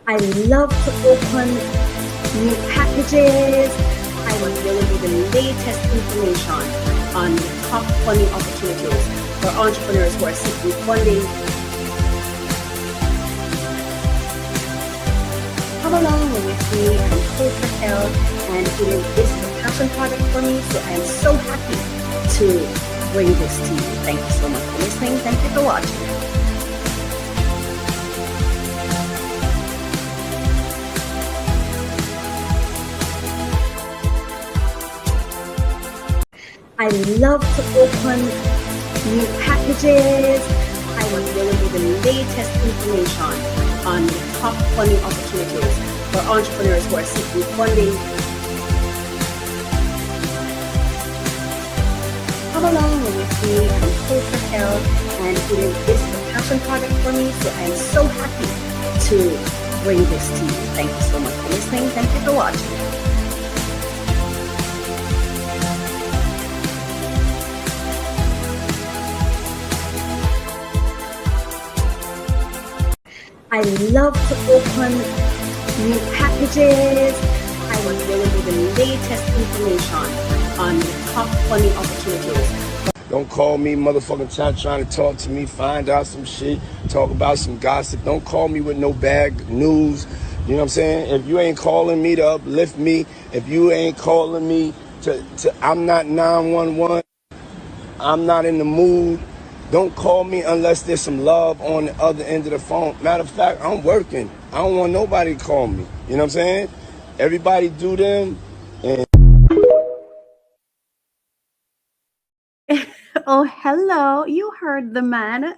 I love to open new packages. I will give you the latest information on the top funding opportunities for entrepreneurs who are seeking funding. Come along with me. I'm Coach Racquel, and this is a passion project for me, so I am so happy to bring this to you. Thank you so much for listening. Thank you for watching. I love to open new packages. I will give you the latest information on the top funding opportunities for entrepreneurs who are seeking funding. Come along with me. I'm Coach Racquel, and this is a passion project for me, so I am so happy to bring this to you. Thank you so much for listening. Thank you for watching. I love to open new packages. I will give you the latest information on the top funding opportunities. Don't call me motherfucking trying to talk to me, find out some shit, talk about some gossip. Don't call me with no bad news. You know what I'm saying? If you ain't calling me to uplift me, if you ain't calling me to I'm not 911, I'm not in the mood. Don't call me unless there's some love on the other end of the phone. Matter of fact, I'm working. I don't want nobody to call me. You know what I'm saying? Everybody do them. And oh, hello. You heard the man.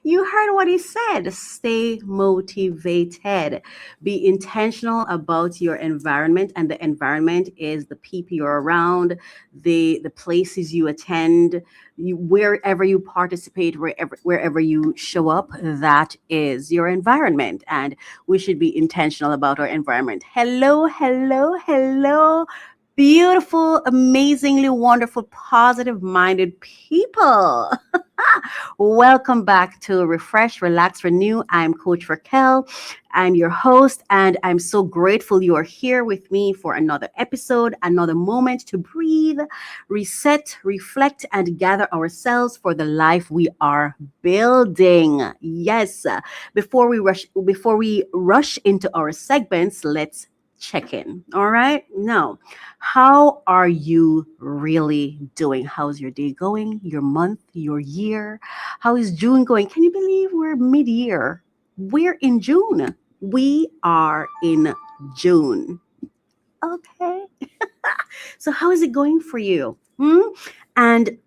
You heard what he said. Stay motivated. Be intentional about your environment, and the environment is the people you're around, the places you attend, wherever you participate, wherever you show up. That is your environment, and we should be intentional about our environment. Hello, hello, hello. Beautiful, amazingly wonderful, positive minded people. Welcome back to Refresh, Relax, Renew. I'm Coach Racquel. I'm your host, and I'm so grateful you are here with me for another episode, another moment to breathe, reset, reflect, and gather ourselves for the life we are building. Yes. Before we rush into our segments, let's check in. All right. Now, how are you really doing? How's your day going? Your month, your year? How is June going? Can you believe we're mid-year? We're in June. We are in June. Okay. So how is it going for you? And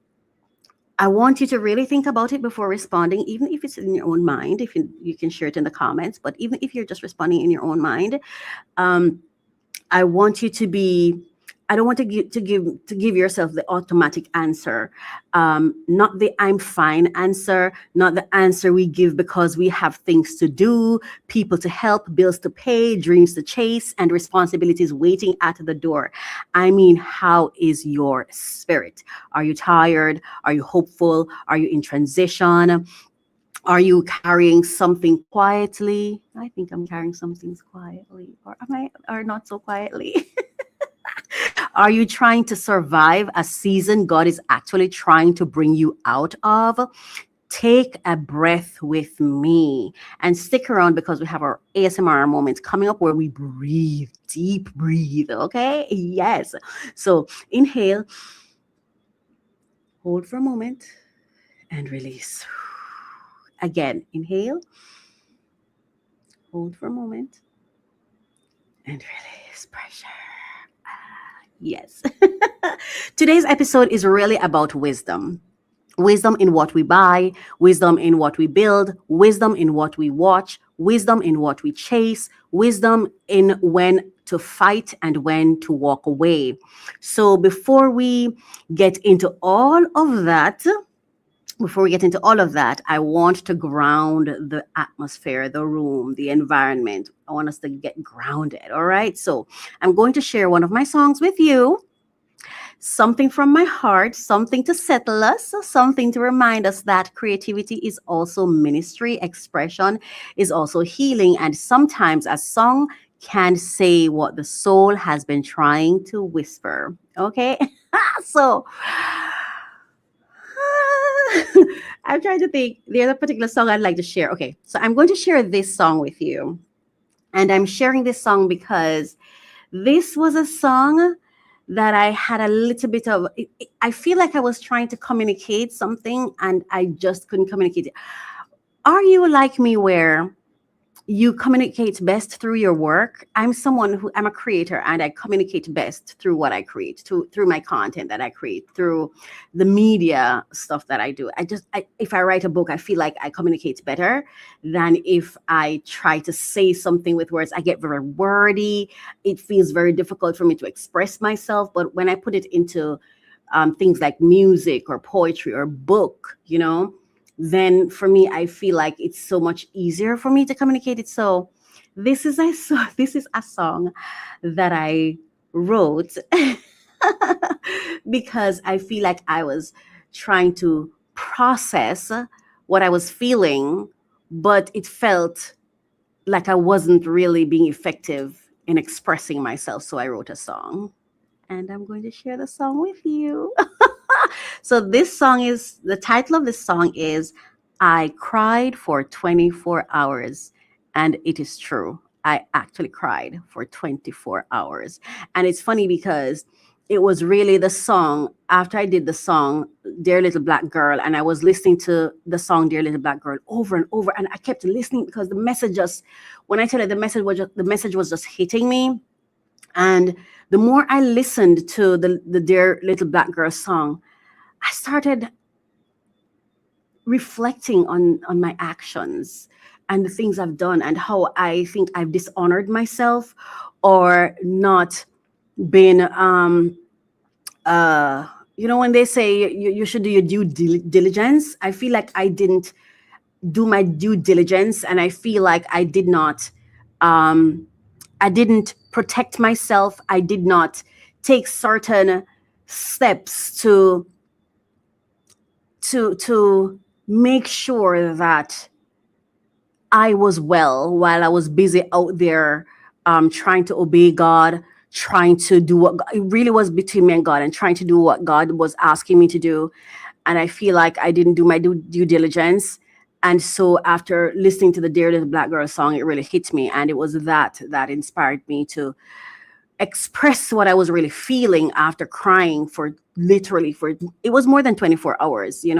I want you to really think about it before responding, even if it's in your own mind. If you can share it in the comments, but even if you're just responding in your own mind, I want you to be. I don't want to give yourself the automatic answer, not the "I'm fine" answer, not the answer we give because we have things to do, people to help, bills to pay, dreams to chase, and responsibilities waiting at the door. I mean, how is your spirit? Are you tired? Are you hopeful? Are you in transition? Are you carrying something quietly? I think I'm carrying some things quietly, or am I, or not so quietly? Are you trying to survive a season God is actually trying to bring you out of? Take a breath with me and stick around because we have our ASMR moments coming up where we breathe, deep breathe. Okay. Yes. So inhale, hold for a moment, and release. Again, inhale, hold for a moment, and release pressure. Yes. Today's episode is really about wisdom. Wisdom in what we buy, wisdom in what we build, wisdom in what we watch, wisdom in what we chase, wisdom in when to fight and when to walk away. So before we get into all of that, I want to ground the atmosphere, the room, the environment. I want us to get grounded. All right. So I'm going to share one of my songs with you something from my heart, something to settle us, something to remind us that creativity is also ministry, expression is also healing, and sometimes a song can say what the soul has been trying to whisper. Okay? So, I'm trying to think. There's a particular song I'd like to share. Okay, so I'm going to share this song with you. And I'm sharing this song because this was a song that I had a little bit of. I feel like I was trying to communicate something and I just couldn't communicate it. Are you like me where you communicate best through your work? I'm a creator and I communicate best through what I create, through my content that I create, through the media stuff that I do. If I write a book, I feel like I communicate better than if I try to say something with words. I get very wordy. It feels very difficult for me to express myself. But when I put it into things like music or poetry or book, then for me, I feel like it's so much easier for me to communicate it. So this is a song that I wrote because I feel like I was trying to process what I was feeling, but it felt like I wasn't really being effective in expressing myself. So I wrote a song and I'm going to share the song with you. So the title of this song is I Cried for 24 Hours. And it is true. I actually cried for 24 hours. And it's funny because it was really the song after I did the song, Dear Little Black Girl, and I was listening to the song Dear Little Black Girl over and over. And I kept listening because the message just, when I tell you the message was just hitting me. And the more I listened to the Dear Little Black Girl song, I started reflecting on my actions and the things I've done and how I think I've dishonored myself or not been when they say you should do your due diligence, I feel like I didn't do my due diligence, and I feel like I didn't protect myself. I did not take certain steps to make sure that I was well while I was busy out there trying to obey God, trying to do what it really was between me and God, and trying to do what God was asking me to do. And I feel like I didn't do my due diligence. And so after listening to the Dear Little Black Girl song, it really hit me. And it was that inspired me to express what I was really feeling after crying for it was more than 24 hours, a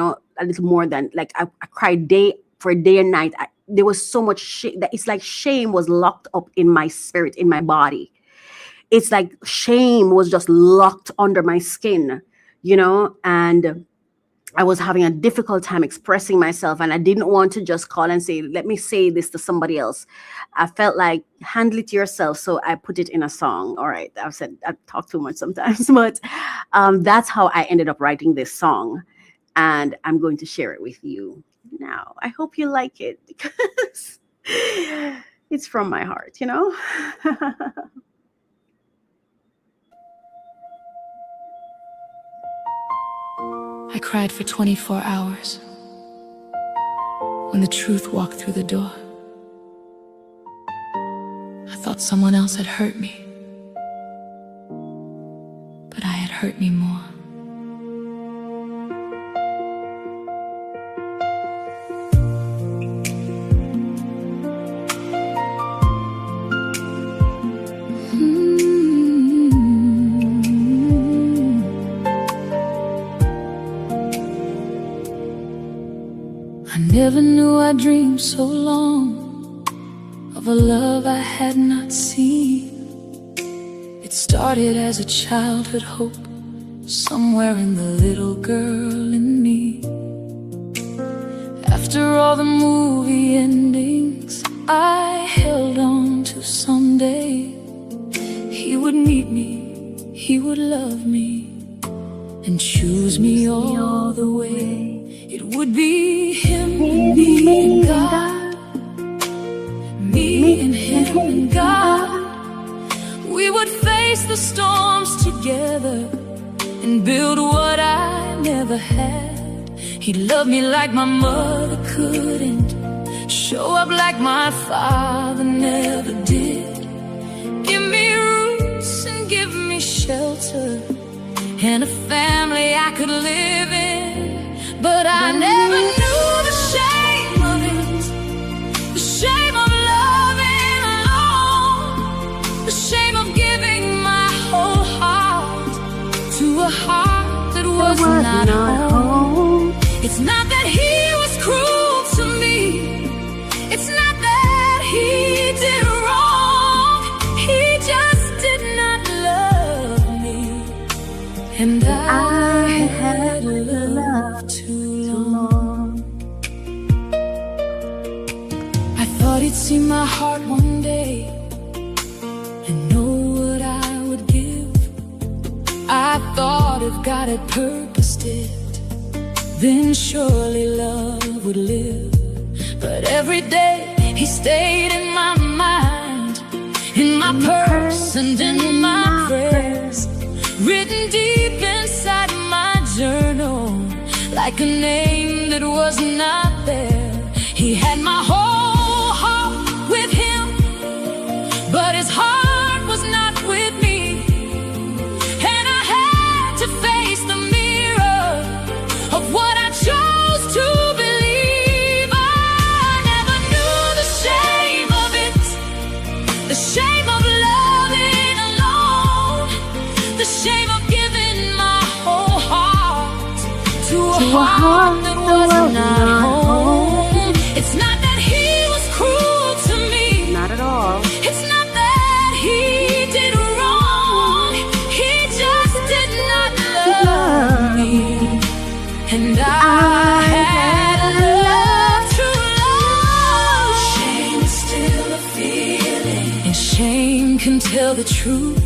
little more than, like, I cried day and night. There was so much shame that it's like shame was locked up in my spirit, in my body. It's like shame was just locked under my skin, and I was having a difficult time expressing myself, and I didn't want to just call and say, let me say this to somebody else. I felt like, handle it yourself. So I put it in a song. All right. I've talked too much sometimes, but that's how I ended up writing this song. And I'm going to share it with you now. I hope you like it because it's from my heart, I cried for 24 hours when the truth walked through the door. I thought someone else had hurt me, but I had hurt me more. I never knew I dreamed so long of a love I had not seen. It started as a childhood hope somewhere in the little girl in me. After all the movie endings, I held on to someday he would meet me, he would love me, and choose me all the way. It would be him and me and God, me and him and God. We would face the storms together and build what I never had. He loved me like my mother couldn't, show up like my father never did. Give me roots and give me shelter, and a family I could live in. But I never knew the shame of it, the shame of loving alone, the shame of giving my whole heart to a heart that was not home. It's not that he was cruel to me, it's not that he did wrong, he just did not love me, and I had loved too long. I thought he'd see my heart one day and know what I would give. I thought if God had purposed it, then surely love would live. But every day he stayed in my mind, in my purse and in my prayers, written deep inside my journal, like a name that was not there. He had my whole heart with him, but his heart was not with me. And I had to face the mirror of what I chose to believe. I never knew the shame of it, the shame of loving alone, the shame of giving my whole heart to a heart that was not home. It's not that he was cruel to me, Not at all. it's not that he did wrong, he just did not love me, and I had loved too long. Shame is still a feeling, and shame can tell the truth.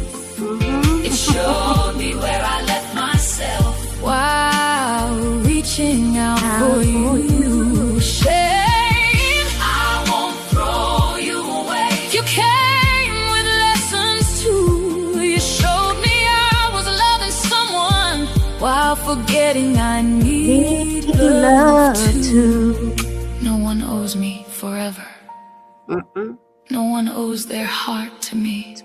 It showed me where I left myself while reaching out for you. Shame, I won't throw you away. You came with lessons too. You showed me I was loving someone while forgetting I need love too. No one owes me forever. No one owes their heart to me.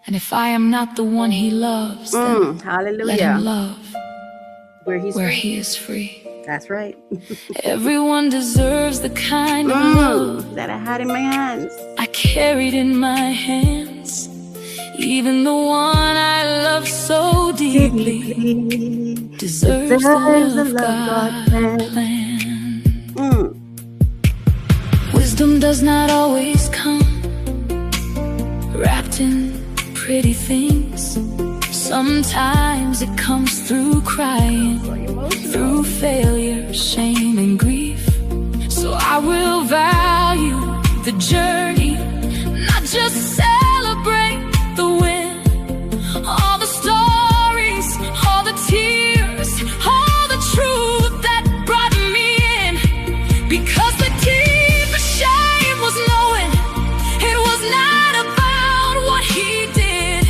And if I am not the one he loves, then let Hallelujah. him love Where where he is free. That's right. Everyone deserves the kind of love That I had in my hands. I carried in my hands. Even the one I love so deeply deserves the love God planned. Wisdom does not always come wrapped in pretty things. Sometimes it comes through crying, through failure, shame, and grief. So I will value the journey, not just celebrate the win. All the stories, all the tears, all the truth that brought me in. Because the deepest shame was knowing it was not about what he did,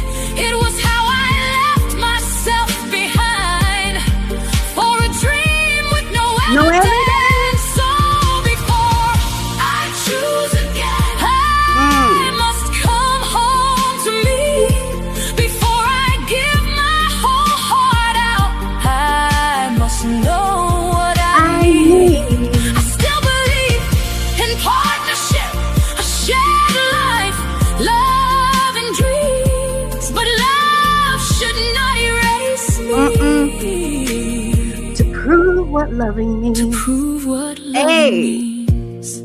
it was how I left myself behind for a dream with no evidence. So before I choose again, I must come home to me. Before I give my whole heart out, I must know what I need. I still believe in partnership, a shared life, love and dreams, but love should not erase me. To prove what loving means. To prove what love Hey. means.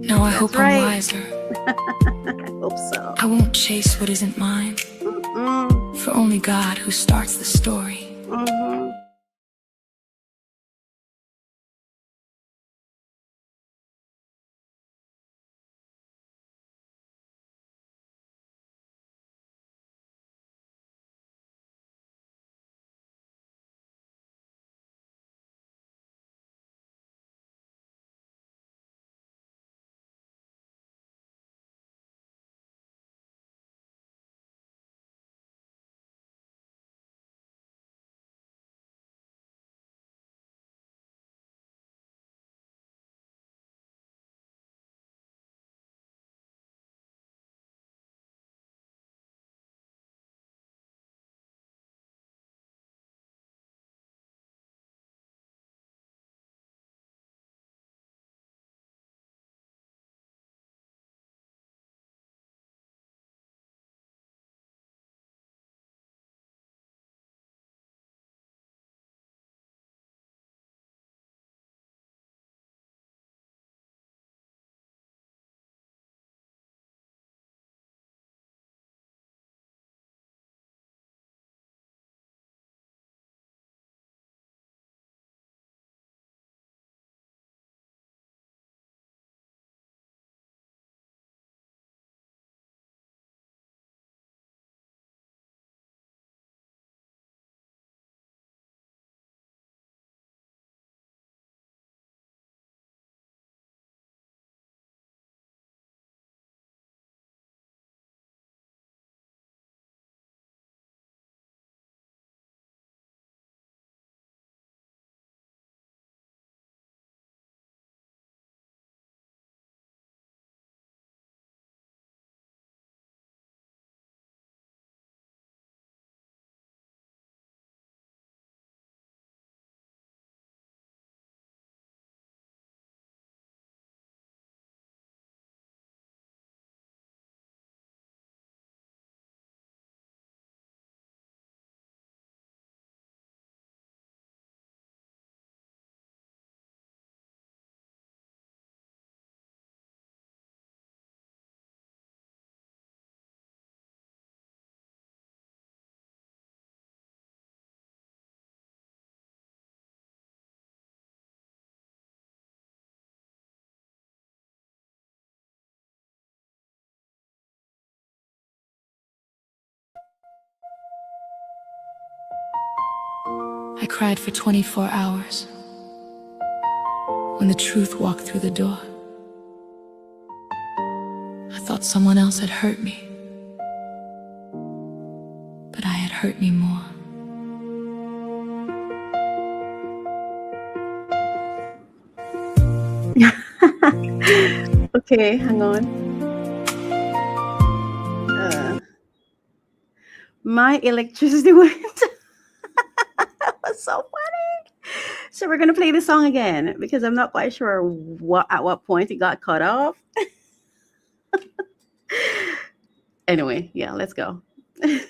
Now I hope right. I'm wiser. I hope so. I won't chase what isn't mine, for only God who starts the story I cried for 24 hours when the truth walked through the door. I thought someone else had hurt me, but I had hurt me more. Okay, hang on. My electricity went. That was so funny. So we're gonna play this song again because I'm not quite sure at what point it got cut off. Anyway, yeah, let's go. I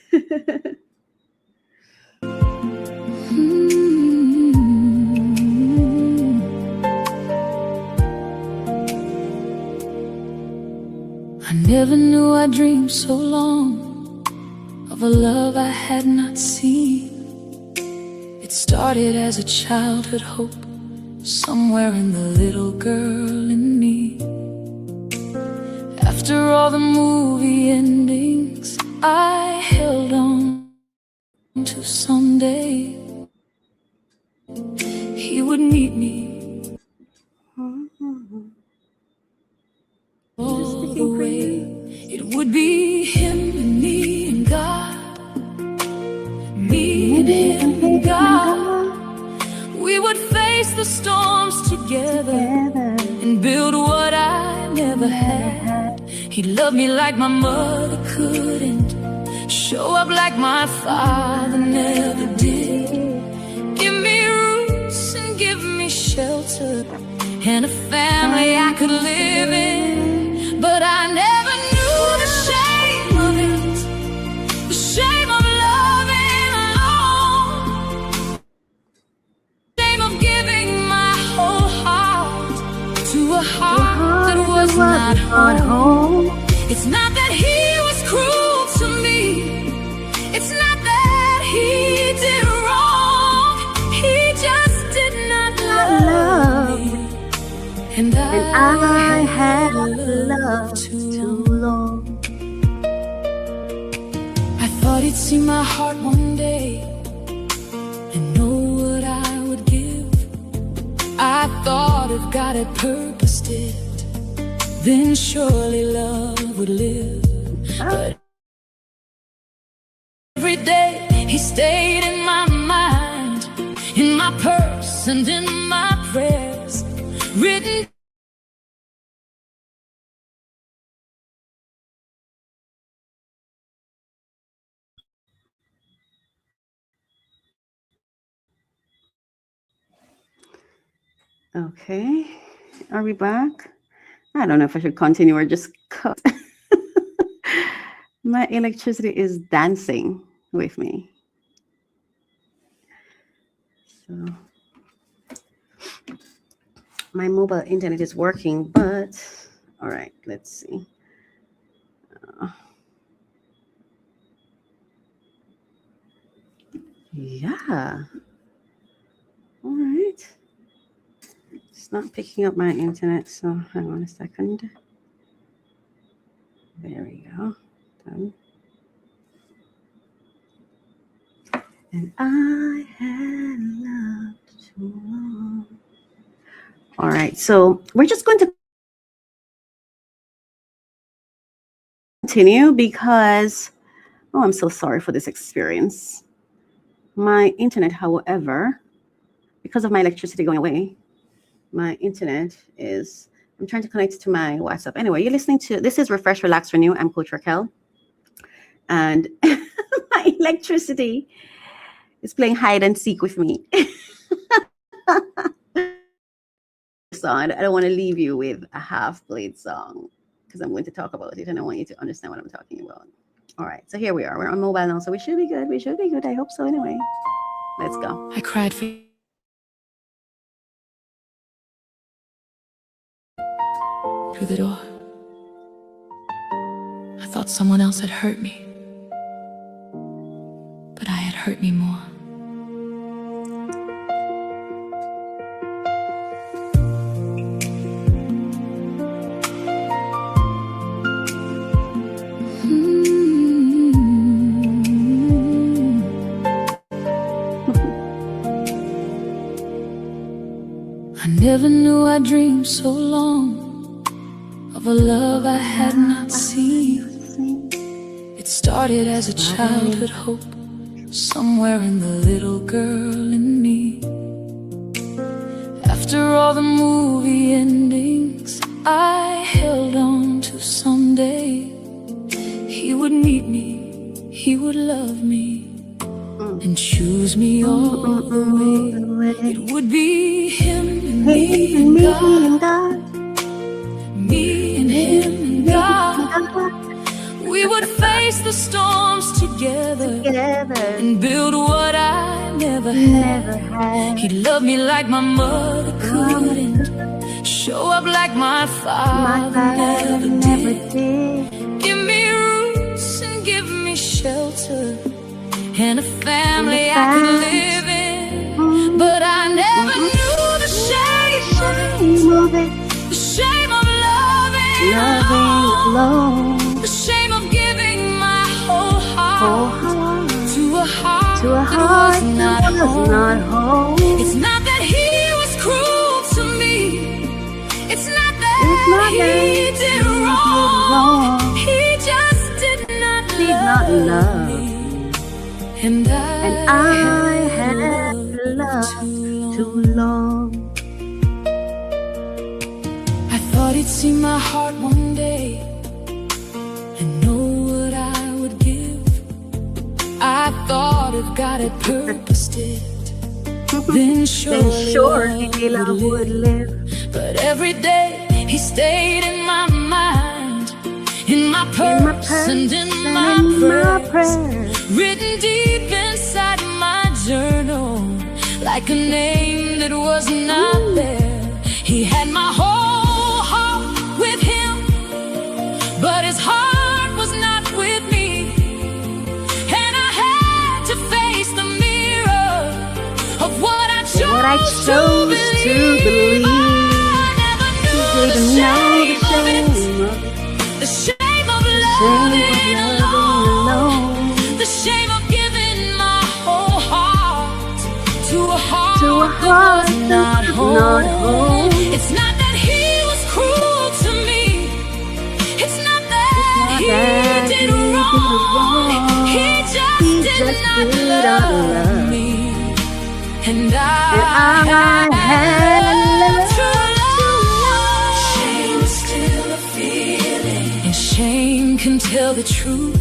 never knew I dreamed so long of a love I had not seen. It started as a childhood hope somewhere in the little girl in me. After all the movie endings, I held on to someday he would meet me all the way. It would be him and me and God, me and him and God. We would face the storms together and build what I never had. He'd love me like my mother couldn't, show up like my father never did. Give me roots and give me shelter and a family I could live in. But I never knew the shame of it, the shame of loving alone, shame of giving my whole heart to a heart that was not home. It's not that he was cruel to me, it's not that he did wrong, he just did not love me. And I had loved too long. I thought he'd see my heart one day and know what I would give. I thought if God had purposed it, then surely love would live. But every day he stayed in my mind, in my purse and in my prayers, written. Okay, are we back? I don't know if I should continue or just cut. My electricity is dancing with me. So my mobile internet is working, but all right, let's see. Yeah. All right. It's not picking up my internet, so hang on a second. There we go. Done. And I had loved too long. All right, so we're just going to continue because, oh, I'm so sorry for this experience. My internet, however, because of my electricity going away, my internet is, I'm trying to connect to my WhatsApp. Anyway, you're listening to, this is Refresh, Relax, Renew. I'm Coach Racquel. And my electricity is playing hide and seek with me. So I don't want to leave you with a half-played song because I'm going to talk about it and I want you to understand what I'm talking about. All right, so here we are. We're on mobile now, so we should be good. We should be good. I hope so anyway. Let's go. I cried for through the door. I thought someone else had hurt me, but I had hurt me more. never knew I dreamed so long of a love I had not seen. It started as a childhood hope, somewhere in the little girl in me. After all the movie endings, I held on to someday he would meet me, he would love me, and choose me all the way. It would be him and me and God, me and him and God. We would face the storms together and build what I never had. He'd love me like my mother couldn't, show up like my father never did. Give me roots and give me shelter and a family I could live in. But I never knew the shame of it, the shame of loving alone, the shame of giving my whole heart to a heart that was not whole. It's not that he was cruel to me, it's not that he did wrong, he just did not love me. And I had loved too long. I thought he'd see my heart one day and know what I would give. I thought if God had purposed it, then surely love would live. But every day he stayed in my mind, in my purse and in my prayers, written deep inside my journal, like a name that was not there. He had my whole heart with him, but his heart was not with me. And I had to face the mirror of what I chose to believe. I never knew the shame of it, the shame of loving alone, the shame of giving my whole heart to a heart that was not whole. It's not that he was cruel to me, it's not that he did wrong, he just did not love me. And I had loved too long. Shame is still a feeling, and shame can tell the truth.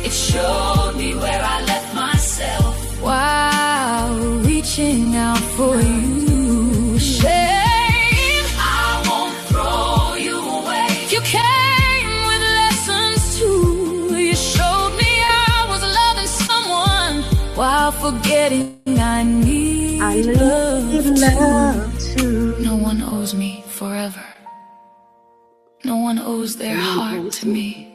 It showed me where I left myself while reaching out for you. Shame, I won't throw you away. You came with lessons too. You showed me I was loving someone while forgetting I need love too. No one owes me forever. No one owes their heart to me.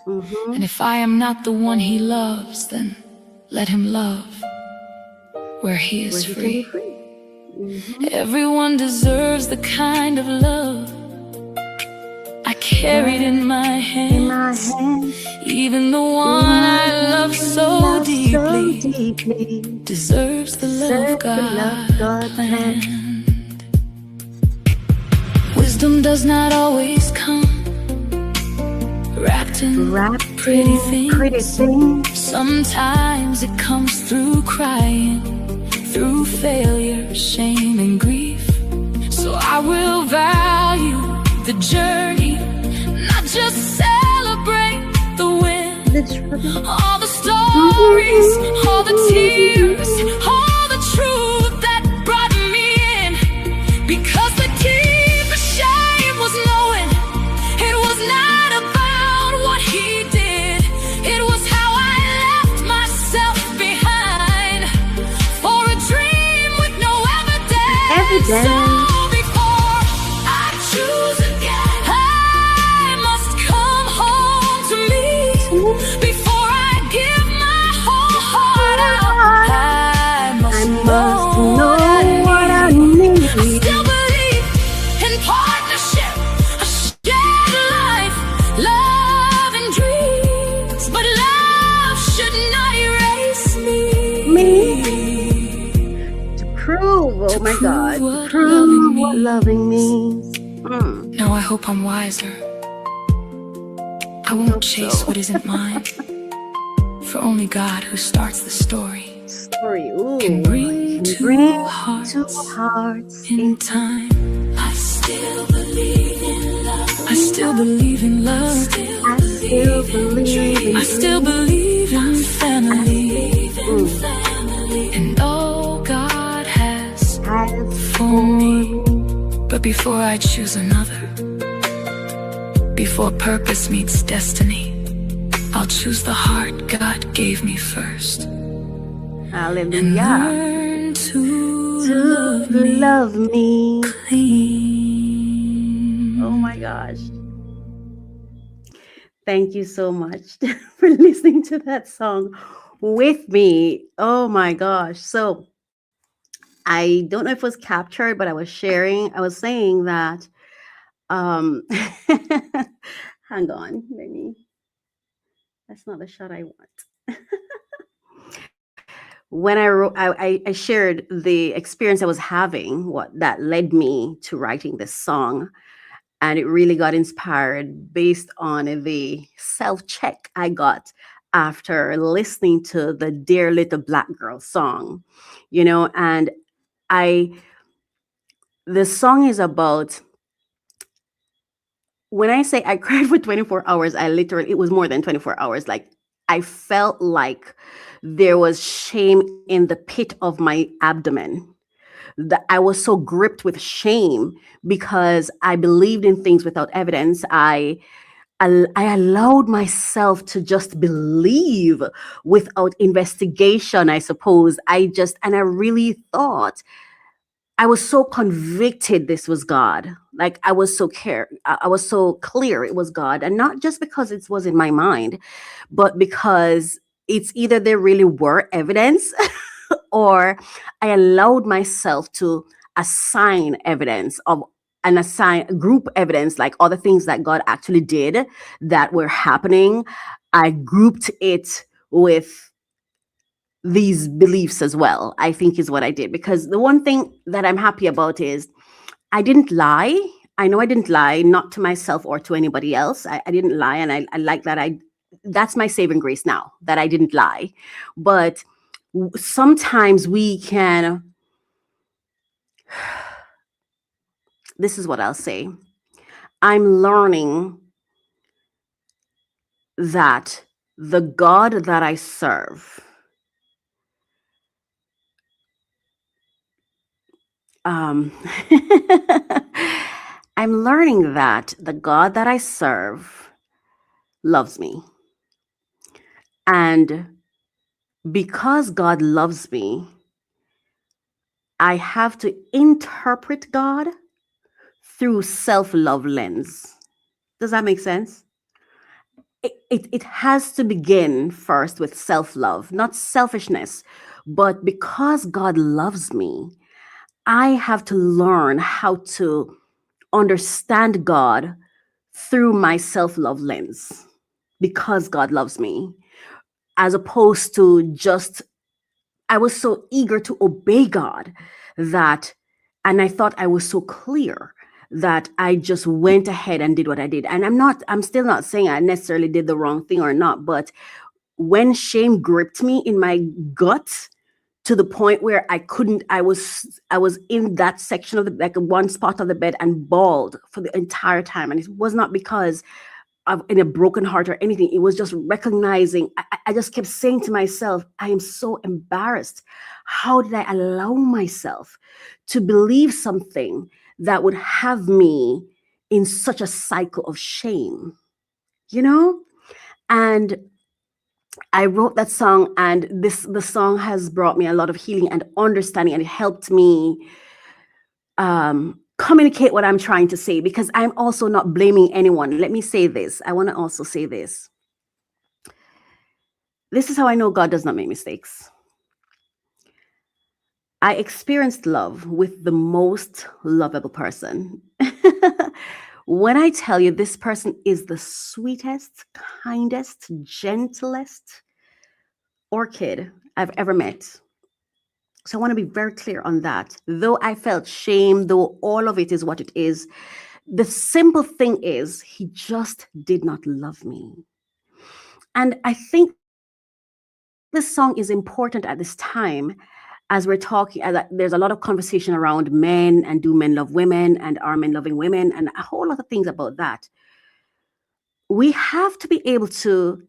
And if I am not the one he loves, then let him love where he is free. Everyone deserves the kind of love I carried in my hands. Even the one I love so deeply deserves the love God planned. Wisdom does not always come wrapped in pretty things. Sometimes it comes through crying, through failure, shame and grief. So I will value the journey, not just celebrate the win. All the stories, all the tears, all the truth that brought me in. Because the deepest shame was knowing it was not about what he did, it was how I left myself behind for a dream with no evidence. So before I choose again, I must come home to me. Before I give my whole heart out, I must know what I need. I still believe in partnership, a shared life, love and dreams. But love should not erase me. To prove Oh my prove God, to what loving prove what loving means. means. Mm, Now I hope I'm wiser. I I won't hope chase so. what isn't mine. For only God, who starts the story, Story, can ooh, bring can two bring two hearts hearts in in time. I still believe in love. I still believe in love. I still believe I in still dreams. believe in I still family. mm, And all God has has for for me. me. But before I choose another, before purpose meets destiny, I'll choose the heart God gave me first, and Hallelujah. learn to To love me love me. Oh clean. my gosh. Thank you so much for listening to that song with me. Oh my gosh. So I don't know if it was captured, but I was saying that um hang on, let me that's not the shot I want. When I wrote I shared the experience I was having, what that led me to writing this song. And it really got inspired based on the self check I got after listening to the Dear Little Black Girl song, and I, the song is about, when I say I cried for 24 hours, I literally, it was more than 24 hours. Like, I felt like there was shame in the pit of my abdomen, that I was so gripped with shame because I believed in things without evidence. I allowed myself to just believe without investigation, I suppose. And I really thought, I was so convicted this was God. Like, I was so clear it was God. And not just because it was in my mind, but because it's either there really were evidence or I allowed myself to assign evidence of and assign group evidence, like other things that God actually did that were happening. I grouped it with these beliefs as well, I think is what I did. Because the one thing that I'm happy about is I didn't lie. I know I didn't lie, not to myself or to anybody else. I didn't lie. And I like that. That's my saving grace now, that I didn't lie. But sometimes we can, this is what I'll say. I'm learning that the God that I serve, um, I'm learning that the God that I serve loves me. And because God loves me, I have to interpret God through self-love lens. Does that make sense? It has to begin first with self-love, not selfishness. But because God loves me, I have to learn how to understand God through my self-love lens, because God loves me, as opposed to just, I was so eager to obey God that, and I thought I was so clear that I just went ahead and did what I did. And I'm still not saying I necessarily did the wrong thing or not, but when shame gripped me in my gut to the point where I was in that section of the, like one spot of the bed, and bawled for the entire time. And it was not because in a broken heart or anything. It was just recognizing. I just kept saying to myself, I am so embarrassed. How did I allow myself to believe something that would have me in such a cycle of shame, you know? And I wrote that song, and the song has brought me a lot of healing and understanding, and it helped me communicate what I'm trying to say, because I'm also not blaming anyone. Let me say this. I want to also say this. This is how I know God does not make mistakes. I experienced love with the most lovable person. When I tell you, this person is the sweetest, kindest, gentlest orchid I've ever met. So I want to be very clear on that. Though I felt shame, though all of it is what it is, the simple thing is he just did not love me. And I think this song is important at this time as we're talking. There's a lot of conversation around men and do men love women and are men loving women and a whole lot of things about that. We have to be able to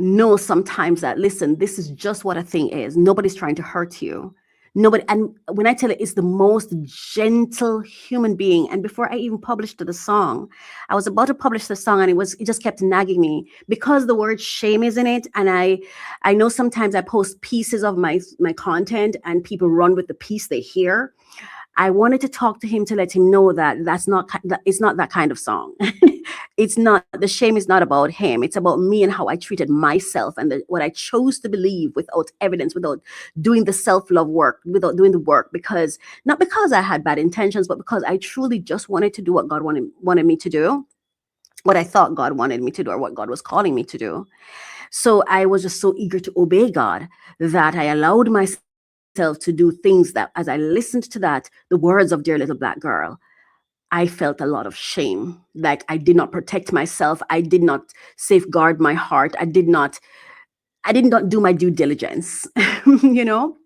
know sometimes that, listen, this is just what a thing is. Nobody's trying to hurt you. Nobody. And when I tell it, it's the most gentle human being. And before I even published the song, I was about to publish the song, and it just kept nagging me because the word shame is in it. And I know sometimes I post pieces of my content and people run with the piece they hear. I wanted to talk to him to let him know that it's not that kind of song. It's not, the shame is not about him. It's about me and how I treated myself and what I chose to believe without evidence, without doing the self-love work, without doing the work, because not because I had bad intentions, but because I truly just wanted to do what God wanted me to do, what I thought God wanted me to do, or what God was calling me to do. So I was just so eager to obey God that I allowed myself to do things that, as I listened to that, the words of Dear Little Black Girl, I felt a lot of shame. Like I did not protect myself. I did not safeguard my heart. I did not do my due diligence, you know?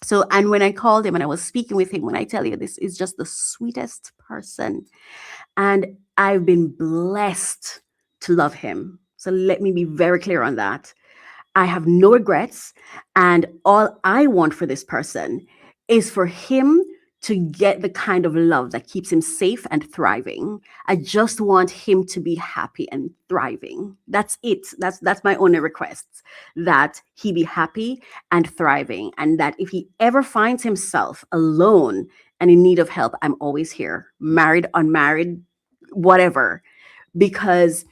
So, and when I called him and I was speaking with him, when I tell you, this is just the sweetest person. And I've been blessed to love him. So let me be very clear on that. I have no regrets. And all I want for this person is for him to get the kind of love that keeps him safe and thriving. I just want him to be happy and thriving. That's it. That's my only request, that he be happy and thriving. And that if he ever finds himself alone and in need of help, I'm always here, married, unmarried, whatever, because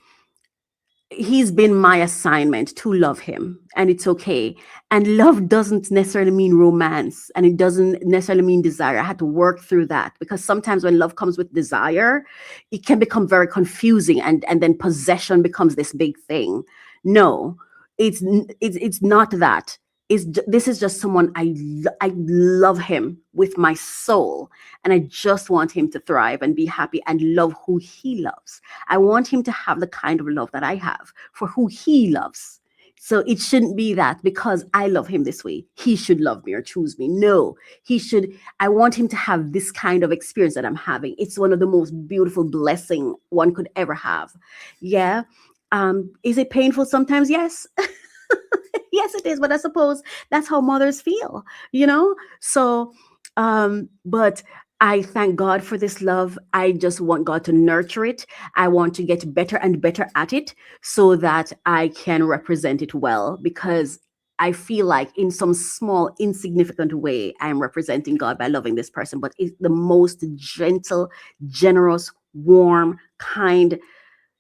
he's been my assignment to love him, and it's okay. And love doesn't necessarily mean romance, and it doesn't necessarily mean desire. I had to work through that, because sometimes when love comes with desire, it can become very confusing, and then possession becomes this big thing. No, it's not that. This is just someone I love him with my soul, and I just want him to thrive and be happy and love who he loves. I want him to have the kind of love that I have for who he loves. So it shouldn't be that because I love him this way, he should love me or choose me. No, I want him to have this kind of experience that I'm having. It's one of the most beautiful blessing one could ever have. Yeah. Is it painful sometimes? Yes. Yes, it is. But I suppose that's how mothers feel, you know? So, but I thank God for this love. I just want God to nurture it. I want to get better and better at it so that I can represent it well, because I feel like in some small, insignificant way, I'm representing God by loving this person. But it's the most gentle, generous, warm, kind,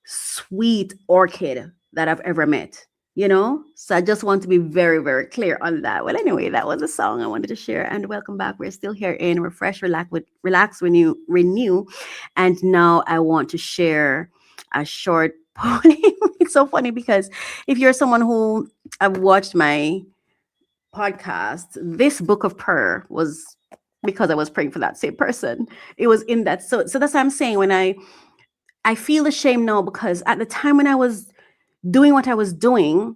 sweet orchid that I've ever met, you know? So I just want to be very, very clear on that. Well, anyway, that was a song I wanted to share. And welcome back. We're still here in Refresh, Relax, Renew. And now I want to share a short poem. It's so funny because if you're someone who I've watched my podcast, this book of prayer was because I was praying for that same person. It was in that. So that's what I'm saying. When I feel ashamed now, because at the time when I was doing what I was doing,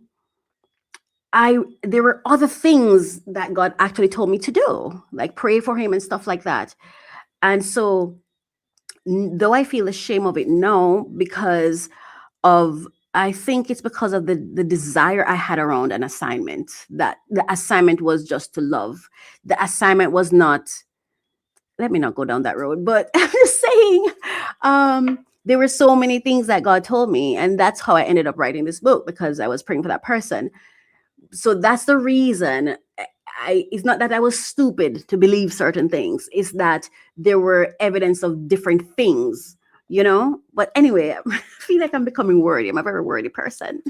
there were other things that God actually told me to do, like pray for him and stuff like that. And so though I feel ashamed of it now, I think it's because of the desire I had around an assignment, that the assignment was just to love. The assignment was not, let me not go down that road, but I'm just saying, there were so many things that God told me, and that's how I ended up writing this book, because I was praying for that person. So that's the reason. It's not that I was stupid to believe certain things. It's that there were evidence of different things, you know? But anyway, I feel like I'm becoming wordy. I'm a very wordy person.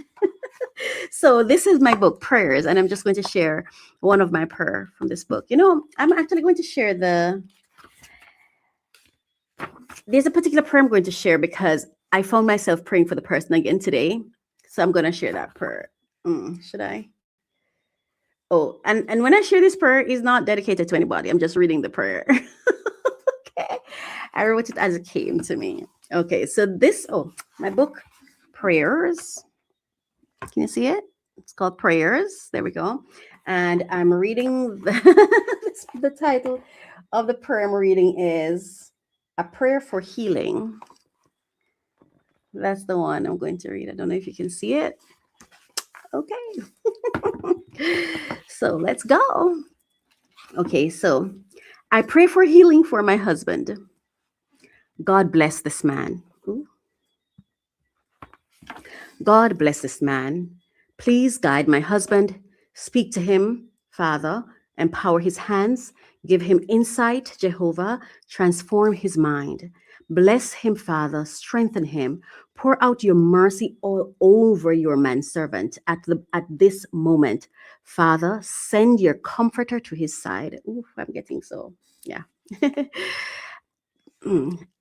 So this is my book, Prayers, and I'm just going to share one of my prayer from this book. You know, I'm actually going to share there's a particular prayer I'm going to share because I found myself praying for the person again today. So I'm going to share that prayer. Should I? Oh, and when I share this prayer, is not dedicated to anybody. I'm just reading the prayer. Okay. I wrote it as it came to me. Okay, so this, oh, my book, Prayers. Can you see it? It's called Prayers. There we go. And I'm reading the title of the prayer I'm reading is A Prayer for Healing. That's the one I'm going to read. I don't know if you can see it. Okay. So let's go. Okay, so I pray for healing for my husband. God bless this man. Ooh. God bless this man. Please guide my husband. Speak to him, Father. Empower his hands. Give him insight, Jehovah. Transform his mind. Bless him, Father. Strengthen him. Pour out your mercy all over your manservant at this moment. Father, send your comforter to his side. Ooh, I'm getting so, yeah.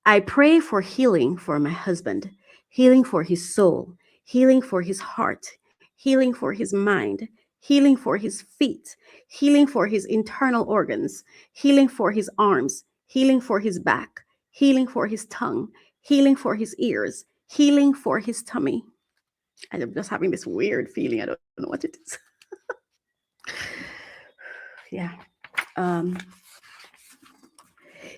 I pray for healing for my husband, healing for his soul, healing for his heart, healing for his mind, healing for his feet, healing for his internal organs, healing for his arms, healing for his back, healing for his tongue, healing for his ears, healing for his tummy. I'm just having this weird feeling. I don't know what it is. Yeah. Um,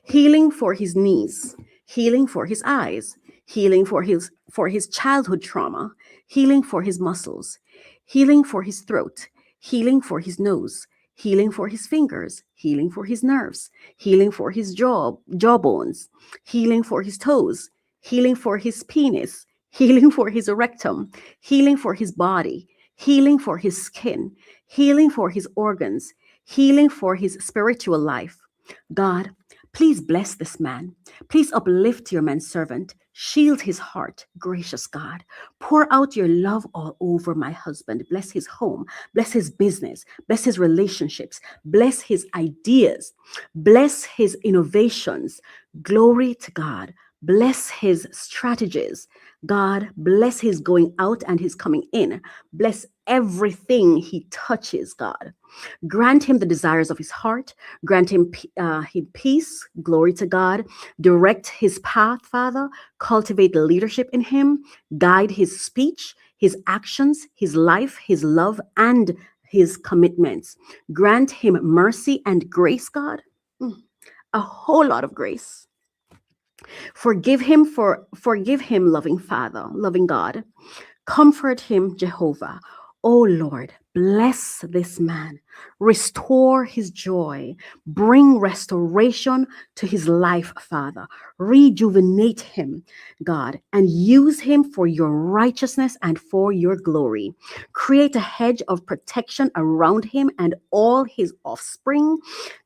Healing for his knees, healing for his eyes, healing for his childhood trauma, healing for his muscles, healing for his throat, healing for his nose, healing for his fingers, healing for his nerves, healing for his jawbones, healing for his toes, healing for his penis, healing for his rectum, healing for his body, healing for his skin, healing for his organs, healing for his spiritual life. God, please bless this man. Please uplift your manservant. Shield his heart, gracious God. Pour out your love all over my husband. Bless his home. Bless his business. Bless his relationships. Bless his ideas. Bless his innovations. Glory to God. Bless his strategies. God, bless his going out and his coming in. Bless everything he touches, God. Grant him the desires of his heart. Grant him peace. Glory to God. Direct his path, Father. Cultivate leadership in him. Guide his speech, his actions, his life, his love, and his commitments. Grant him mercy and grace, God. A whole lot of grace. Forgive him, loving Father, loving God. Comfort him, Jehovah. Oh Lord, bless this man. Restore his joy. Bring restoration to his life, Father. Rejuvenate him, God, and use him for your righteousness and for your glory. Create a hedge of protection around him and all his offspring.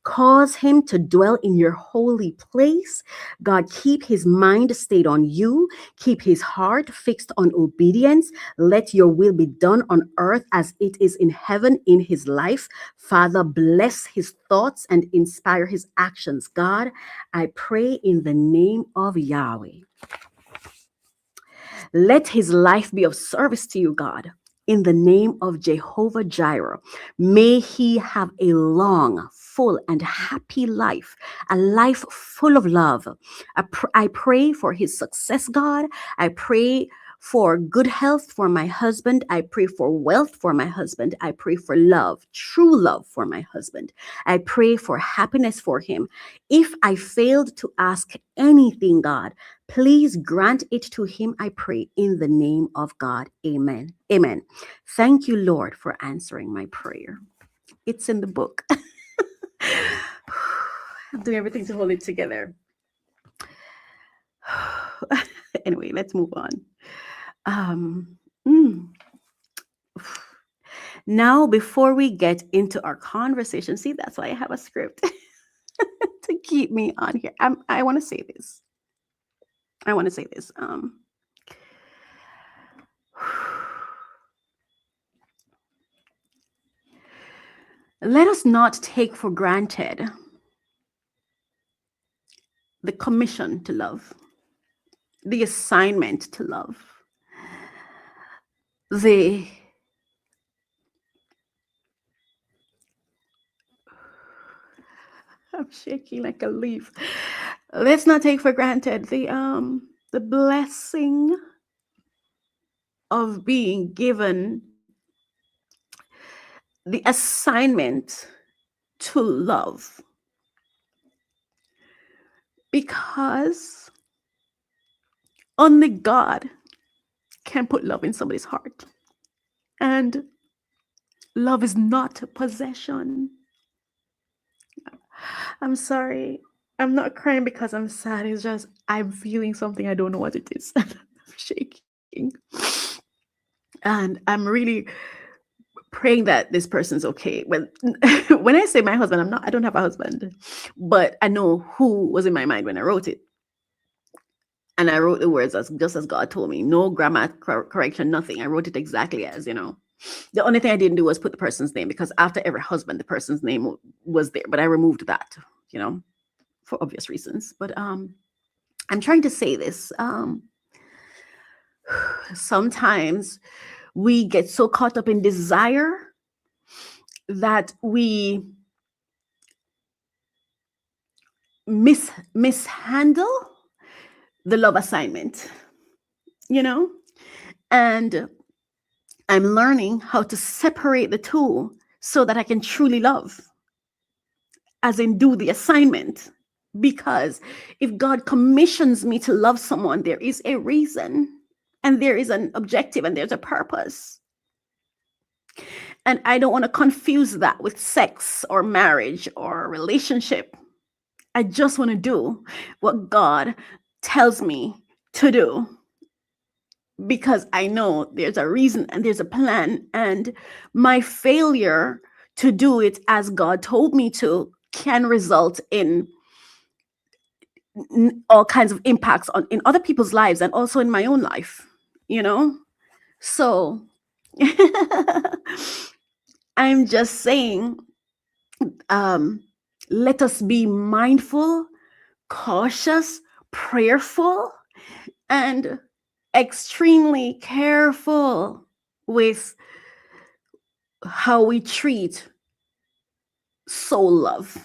Cause him to dwell in your holy place. God, keep his mind stayed on you. Keep his heart fixed on obedience. Let your will be done on earth as it is in heaven in his life. Father, bless his thoughts and inspire his actions. God, I pray in the name of Yahweh. Let his life be of service to you, God. In the name of Jehovah Jireh, may he have a long, full, and happy life, a life full of love. I pray for his success, God. I pray for good health for my husband. I pray for wealth for my husband. I pray for love, true love for my husband. I pray for happiness for him. If I failed to ask anything, God, please grant it to him, I pray, in the name of God. Amen. Amen. Thank you, Lord, for answering my prayer. It's in the book. I'm doing everything to hold it together. Anyway, let's move on. Now, before we get into our conversation, see, that's why I have a script to keep me on here. I want to say this. Let us not take for granted the commission to love, the assignment to love, the shaking like a leaf. Let's not take for granted the blessing of being given the assignment to love, because only God can put love in somebody's heart. And love is not a possession. I'm sorry. I'm not crying because I'm sad. It's just I'm feeling something. I don't know what it is. I'm shaking. And I'm really praying that this person's okay. When when I say my husband, I don't have a husband, but I know who was in my mind when I wrote it. And I wrote the words as just as God told me. No grammar correction, nothing. I wrote it exactly as, The only thing I didn't do was put the person's name, because after every husband, the person's name was there. But I removed that, for obvious reasons. But I'm trying to say this. Sometimes we get so caught up in desire that we mishandle the love assignment, and I'm learning how to separate the two so that I can truly love, as in do the assignment. Because if God commissions me to love someone, there is a reason, and there is an objective, and there's a purpose. And I don't want to confuse that with sex or marriage or relationship. I just want to do what God tells me to do, because I know there's a reason and there's a plan, and my failure to do it as God told me to can result in all kinds of impacts in other people's lives and also in my own life, So I'm just saying, let us be mindful, cautious, prayerful, and extremely careful with how we treat soul love.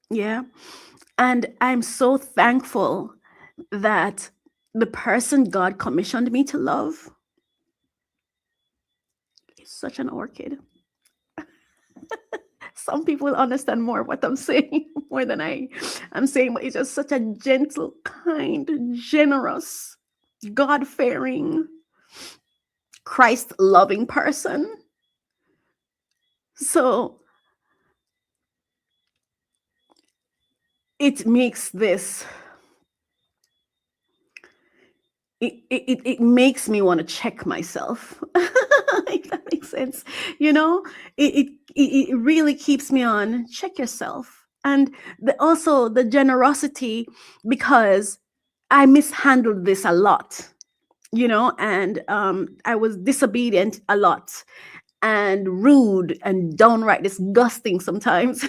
Yeah. And I'm so thankful that the person God commissioned me to love is such an orchid. Some people understand more what I'm saying more than I'm saying, but it's just such a gentle, kind, generous, God-fearing, Christ-loving person. So it makes this, it makes me want to check myself, if that makes sense. It really keeps me on, check yourself. And also the generosity, because I mishandled this a lot, and I was disobedient a lot, and rude and downright disgusting sometimes,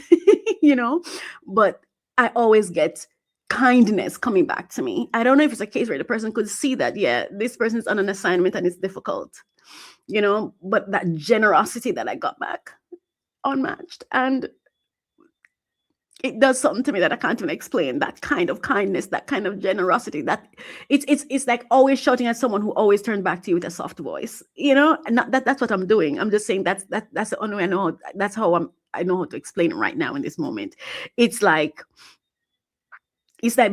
but I always get kindness coming back to me. I don't know if it's a case where the person could see that, yeah, this person's on an assignment and it's difficult, but that generosity that I got back, unmatched. And it does something to me that I can't even explain. That kind of kindness, that kind of generosity, that it's like always shouting at someone who always turns back to you with a soft voice, and not that's what I'm doing. I'm just saying that's the only way I know. That's how I know how to explain it right now in this moment. It's like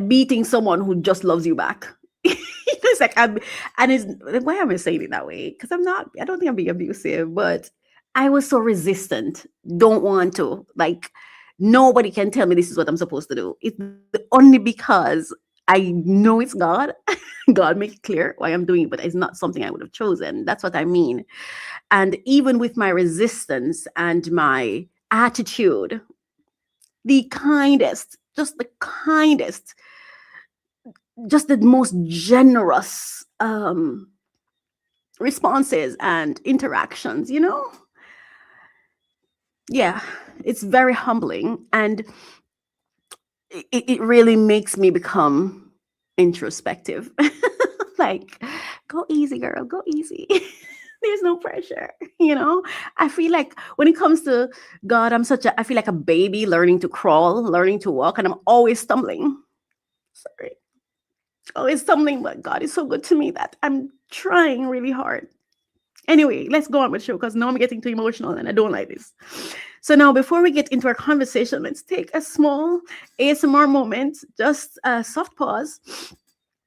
beating someone who just loves you back. It's like why am I saying it that way? Because I don't think I'm being abusive, but I was so resistant. Don't want to, like, nobody can tell me this is what I'm supposed to do. It's only because I know it's God. God make it clear why I'm doing it, but it's not something I would have chosen. That's what I mean. And even with my resistance and my attitude, the kindest, just the kindest, just the most generous responses and interactions, Yeah, it's very humbling, and it really makes me become introspective. Like, go easy, girl, go easy. There's no pressure, you know. I feel like when it comes to God, I feel like a baby learning to crawl, learning to walk, and I'm always stumbling. Sorry, always stumbling, but God is so good to me that I'm trying really hard. Anyway, let's go on with the show because now I'm getting too emotional and I don't like this. So now, before we get into our conversation, let's take a small ASMR moment, just a soft pause,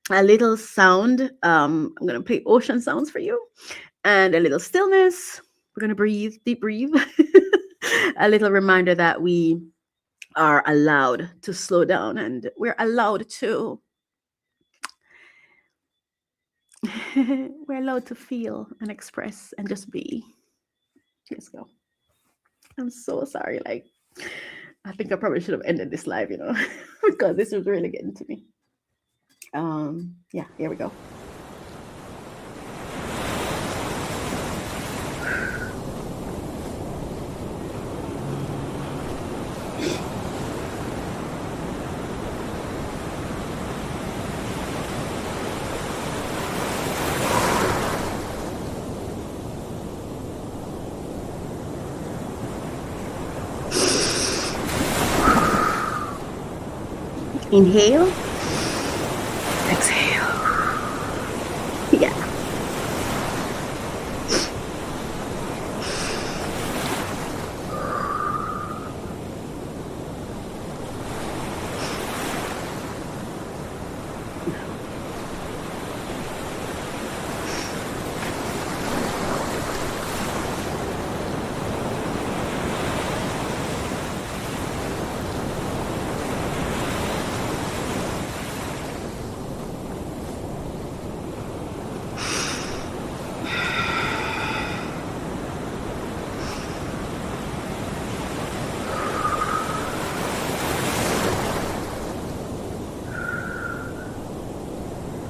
a little sound. I'm gonna play ocean sounds for you, and a little stillness. We're gonna breathe, deep breathe. A little reminder that we are allowed to slow down and we're allowed to we're allowed to feel and express and just be. Let's go. I'm so sorry. Like, I think I probably should have ended this live, because this was really getting to me. Yeah, here we go. Inhale. Exhale. Yeah.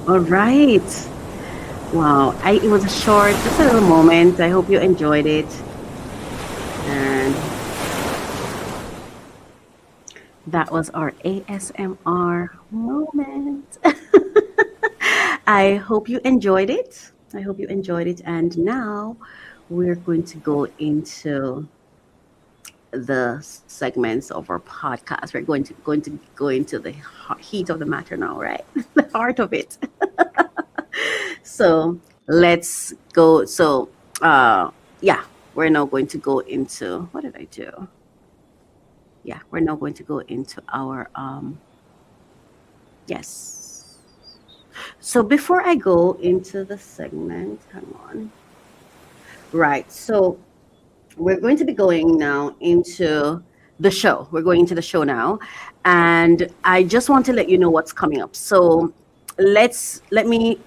All right. Wow. It was a short, just a little moment. I hope you enjoyed it. And that was our ASMR moment. I hope you enjoyed it. I hope you enjoyed it. And now we're going to go into the segments of our podcast. We're going to go into the heat of the matter now, right? The heart of it. So let's go. So yeah, we're now going to go into, what did I do? Yeah, we're now going to go into our yes. So before I go into the segment, hang on. Right. So we're going to be going now into the show. We're going into the show now. And I just want to let you know what's coming up. So let me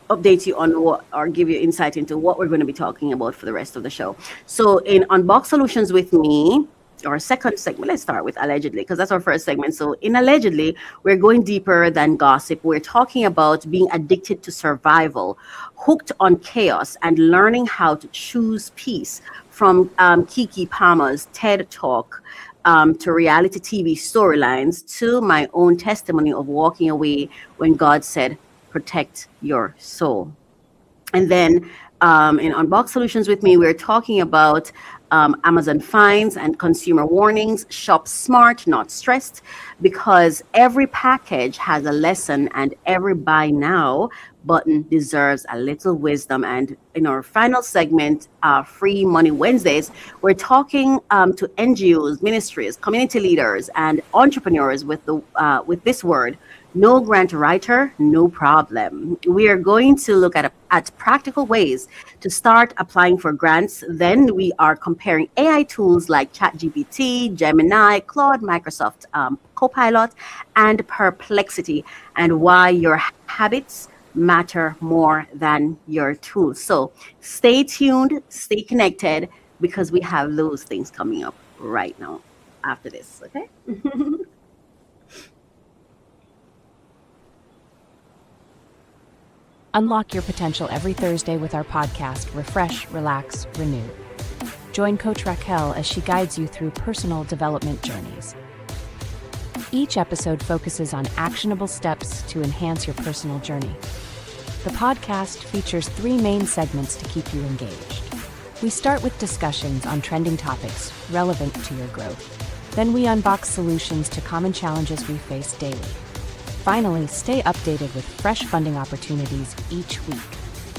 update you on what, or give you insight into what we're going to be talking about for the rest of the show. So in Unbox Solutions with me, our second segment, let's start with allegedly, because that's our first segment. So in allegedly, we're going deeper than gossip. We're talking about being addicted to survival, hooked on chaos, and learning how to choose peace, from Kiki Palmer's TED Talk to reality TV storylines, to my own testimony of walking away when God said, protect your soul. And then in Unbox Solutions with me, we're talking about Amazon fines and consumer warnings. Shop smart, not stressed, because every package has a lesson and every buy now button deserves a little wisdom. And in our final segment, Free Money Wednesdays, we're talking to NGOs, ministries, community leaders, and entrepreneurs with this word: no grant writer, no problem. We are going to look at practical ways to start applying for grants. Then we are comparing AI tools like ChatGPT, Gemini, Claude, Microsoft Copilot, and Perplexity, and why your habits matter more than your tools. So stay tuned, stay connected, because we have those things coming up right now after this, okay? Unlock your potential every Thursday with our podcast, Refresh, Relax, Renew. Join Coach Racquel as she guides you through personal development journeys. Each episode focuses on actionable steps to enhance your personal journey. The podcast features 3 main segments to keep you engaged. We start with discussions on trending topics relevant to your growth. Then we unbox solutions to common challenges we face daily. Finally, stay updated with fresh funding opportunities each week.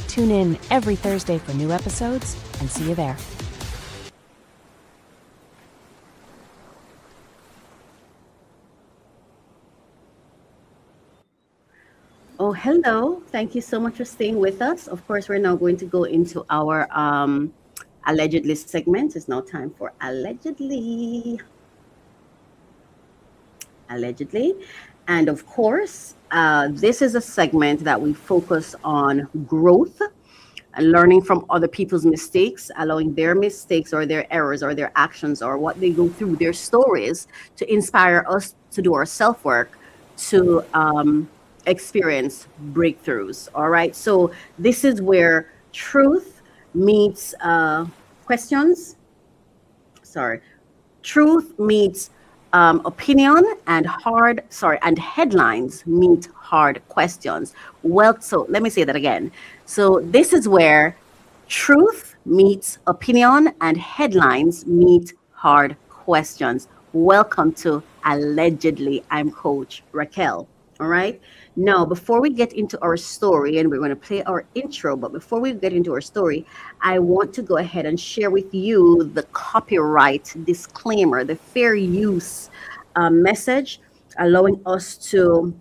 Tune in every Thursday for new episodes, and see you there. Oh, hello. Thank you so much for staying with us. Of course, we're now going to go into our allegedly segment. It's now time for allegedly. Allegedly. And of course, this is a segment that we focus on growth and learning from other people's mistakes, allowing their mistakes or their errors or their actions or what they go through, their stories, to inspire us to do our self-work, to experience breakthroughs. All right. So this is where truth meets questions. Sorry. Truth meets opinion, and headlines meet hard questions. Well, so let me say that again. So this is where truth meets opinion and headlines meet hard questions. Welcome to Allegedly. I'm Coach Racquel. All right. Now, before we get into our story, and we're going to play our intro, but before we get into our story, I want to go ahead and share with you the copyright disclaimer, the fair use message, allowing us to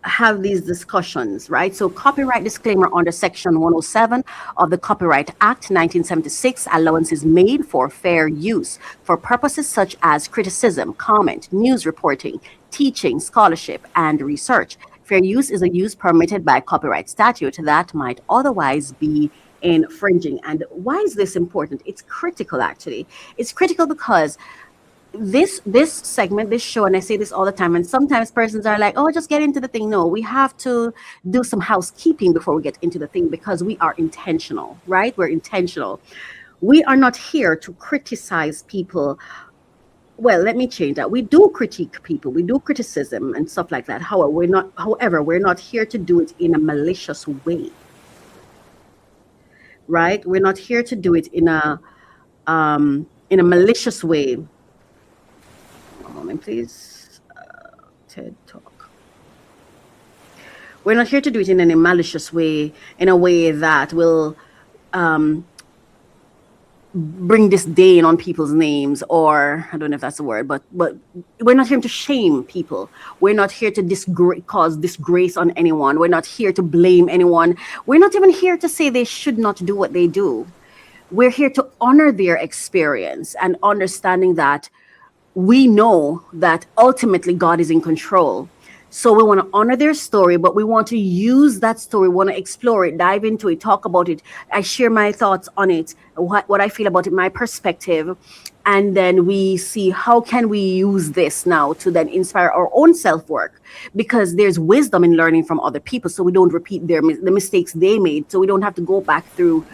have these discussions, right? So copyright disclaimer under Section 107 of the Copyright Act 1976, allowance is made for fair use for purposes such as criticism, comment, news reporting, teaching, scholarship, and research. Fair use is a use permitted by copyright statute that might otherwise be infringing. And why is this important? It's critical, actually. It's critical because this segment, this show, and I say this all the time, and sometimes persons are like, oh, just get into the thing. No, we have to do some housekeeping before we get into the thing, because we are intentional, right? We're intentional. We are not here to criticize people. Well, let me change that. We do critique people, we do criticism and stuff like that. However, we're not here to do it in a malicious way, right? We're not here to do it in a malicious way. Moment, please. TED Talk. We're not here to do it in any malicious way, in a way that will bring disdain on people's names, or I don't know if that's the word, but we're not here to shame people. We're not here to cause disgrace on anyone. We're not here to blame anyone. We're not even here to say they should not do what they do. We're here to honor their experience and understanding that we know that ultimately God is in control. So we want to honor their story, but we want to use that story, we want to explore it, dive into it, talk about it. I share my thoughts on it, what I feel about it, my perspective. And then we see how can we use this now to then inspire our own self-work, because there's wisdom in learning from other people, so we don't repeat the mistakes they made, so we don't have to go back through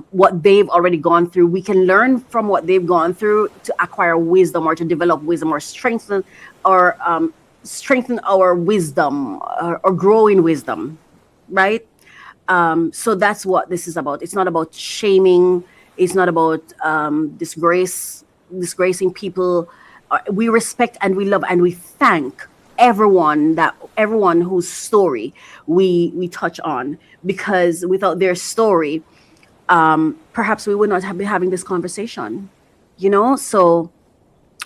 what they've already gone through. We can learn from what they've gone through to acquire wisdom, or to develop wisdom, or strengthen our wisdom, or grow in wisdom, right? So that's what this is about. It's not about shaming. It's not about disgracing people. We respect and we love and we thank everyone whose story we touch on, because without their story, perhaps we would not be having this conversation, So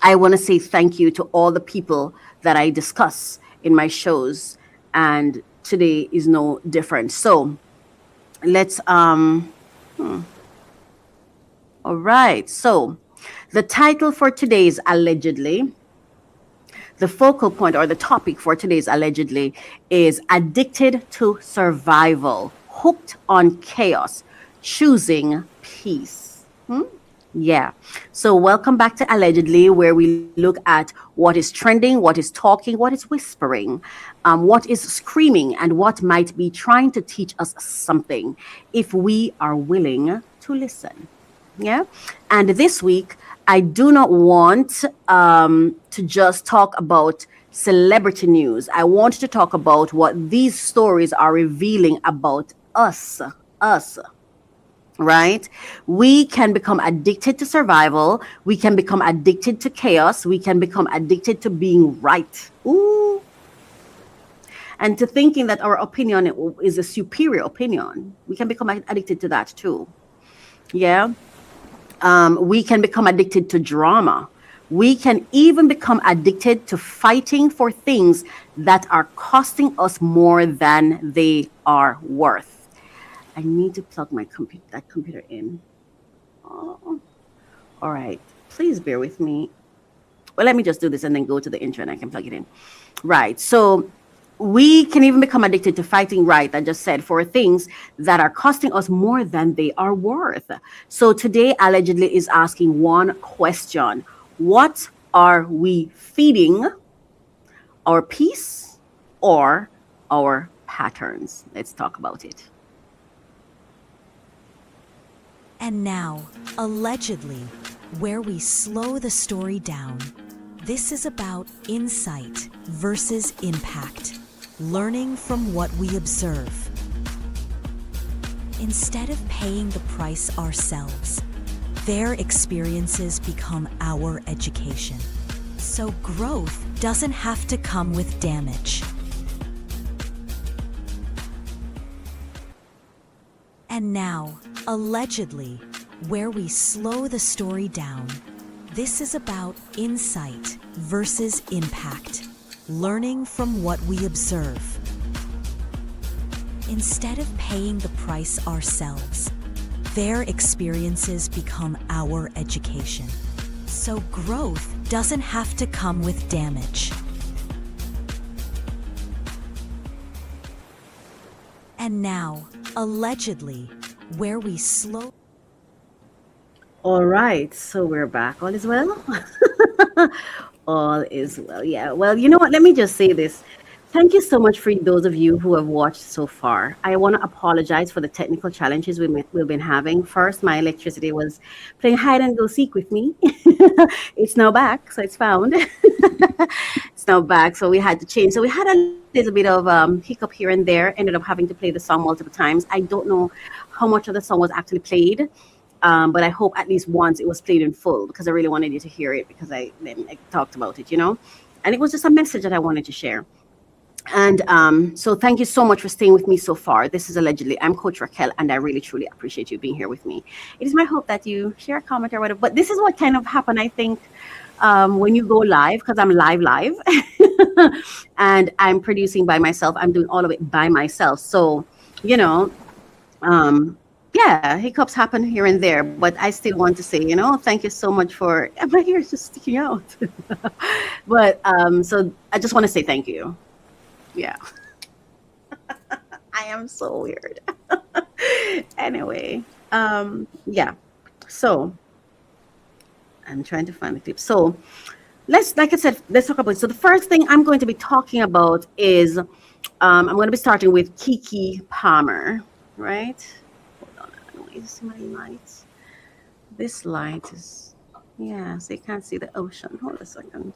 I want to say thank you to all the people that I discuss in my shows, and today is no different. So let's, all right. So the title for today's allegedly, the focal point or the topic for today's allegedly is Addicted to Survival, Hooked on Chaos, Choosing Peace. Yeah. So welcome back to Allegedly, where we look at what is trending, what is talking, what is whispering, what is screaming, and what might be trying to teach us something if we are willing to listen. Yeah. And this week, I do not want to just talk about celebrity news. I want to talk about what these stories are revealing about us, right? We can become addicted to survival. We can become addicted to chaos. We can become addicted to being right. Ooh. And to thinking that our opinion is a superior opinion. We can become addicted to that too. Yeah. We can become addicted to drama. We can even become addicted to fighting for things that are costing us more than they are worth. I need to plug my computer in. Oh, all right. Please bear with me. Well, let me just do this and then go to the intro and I can plug it in. Right. So we can even become addicted to fighting, right, I just said, for things that are costing us more than they are worth. So today, allegedly, is asking one question: what are we feeding? Our peace or our patterns? Let's talk about it. And now, allegedly, where we slow the story down. This is about insight versus impact, learning from what we observe. Instead of paying the price ourselves, their experiences become our education. So growth doesn't have to come with damage. And now, allegedly, where we slow the story down. This is about insight versus impact, learning from what we observe. Instead of paying the price ourselves, their experiences become our education. So growth doesn't have to come with damage. And now, allegedly, where we slow. All right, so we're back. All is well? All is well. Yeah. Well, you know what? Let me just say this. Thank you so much for those of you who have watched so far. I want to apologize for the technical challenges we've been having. First, my electricity was playing hide and go seek with me. It's now back, so it's found. It's now back, so we had to change. So we had a little bit of hiccup here and there. Ended up having to play the song multiple times. I don't know how much of the song was actually played. But I hope at least once it was played in full, because I really wanted you to hear it, because I talked about it, and it was just a message that I wanted to share. And so thank you so much for staying with me so far. This is allegedly. I'm Coach Racquel, and I really, truly appreciate you being here with me. It is my hope that you share a comment or whatever. But this is what kind of happened, I think, when you go live, because I'm live, and I'm producing by myself. I'm doing all of it by myself. So, yeah, hiccups happen here and there, but I still want to say, thank you so much for, my hair is just sticking out. But so I just want to say thank you. Yeah. I am so weird. Anyway, yeah. So I'm trying to find the clip. So like I said, let's talk about it. So the first thing I'm going to be talking about is I'm going to be starting with Keke Palmer, right? You see my lights. This light is, yeah, so you can't see the ocean. Hold a second.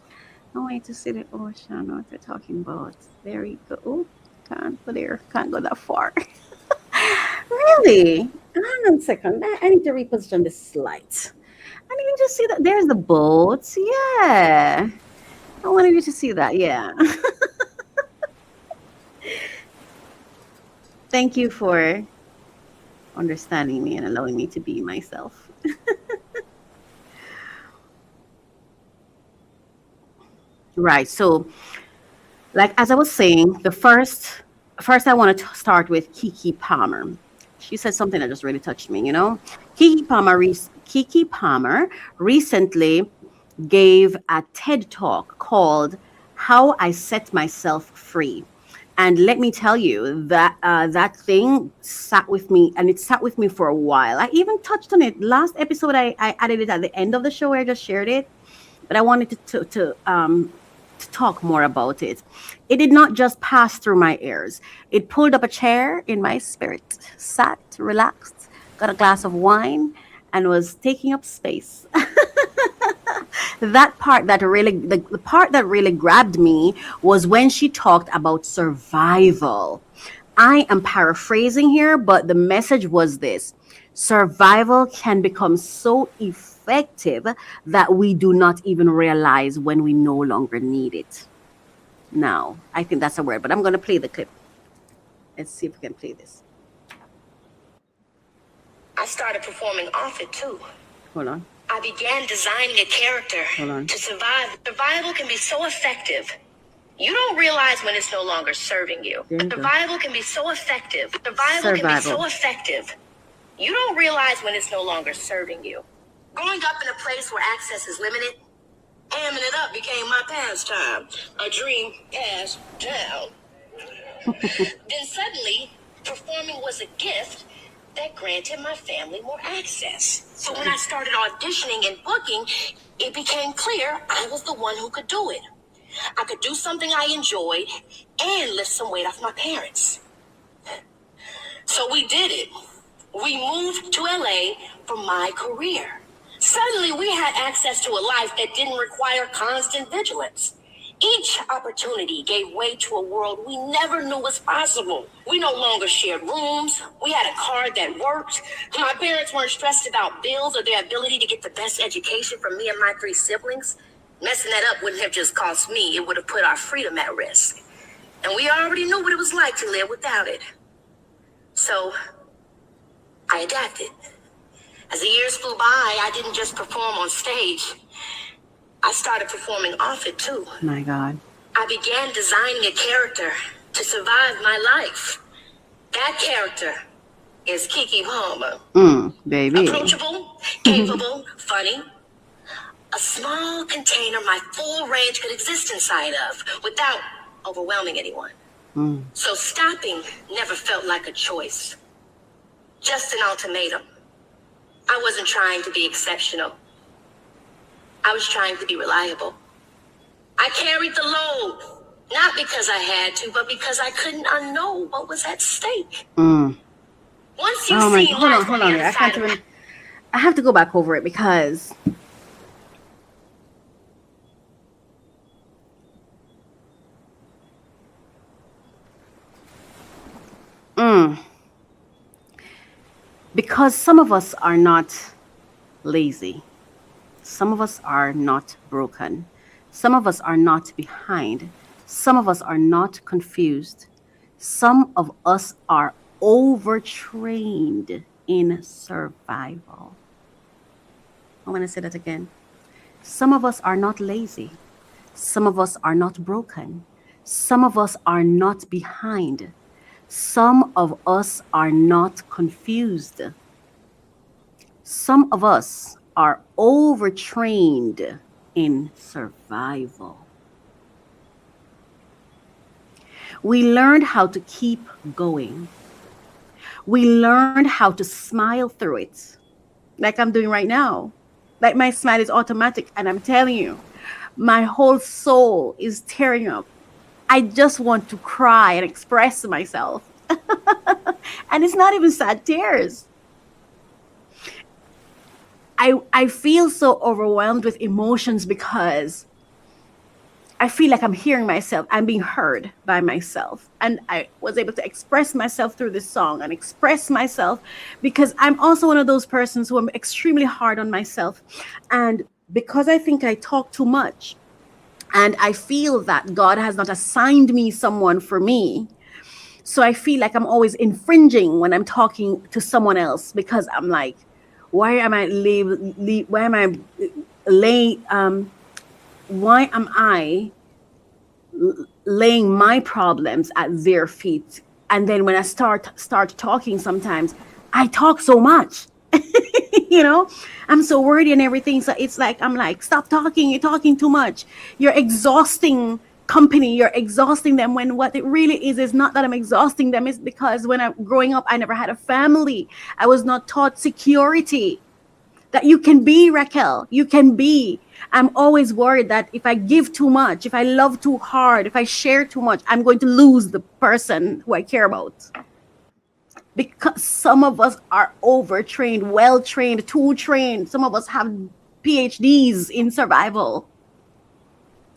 I want you to see the ocean, what they're talking about. There you go. Oh, can't go there. Can't go that far. Really? Hang on a second. I need to reposition this light. And you can just see that there's the boat. Yeah. I wanted you to see that. Yeah. Thank you for understanding me and allowing me to be myself. Right. So, like as I was saying, first I want to start with Keke Palmer. She said something that just really touched me. Keke Palmer recently gave a TED talk called "How I Set Myself Free." And let me tell you that that thing sat with me, and it sat with me for a while. I even touched on it last episode. I added it at the end of the show where I just shared it, but I wanted to talk more about it. It did not just pass through my ears. It pulled up a chair in my spirit, sat, relaxed, got a glass of wine, and was taking up space. That part that really, the part that really grabbed me was when she talked about survival. I am paraphrasing here, but the message was this: survival can become so effective that we do not even realize when we no longer need it. Now, I think that's a word, but I'm going to play the clip. Let's see if we can play this. I started performing off it too. Hold on. I began designing a character Hold on. to survive. Survival can be so effective. You don't realize when it's no longer serving you. There you go. Survival can be so effective. Survival can be so effective. You don't realize when it's no longer serving you. Growing up in a place where access is limited, amming it up became my pastime. A dream passed down. Then suddenly, performing was a gift that granted my family more access. So when I started auditioning and booking, it became clear I was the one who could do it. I could do something I enjoyed and lift some weight off my parents. So we did it. We moved to LA for my career. Suddenly we had access to a life that didn't require constant vigilance. Each opportunity gave way to a world we never knew was possible. We no longer shared rooms. We had a car that worked. My parents weren't stressed about bills or their ability to get the best education for me and my 3 siblings. Messing that up wouldn't have just cost me. It would have put our freedom at risk. And we already knew what it was like to live without it. So I adapted. As the years flew by, I didn't just perform on stage. I started performing off it too. My God. I began designing a character to survive my life. That character is Kiki Palmer. Baby. Approachable, capable, funny. A small container my full range could exist inside of without overwhelming anyone. So stopping never felt like a choice. Just an ultimatum. I wasn't trying to be exceptional. I was trying to be reliable. I carried the load, not because I had to, but because I couldn't unknow what was at stake. Once you've Oh my, seen hold on, life hold on on. the other side of it, I have to go back over it because because some of us are not lazy. Some of us are not broken. Some of us are not behind. Some of us are not confused. Some of us are overtrained in survival. I'm going to say that again. Some of us are not lazy. Some of us are not broken. Some of us are not behind. Some of us are not confused. Some of us are overtrained in survival. We learned how to keep going. We learned how to smile through it, like I'm doing right now. Like my smile is automatic, and I'm telling you, my whole soul is tearing up. I just want to cry and express myself. And it's not even sad tears. I feel so overwhelmed with emotions because I feel like I'm hearing myself. I'm being heard by myself. And I was able to express myself through this song and express myself because I'm also one of those persons who I'm extremely hard on myself. And because I think I talk too much and I feel that God has not assigned me someone for me. So I feel like I'm always infringing when I'm talking to someone else because I'm like, why am I laying my problems at their feet? And then when I start talking, sometimes I talk so much. You know, I'm so worried and everything. So it's like, I'm like, stop talking. You're talking too much. You're exhausting company. You're exhausting them, when what it really is not that I'm exhausting them. It's because when I'm growing up, I never had a family. I was not taught security, that you can be, Racquel, you can be. I'm always worried that if I give too much, if I love too hard, if I share too much, I'm going to lose the person who I care about. Because some of us are overtrained, well-trained, too trained. Some of us have PhDs in survival,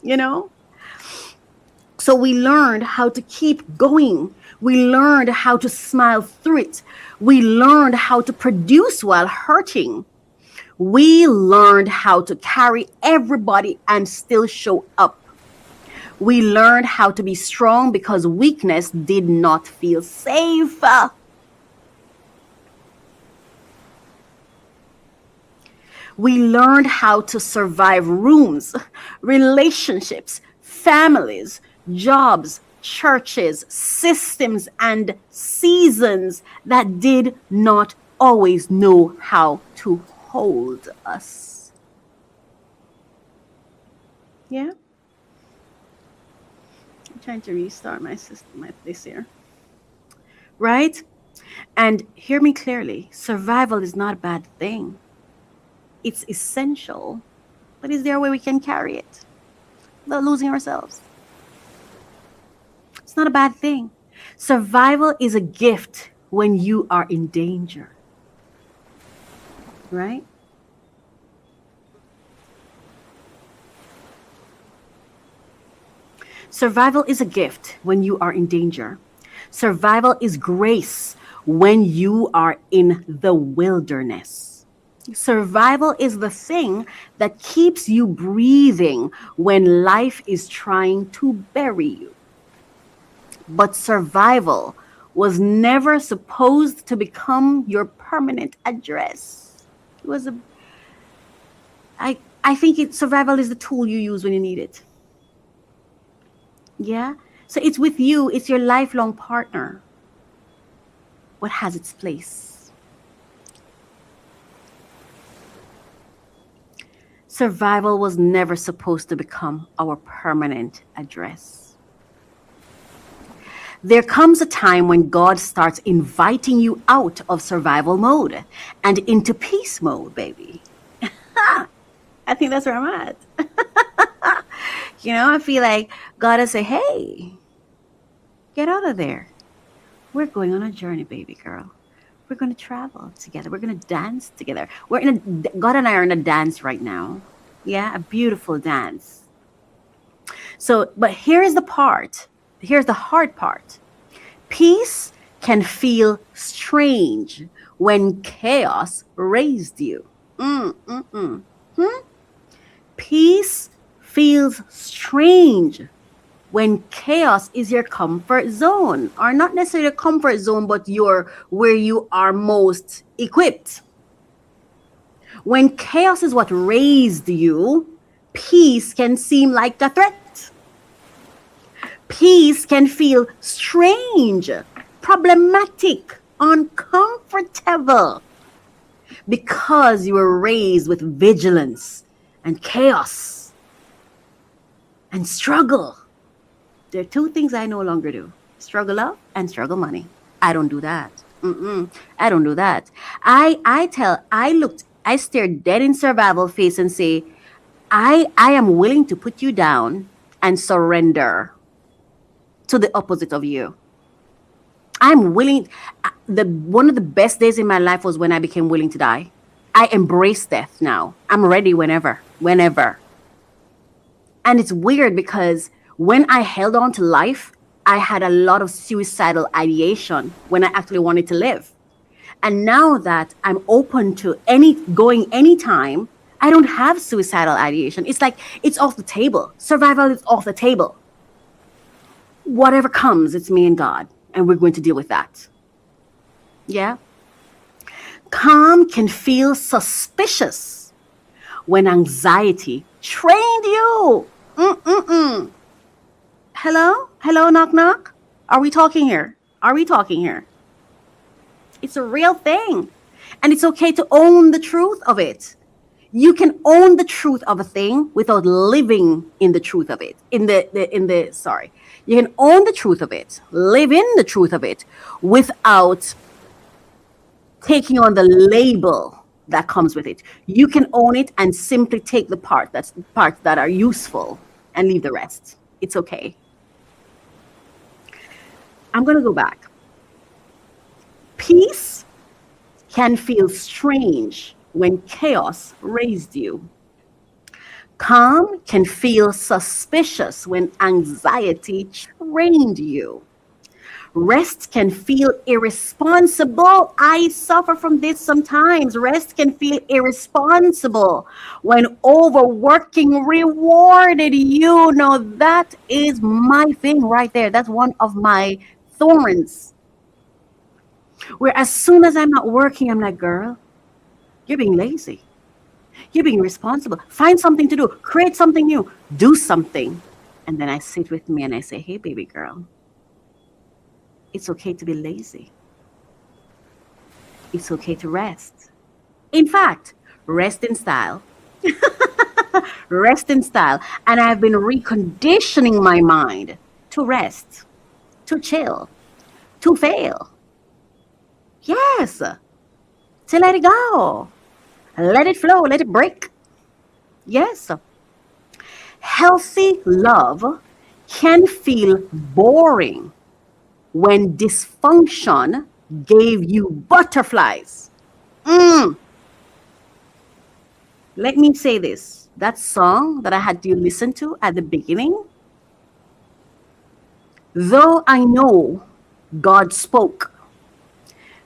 you know? So we learned how to keep going. We learned how to smile through it. We learned how to produce while hurting. We learned how to carry everybody and still show up. We learned how to be strong because weakness did not feel safe. We learned how to survive rooms, relationships, families, jobs, churches, systems, and seasons that did not always know how to hold us. Yeah. I'm trying to restart my system, this here. Right? And hear me clearly, survival is not a bad thing. It's essential, but is there a way we can carry it without losing ourselves? It's not a bad thing. Survival is a gift when you are in danger, right? Survival is a gift when you are in danger. Survival is grace when you are in the wilderness. Survival is the thing that keeps you breathing when life is trying to bury you. But survival was never supposed to become your permanent address. It was I think survival is the tool you use when you need it. Yeah? So it's with you, it's your lifelong partner. What has its place? Survival was never supposed to become our permanent address. There comes a time when God starts inviting you out of survival mode and into peace mode, baby. I think that's where I'm at. I feel like God will say, hey, get out of there. We're going on a journey, baby girl. We're going to travel together. We're going to dance together. God and I are in a dance right now. Yeah, a beautiful dance. So, but here's the hard part. Peace can feel strange when chaos raised you. Peace feels strange when chaos is your comfort zone, or not necessarily a comfort zone, but where you are most equipped. When chaos is what raised you, peace can seem like a threat. Peace can feel strange, problematic, uncomfortable, because you were raised with vigilance and chaos and struggle. There are two things I no longer do: struggle love and struggle money. I don't do that. I don't do that. I stared dead in survival face and say, I am willing to put you down and surrender to the opposite of you. I'm willing. One of the best days in my life was when I became willing to die. I embrace death now. I'm ready whenever. And it's weird because when I held on to life, I had a lot of suicidal ideation when I actually wanted to live. And now that I'm open to going anytime, I don't have suicidal ideation. It's like it's off the table. Survival is off the table. Whatever comes, it's me and God, and we're going to deal with that. Yeah? Calm can feel suspicious when anxiety trained you. Hello, knock, knock. Are we talking here? It's a real thing. And it's okay to own the truth of it. You can own the truth of a thing without living in the truth of it. You can own the truth of it, live in the truth of it without taking on the label that comes with it. You can own it and simply take the parts that are useful and leave the rest. It's okay. I'm going to go back. Peace can feel strange when chaos raised you. Calm can feel suspicious when anxiety trained you. Rest can feel irresponsible. I suffer from this sometimes. Rest can feel irresponsible when overworking rewarded you. Now, that is my thing right there. That's one of my thorns. Where as soon as I'm not working, I'm like, girl, you're being lazy. You're being responsible. Find something to do. Create something new. Do something. And then I sit with me and I say, hey, baby girl, it's okay to be lazy. It's okay to rest. In fact, rest in style. Rest in style. And I've been reconditioning my mind to rest, to chill, to fail. Yes, to let it go. Let it flow, let it break. Yes. Healthy love can feel boring when dysfunction gave you butterflies. Let me say this. That song that I had you listen to at the beginning, though I know God spoke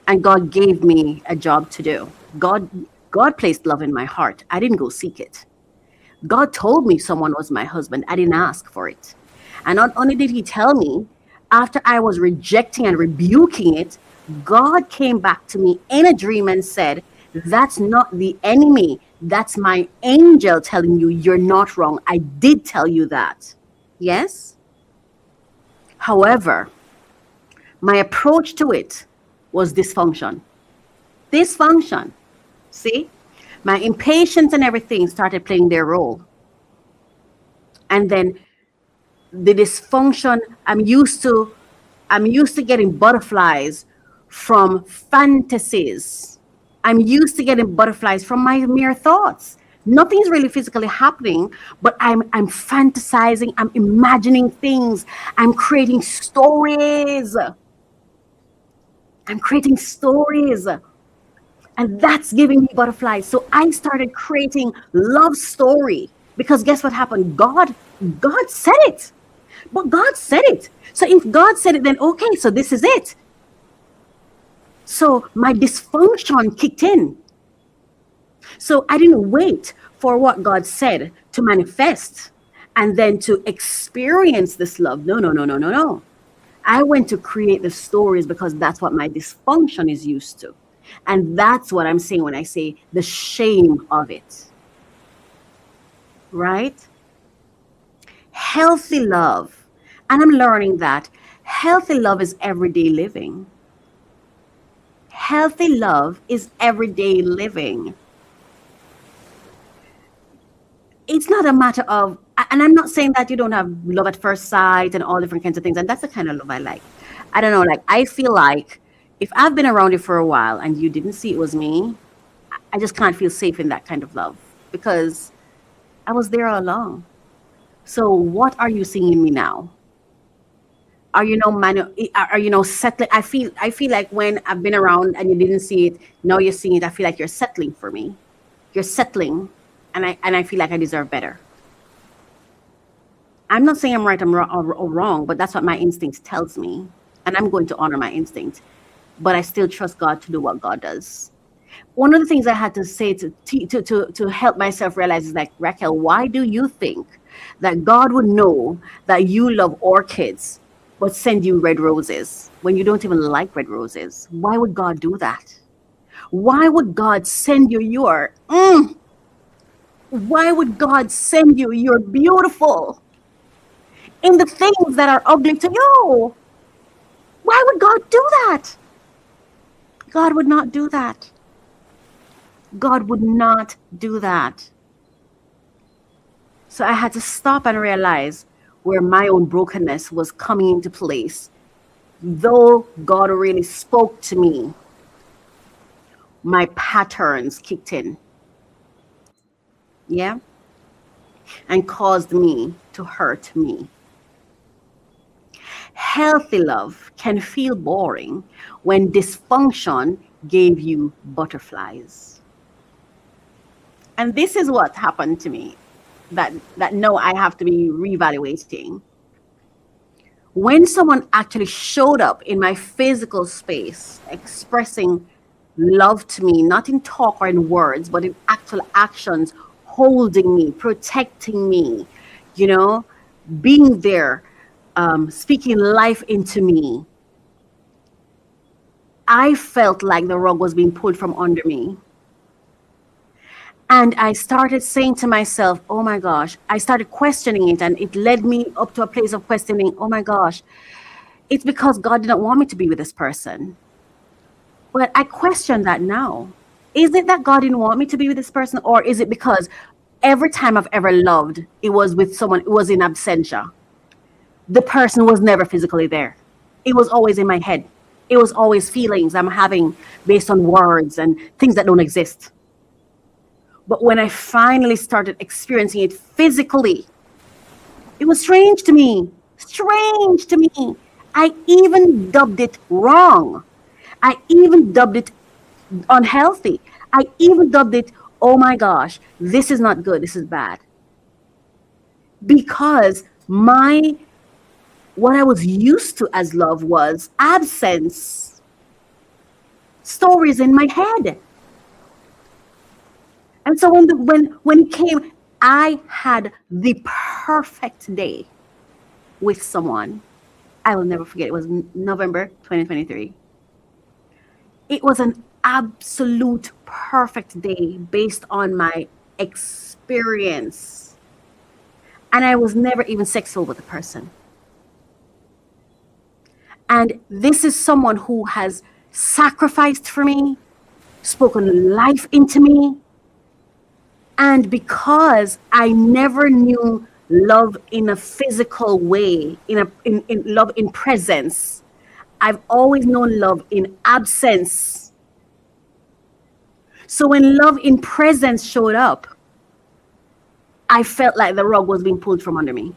and God gave me a job to do. God placed love in my heart. I didn't go seek it. God told me someone was my husband. I didn't ask for it. And not only did he tell me, after I was rejecting and rebuking it, God came back to me in a dream and said, that's not the enemy. That's my angel telling you you're not wrong. I did tell you that. Yes? However, my approach to it was dysfunction. Dysfunction. See? My impatience and everything started playing their role. And then the dysfunction, I'm used to getting butterflies from fantasies. I'm used to getting butterflies from my mere thoughts. Nothing's really physically happening, but I'm fantasizing, I'm imagining things, I'm creating stories. I'm creating stories. And that's giving me butterflies. So I started creating love story because guess what happened? God said it. But God said it. So if God said it, then okay, so this is it. So my dysfunction kicked in. So I didn't wait for what God said to manifest and then to experience this love. No. I went to create the stories because that's what my dysfunction is used to. And that's what I'm saying when I say the shame of it. Right? Healthy love. And I'm learning that healthy love is everyday living. Healthy love is everyday living. It's not a matter of, and I'm not saying that you don't have love at first sight and all different kinds of things. And that's the kind of love I like. I don't know, like, I feel like if I've been around you for a while and you didn't see it was me, I just can't feel safe in that kind of love because I was there all along. So what are you seeing in me now? Are you settling? I feel like when I've been around and you didn't see it, now you're seeing it. I feel like you're settling for me. You're settling, and I feel like I deserve better. I'm not saying I'm right or wrong, but that's what my instinct tells me, and I'm going to honor my instinct. But I still trust God to do what God does. One of the things I had to say to help myself realize is like, Racquel, why do you think that God would know that you love orchids but send you red roses when you don't even like red roses? Why would God do that? Why would God send you why would God send you you're beautiful in the things that are ugly to you? Why would God do that? God would not do that. God would not do that. So I had to stop and realize where my own brokenness was coming into place. Though God really spoke to me, my patterns kicked in. Yeah? And caused me to hurt me. Healthy love can feel boring when dysfunction gave you butterflies. And this is what happened to me that no, I have to be reevaluating. When someone actually showed up in my physical space, expressing love to me, not in talk or in words, but in actual actions, holding me, protecting me, you know, being there, speaking life into me, I felt like the rug was being pulled from under me. And I started saying to myself, oh my gosh, I started questioning it. And it led me up to a place of questioning, oh my gosh, it's because God didn't want me to be with this person. But I question that now. Is it that God didn't want me to be with this person? Or is it because every time I've ever loved, it was with someone, it was in absentia? The person was never physically there. It was always in my head. It was always feelings I'm having based on words and things that don't exist. But when I finally started experiencing it physically, it was strange to me. Strange to me. I even dubbed it wrong. I even dubbed it unhealthy. I even dubbed it, oh my gosh, this is not good. This is bad. Because what I was used to as love was absence. Stories in my head. And so when it came, I had the perfect day with someone. I will never forget. It was November 2023. It was an absolute perfect day based on my experience. And I was never even sexual with the person. And this is someone who has sacrificed for me, spoken life into me. And because I never knew love in a physical way, in love in presence, I've always known love in absence. So when love in presence showed up, I felt like the rug was being pulled from under me,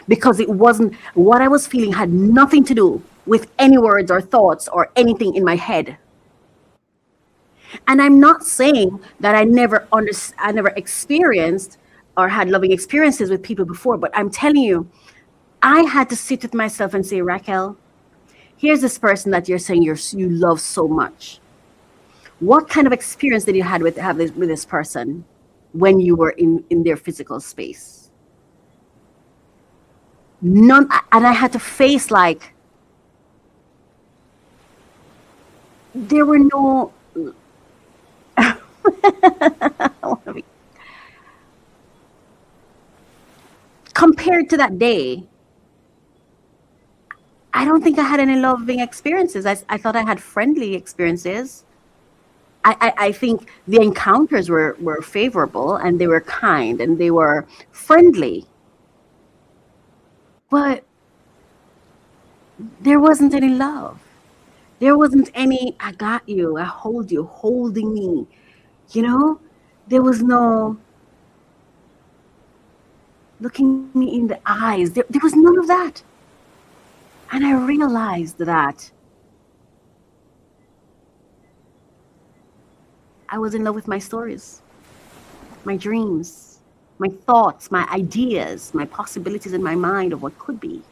because it wasn't, what I was feeling had nothing to do with any words or thoughts or anything in my head. And I'm not saying that I never experienced or had loving experiences with people before, but I'm telling you, I had to sit with myself and say, Racquel, here's this person that you're saying you love so much. What kind of experience did you have with this person when you were in their physical space? None. And I had to face, like, there were no compared to that day, I don't think I had any loving experiences. I thought I had friendly experiences. I think the encounters were favorable, and they were kind, and they were friendly. But there wasn't any love. There wasn't any, I got you, I hold you, holding me. You know, there was no looking me in the eyes. There was none of that. And I realized that I was in love with my stories, my dreams, my thoughts, my ideas, my possibilities in my mind of what could be.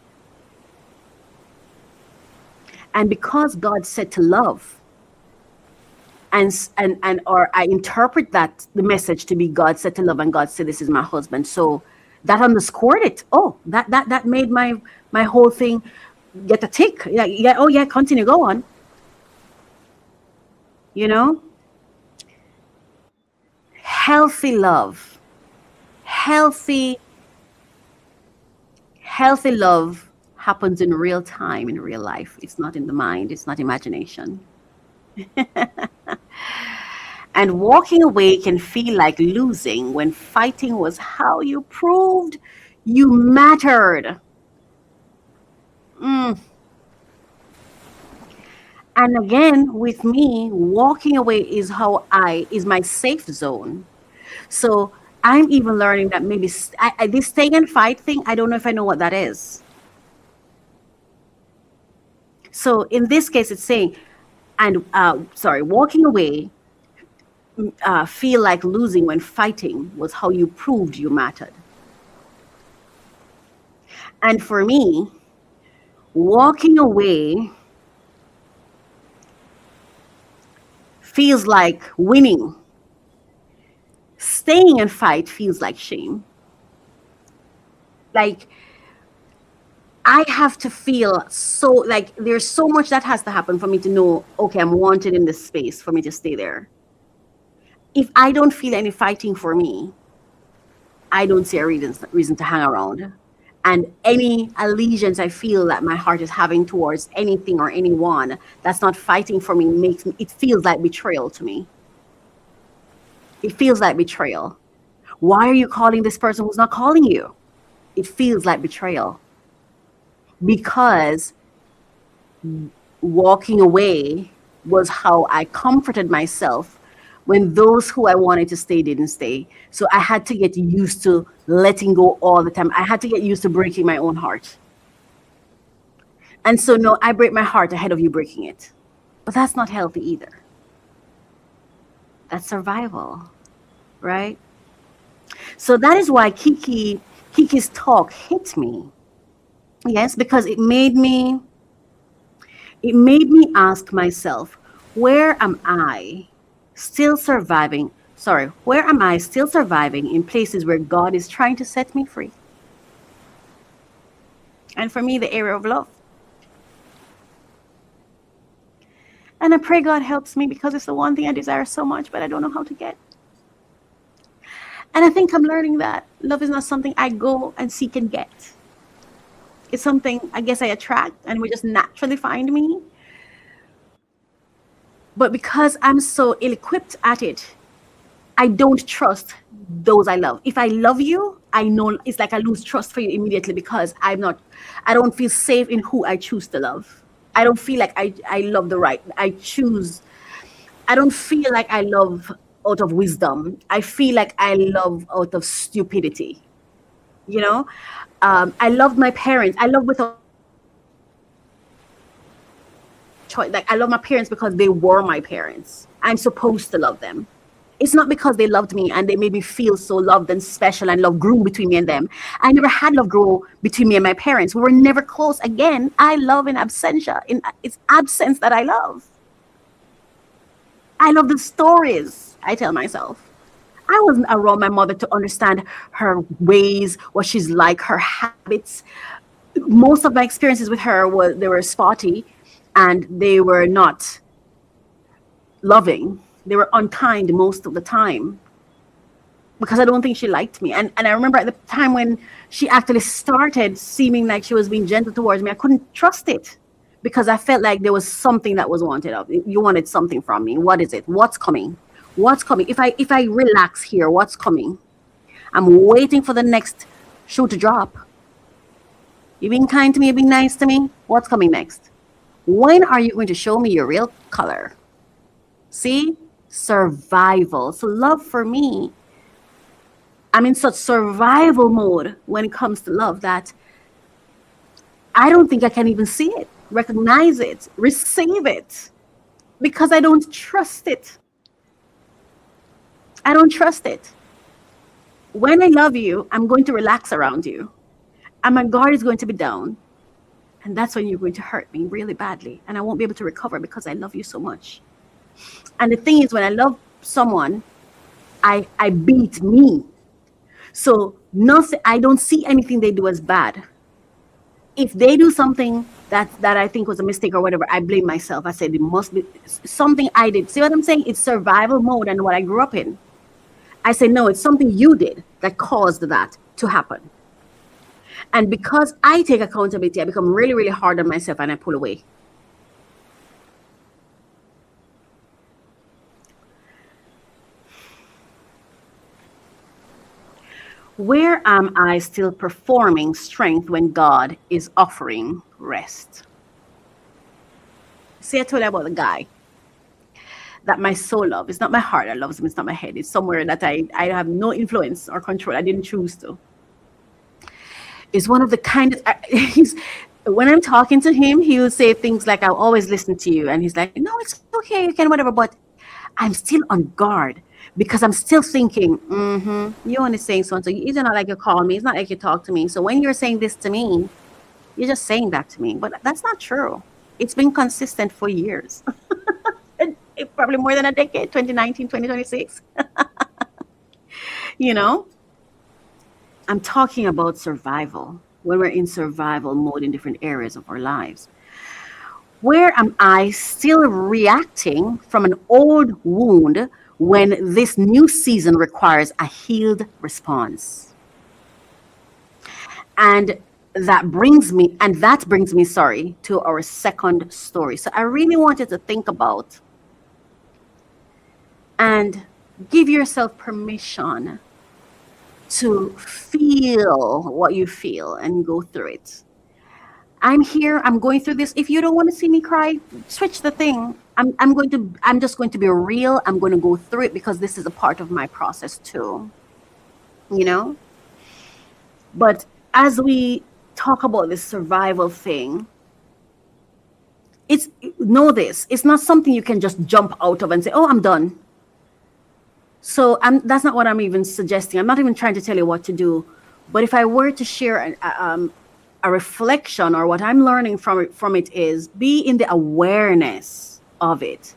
And because God said to love, or I interpret that the message to be God said to love, and God said, this is my husband. So that underscored it. Oh, that made my whole thing get a tick. Yeah. Oh yeah, continue, go on. You know, healthy love, healthy love happens in real time, in real life. It's not in the mind. It's not imagination. And walking away can feel like losing when fighting was how you proved you mattered. And again, with me, walking away is is my safe zone. So I'm even learning that maybe this stay and fight thing, I don't know if I know what that is. So in this case, it's saying, walking away feel like losing when fighting was how you proved you mattered. And for me, walking away feels like winning. Staying and fight feels like shame. Like, I have to feel so, like, there's so much that has to happen for me to know, okay, I'm wanted in this space for me to stay there. If I don't feel any fighting for me, I don't see a reason to hang around. And any allegiance I feel that my heart is having towards anything or anyone that's not fighting for me it feels like betrayal to me. It feels like betrayal. Why are you calling this person who's not calling you? It feels like betrayal. Because walking away was how I comforted myself when those who I wanted to stay didn't stay. So I had to get used to letting go all the time. I had to get used to breaking my own heart. And so, no, I break my heart ahead of you breaking it. But that's not healthy either. That's survival, right? So that is why Kiki's talk hit me. Yes, because it made me ask myself, where am I still surviving? Where am I still surviving in places where God is trying to set me free? And for me, the area of love. And I pray God helps me, because it's the one thing I desire so much, but I don't know how to get. And I think I'm learning that love is not something I go and seek and get. It's something I guess I attract and will just naturally find me. But because I'm so ill-equipped at it, I don't trust those I love. If I love you, I know it's like I lose trust for you immediately, because I don't feel safe in who I choose to love. I don't feel like I love the right. I don't feel like I love out of wisdom. I feel like I love out of stupidity. You know, I love my parents. I love without choice. Like, I love my parents because they were my parents. I'm supposed to love them. It's not because they loved me and they made me feel so loved and special, and love grew between me and them. I never had love grow between me and my parents. We were never close. Again, I love in absentia. It's absence that I love. I love the stories I tell myself. I wasn't around my mother to understand her ways, what she's like, her habits. Most of my experiences with her were spotty, and they were not loving. They were unkind most of the time, because I don't think she liked me. And I remember at the time when she actually started seeming like she was being gentle towards me, I couldn't trust it, because I felt like there was something that was wanted of me. You wanted something from me. What is it? What's coming? What's coming? If I relax here, what's coming? I'm waiting for the next shoe to drop. You're being kind to me, you're being nice to me. What's coming next? When are you going to show me your real color? See? Survival. So love for me, I'm in such survival mode when it comes to love that I don't think I can even see it, recognize it, receive it, because I don't trust it. I don't trust it. When I love you, I'm going to relax around you, and my guard is going to be down. And that's when you're going to hurt me really badly, and I won't be able to recover because I love you so much. And the thing is, when I love someone, I beat me. So nothing, I don't see anything they do as bad. If they do something that I think was a mistake or whatever, I blame myself. I said it must be something I did. See what I'm saying? It's survival mode and what I grew up in. I say, no, it's something you did that caused that to happen. And because I take accountability, I become really, really hard on myself, and I pull away. Where am I still performing strength when God is offering rest? See, I told you about the guy that my soul loves. It's not my heart that loves him. It's not my head. It's somewhere that I have no influence or control. I didn't choose to. It's one of the kindest. When I'm talking to him, he will say things like, I'll always listen to you. And he's like, no, it's okay. You can, whatever. But I'm still on guard, because I'm still thinking, you're only saying so and so. It's not like you call me. It's not like you talk to me. So when you're saying this to me, you're just saying that to me. But that's not true. It's been consistent for years. Probably more than a decade, 2019, 2026. You know, I'm talking about survival. When we're in survival mode in different areas of our lives. Where am I still reacting from an old wound when this new season requires a healed response? And that brings me, sorry, to our second story. So I really wanted to think about and give yourself permission to feel what you feel and go through it. I'm here, I'm going through this. If you don't want to see me cry, switch the thing. I'm just going to be real. I'm going to go through it because this is a part of my process too. You know? But as we talk about this survival thing, know this, it's not something you can just jump out of and say, oh, I'm done. So that's not what I'm even suggesting. I'm not even trying to tell you what to do. But if I were to share a reflection, or what I'm learning from it is, be in the awareness of it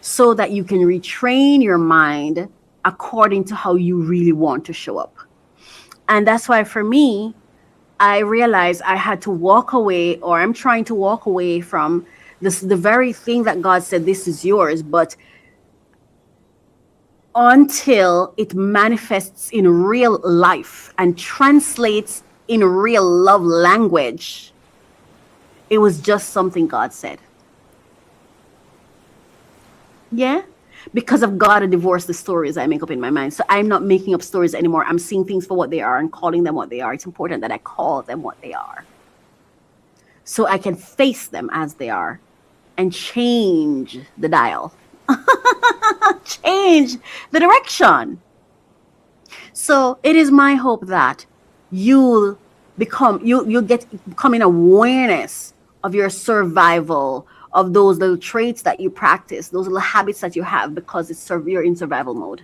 so that you can retrain your mind according to how you really want to show up. And that's why for me, I realized I had to walk away, or I'm trying to walk away from the very thing that God said, this is yours. But until it manifests in real life and translates in real love language, it was just something God said. Yeah? Because of God, I divorce the stories I make up in my mind. So I'm not making up stories anymore. I'm seeing things for what they are and calling them what they are. It's important that I call them what they are, so I can face them as they are and change the dial. Change the direction. So it is my hope that you'll come in awareness of your survival, of those little traits that you practice, those little habits that you have, because you're in survival mode.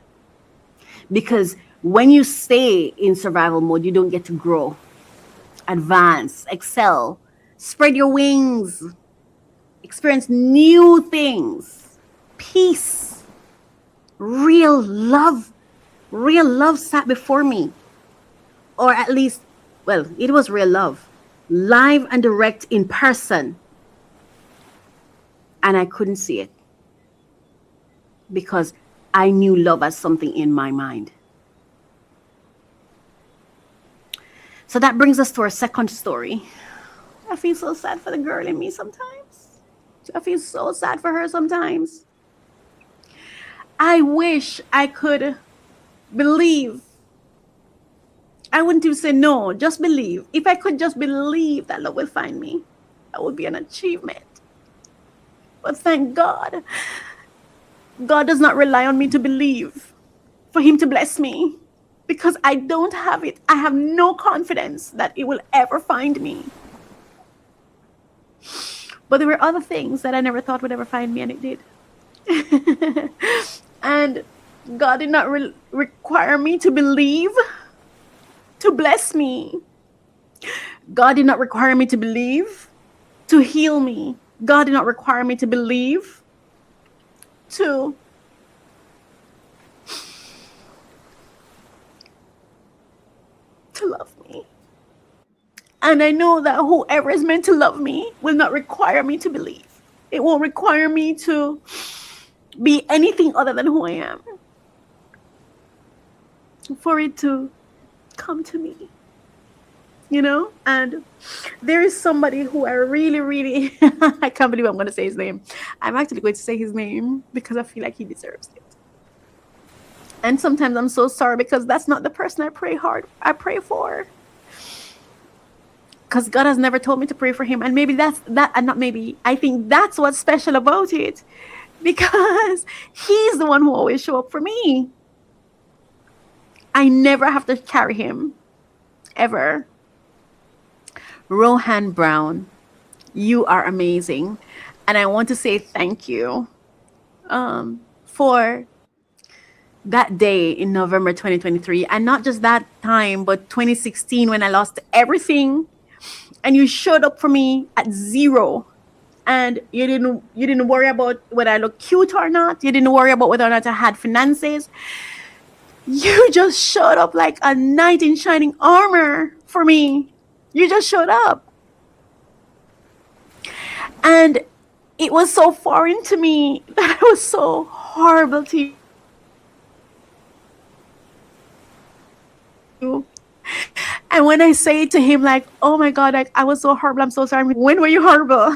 Because when you stay in survival mode, you don't get to grow, advance, excel, spread your wings, experience new things, peace. Real love sat before me. Or at least, well, it was real love. Live and direct in person. And I couldn't see it. Because I knew love as something in my mind. So that brings us to our second story. I feel so sad for the girl in me sometimes. I feel so sad for her sometimes. I wish I could believe. I wouldn't even say no, just believe. If I could just believe that love will find me, that would be an achievement. But thank God, God does not rely on me to believe for him to bless me, because I don't have it. I have no confidence that it will ever find me. But there were other things that I never thought would ever find me, and it did. And God did not require me to believe to bless me. God did not require me to believe to heal me. God did not require me to believe to love me. And I know that whoever is meant to love me will not require me to believe. It won't require me to be anything other than who I am for it to come to me, you know. And there is somebody who I really I can't believe I'm going to say his name. I'm actually going to say his name because I feel like he deserves it. And sometimes I'm so sorry, because that's not the person I pray for, because God has never told me to pray for him. And maybe I think that's what's special about it, because he's the one who always show up for me. I never have to carry him, ever. Rohan Brown, you are amazing. And I want to say thank you for that day in November 2023, and not just that time, but 2016 when I lost everything, and you showed up for me at zero, and you didn't worry about whether I look cute or not. You didn't worry about whether or not I had finances. You just showed up like a knight in shining armor for me. You just showed up. And it was so foreign to me that I was so horrible to you. And when I say to him, like, oh my God, like, I was so horrible, I'm so sorry. When were you horrible?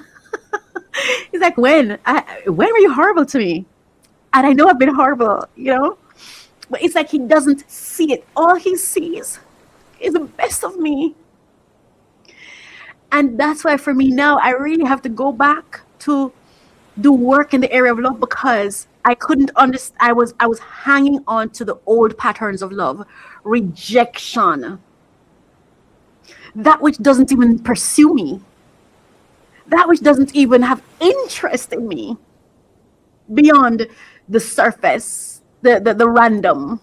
He's like, when? When were you horrible to me? And I know I've been horrible, But it's like he doesn't see it. All he sees is the best of me. And that's why for me now, I really have to go back to do work in the area of love, because I couldn't understand. I was hanging on to the old patterns of love, rejection, that which doesn't even pursue me, that which doesn't even have interest in me beyond the surface, the random,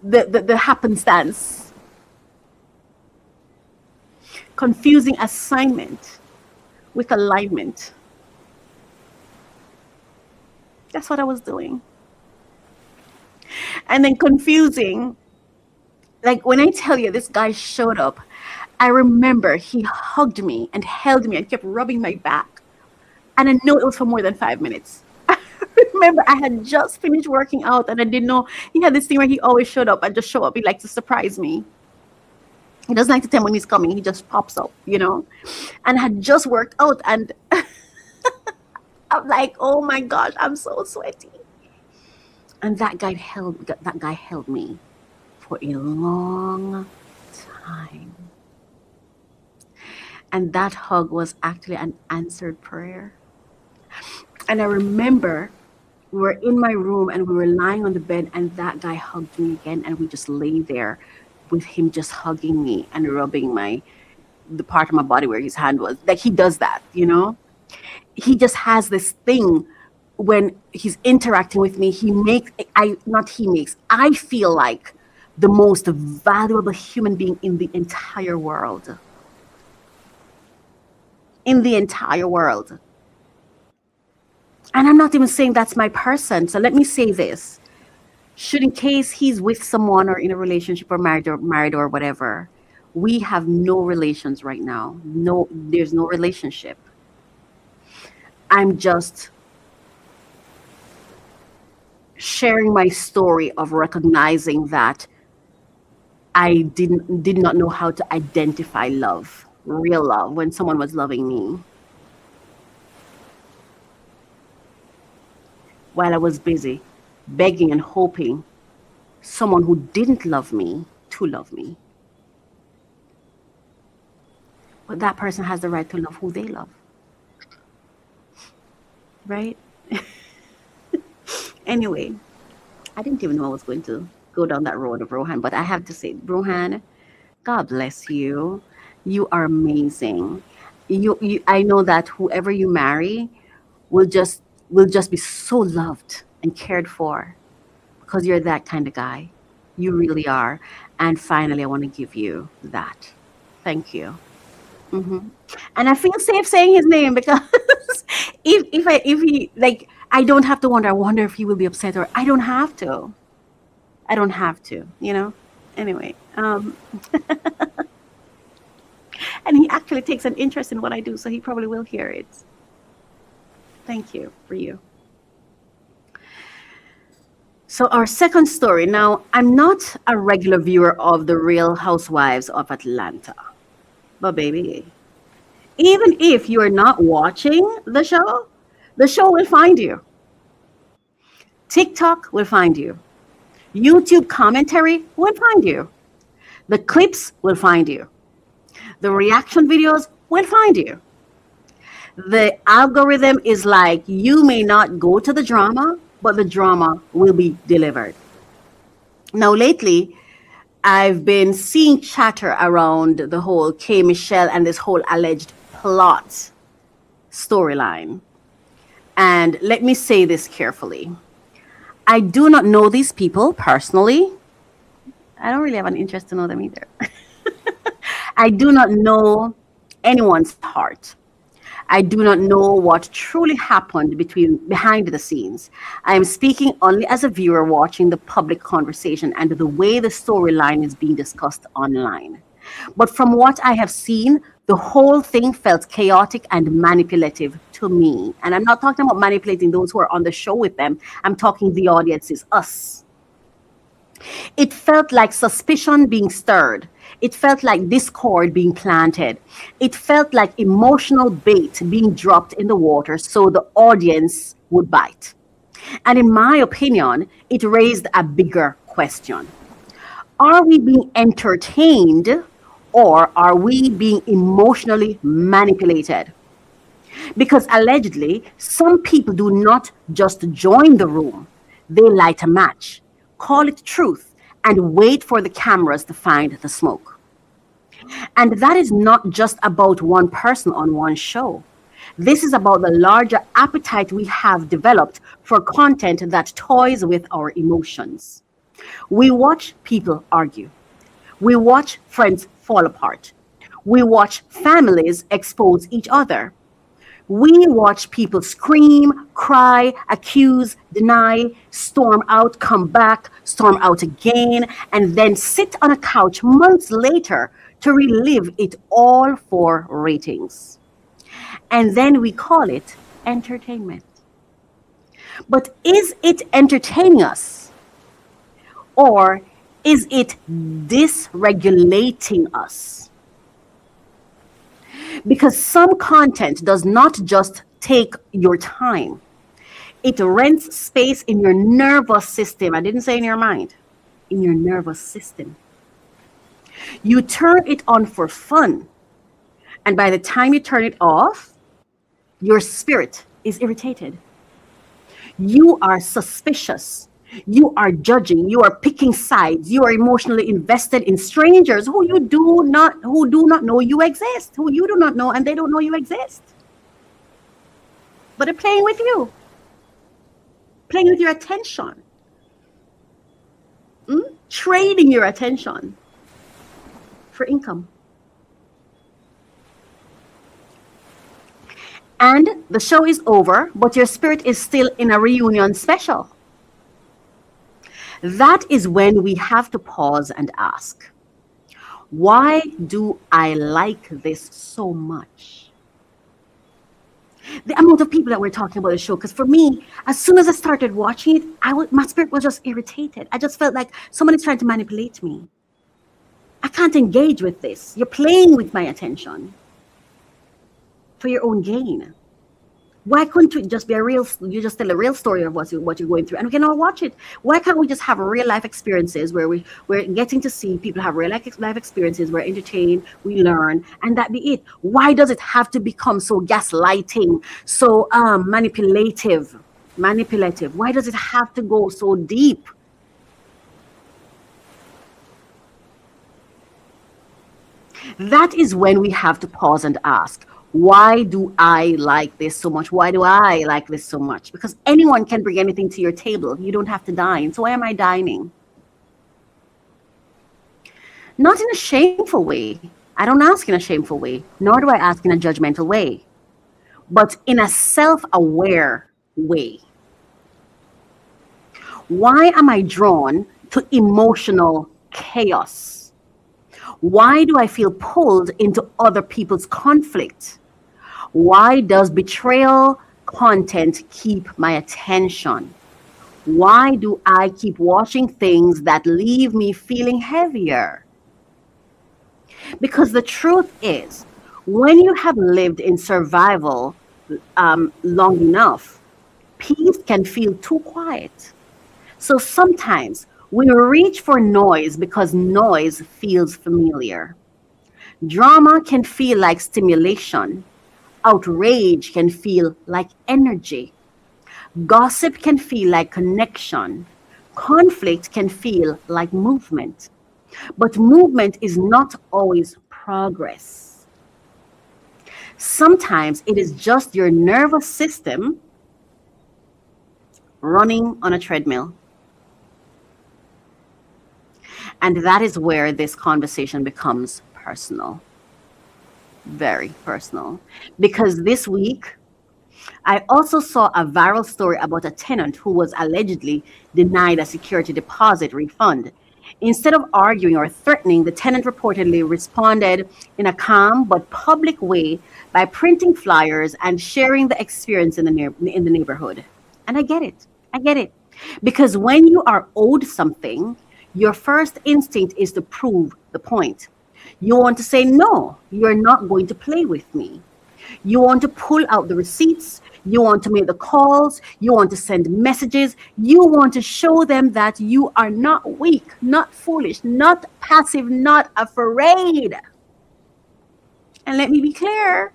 the happenstance. Confusing assignment with alignment. That's what I was doing. And then confusing, like when I tell you this guy showed up, I remember he hugged me and held me and kept rubbing my back. And I know it was for more than 5 minutes. I remember I had just finished working out, and I didn't know he had this thing where he always showed up and just show up. He likes to surprise me. He doesn't like to tell me when he's coming. He just pops up, And I had just worked out, and I'm like, oh my gosh, I'm so sweaty. And that guy held me for a long time. And that hug was actually an answered prayer. And I remember we were in my room and we were lying on the bed, and that guy hugged me again, and we just lay there with him just hugging me and rubbing the part of my body where his hand was. Like, he does that, He just has this thing when he's interacting with me. I feel like the most valuable human being in the entire world. In the entire world. And I'm not even saying that's my person. So let me say this. Should, in case he's with someone or in a relationship or married or whatever, we have no relations right now. No, there's no relationship. I'm just sharing my story of recognizing that I did not know how to identify love, real love, when someone was loving me, while I was busy begging and hoping someone who didn't love me to love me. But that person has the right to love who they love. Right? Anyway, I didn't even know I was going to go down that road of Rohan, but I have to say, Rohan, God bless you. You are amazing. I know that whoever you marry will just be so loved and cared for, because you're that kind of guy. You really are. And finally, I want to give you that. Thank you. And I feel safe saying his name, because if he, like, I don't have to wonder. I wonder if he will be upset, or I don't have to. Anyway, and he actually takes an interest in what I do, so he probably will hear it. Thank you for you. So our second story. Now, I'm not a regular viewer of The Real Housewives of Atlanta, but baby, even if you are not watching the show will find you. TikTok will find you. YouTube commentary will find you. The clips will find you. The reaction videos will find you. The algorithm is like, you may not go to the drama, but the drama will be delivered. Now, lately, I've been seeing chatter around the whole K. Michelle and this whole alleged plot storyline. And let me say this carefully. I do not know these people personally. I don't really have an interest to know them either. I do not know anyone's heart. I do not know what truly happened behind the scenes. I am speaking only as a viewer watching the public conversation and the way the storyline is being discussed online. But from what I have seen, the whole thing felt chaotic and manipulative to me. And I'm not talking about manipulating those who are on the show with them. I'm talking the audiences, us. It felt like suspicion being stirred. It felt like discord being planted. It felt like emotional bait being dropped in the water so the audience would bite. And in my opinion, it raised a bigger question. Are we being entertained or are we being emotionally manipulated? Because allegedly, some people do not just join the room, they light a match, call it truth, and wait for the cameras to find the smoke. And that is not just about one person on one show. This is about the larger appetite we have developed for content that toys with our emotions. We watch people argue. We watch friends fall apart. We watch families expose each other. We watch people scream, cry, accuse, deny, storm out, come back, storm out again, and then sit on a couch months later to relive it all for ratings. And then we call it entertainment. But is it entertaining us? Or is it dysregulating us? Because some content does not just take your time. It rents space in your nervous system. I didn't say in your mind, in your nervous system. You turn it on for fun. And by the time you turn it off, your spirit is irritated. You are suspicious. You are judging. You are picking sides. You are emotionally invested in strangers who do not know you exist, who you do not know, and they don't know you exist. But they're playing with you, playing with your attention, trading your attention for income. And the show is over, but your spirit is still in a reunion special. That is when we have to pause and ask, why do I like this so much? The amount of people that we're talking about the show, because for me, as soon as I started watching it, my spirit was just irritated. I just felt like somebody's trying to manipulate me. I can't engage with this. You're playing with my attention for your own gain. Why couldn't it just be you just tell a real story of what you're going through and we can all watch it? Why can't we just have real life experiences where we're getting to see people have real life experiences, we're entertained, we learn, and that be it? Why does it have to become so gaslighting, so manipulative? Why does it have to go so deep? That is when we have to pause and ask, why do I like this so much? Why do I like this so much? Because anyone can bring anything to your table. You don't have to dine. So why am I dining? Not in a shameful way. I don't ask in a shameful way, nor do I ask in a judgmental way, but in a self-aware way. Why am I drawn to emotional chaos? Why do I feel pulled into other people's conflict? Why does betrayal content keep my attention? Why do I keep watching things that leave me feeling heavier? Because the truth is, when you have lived in survival long enough, peace can feel too quiet. So sometimes we reach for noise because noise feels familiar. Drama can feel like stimulation. Outrage can feel like energy. Gossip can feel like connection. Conflict can feel like movement. But movement is not always progress. Sometimes it is just your nervous system running on a treadmill. And that is where this conversation becomes personal, very personal. Because this week, I also saw a viral story about a tenant who was allegedly denied a security deposit refund. Instead of arguing or threatening, the tenant reportedly responded in a calm but public way by printing flyers and sharing the experience in the neighborhood. And I get it. I get it. Because when you are owed something, your first instinct is to prove the point. You want to say, no, you're not going to play with me. You want to pull out the receipts. You want to make the calls. You want to send messages. You want to show them that you are not weak, not foolish, not passive, not afraid. And let me be clear,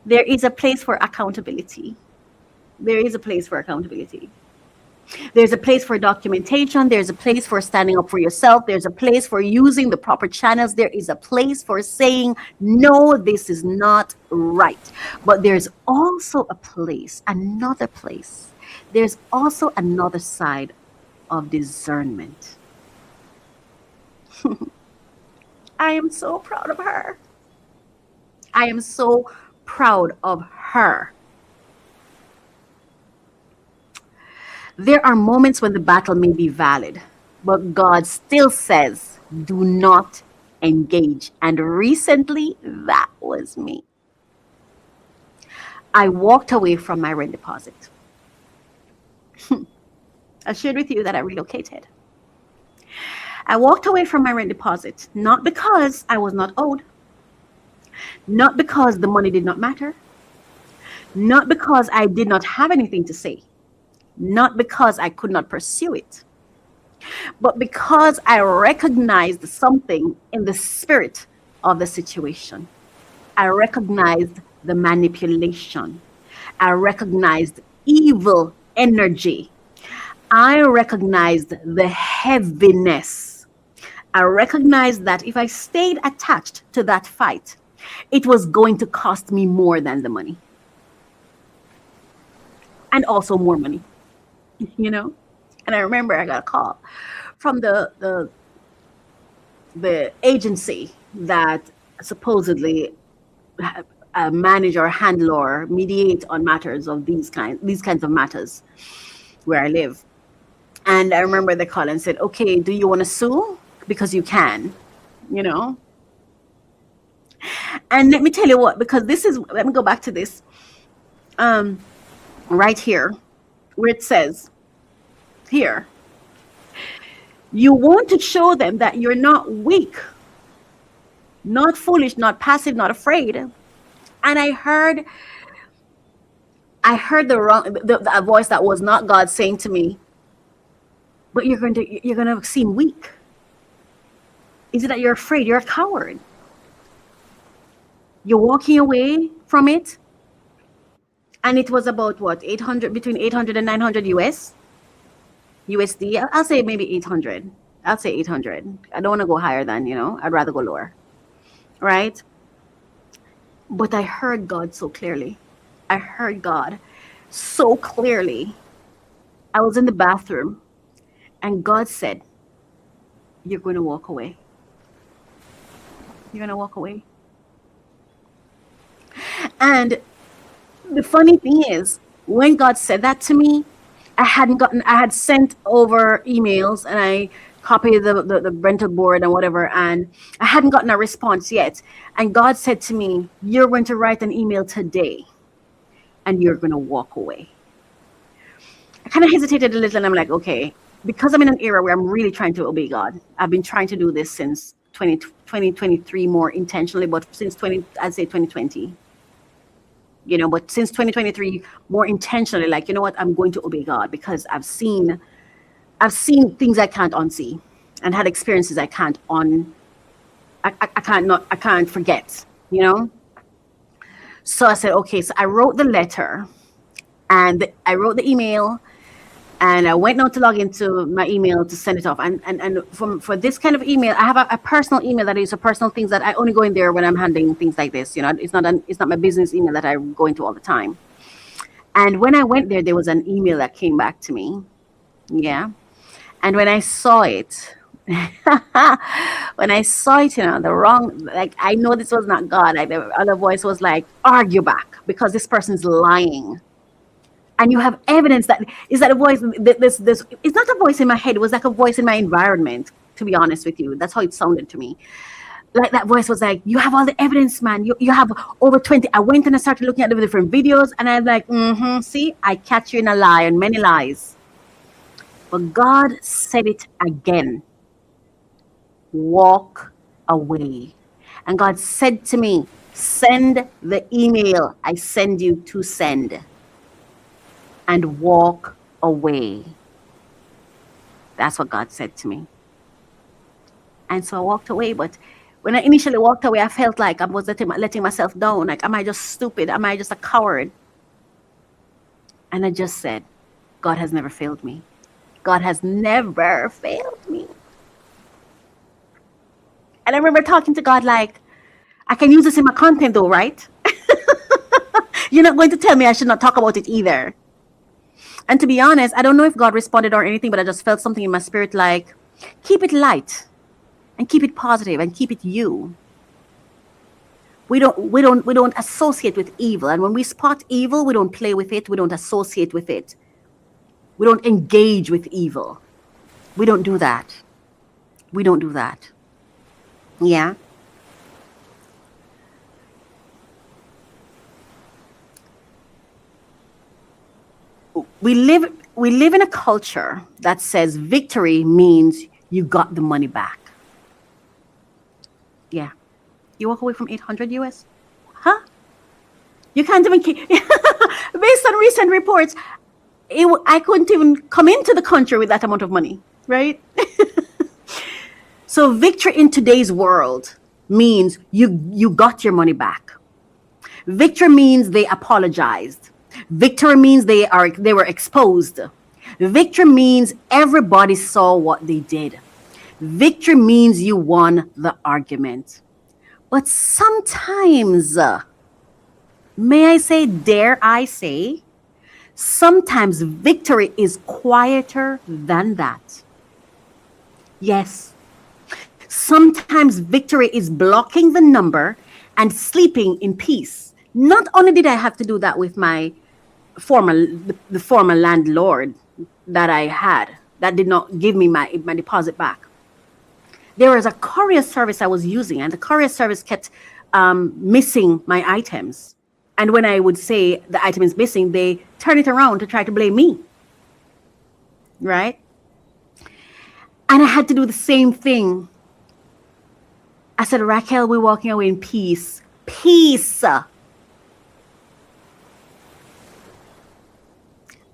there is a place for accountability. There is a place for accountability. There's a place for documentation. There's a place for standing up for yourself. There's a place for using the proper channels. There is a place for saying, no, this is not right. But there's also a place, another place. There's also another side of discernment. I am so proud of her. I am so proud of her. There are moments when the battle may be valid, but God still says, do not engage. And recently, that was me. I walked away from my rent deposit. I shared with you that I relocated. I walked away from my rent deposit, not because I was not owed, not because the money did not matter, not because I did not have anything to say, not because I could not pursue it, but because I recognized something in the spirit of the situation. I recognized the manipulation. I recognized evil energy. I recognized the heaviness. I recognized that if I stayed attached to that fight, it was going to cost me more than the money. And also more money. You know, and I remember I got a call from the agency that supposedly manage or handle or mediate on matters of these kinds of matters where I live. And I remember they called and said, okay, do you want to sue? Because you can, you know. And let me tell you what, because let me go back to this right here, where it says here, you want to show them that you're not weak, not foolish, not passive, not afraid. And I heard the voice that was not God saying to me, but you're going to seem weak. Is it that you're afraid? You're a coward. You're walking away from it. And it was about what, between 800 and 900 USD. I'll say maybe 800. I'll say 800. I don't want to go higher than, I'd rather go lower. Right? But I heard God so clearly. I heard God so clearly. I was in the bathroom and God said, you're going to walk away. You're going to walk away. And the funny thing is, when God said that to me, I had sent over emails and I copied the rental board and whatever, and I hadn't gotten a response yet. And God said to me, you're going to write an email today and you're going to walk away. I kind of hesitated a little and I'm like, okay, because I'm in an era where I'm really trying to obey God. I've been trying to do this since 2023 more intentionally, but since 2020. But since 2023, more intentionally, like, you know what, I'm going to obey God because I've seen things I can't unsee and had experiences I can't forget, So I said, okay, so I wrote the letter and I wrote the email and I went now to log into my email to send it off. And for this kind of email, I have a personal email that is a personal things that I only go in there when I'm handling things like this. It's not my business email that I go into all the time. And when I went there was an email that came back to me. Yeah. And when I saw it, when I saw it, the wrong, like, I know this was not God. Like, the other voice was like, argue back because this person's lying. And you have evidence that is that a voice, this, it's not a voice in my head. It was like a voice in my environment, to be honest with you. That's how it sounded to me. Like, that voice was like, you have all the evidence, man. You have over 20. I went and I started looking at the different videos, and I'm like, see, I catch you in a lie and many lies. But God said it again. Walk away. And God said to me, send the email I send you to send, and walk away. That's what God said to me. And so I walked away. But when I initially walked away, I felt like I was letting myself down. Like, am I just stupid? Am I just a coward? And I just said, God has never failed me. God has never failed me. And I remember talking to God like, I can use this in my content though, right? You're not going to tell me I should not talk about it either. And to be honest, I don't know if God responded or anything, but I just felt something in my spirit like, keep it light and keep it positive and keep it you. We don't associate with evil. And when we spot evil, we don't play with it. We don't associate with it. We don't engage with evil. We don't do that. We don't do that. Yeah. We live in a culture that says victory means you got the money back. Yeah. You walk away from 800 US? Huh? You can't even keep, based on recent reports, I couldn't even come into the country with that amount of money, right? So victory in today's world means you got your money back. Victory means they apologized. Victory means they were exposed. Victory means everybody saw what they did. Victory means you won the argument. But sometimes, may I say, dare I say, sometimes victory is quieter than that. Yes. Sometimes victory is blocking the number and sleeping in peace. Not only did I have to do that with my the former landlord that I had, that did not give me my deposit back. There was a courier service I was using, and the courier service kept missing my items. And when I would say the item is missing, they turn it around to try to blame me. Right? And I had to do the same thing. I said, Racquel, we're walking away in peace. Peace.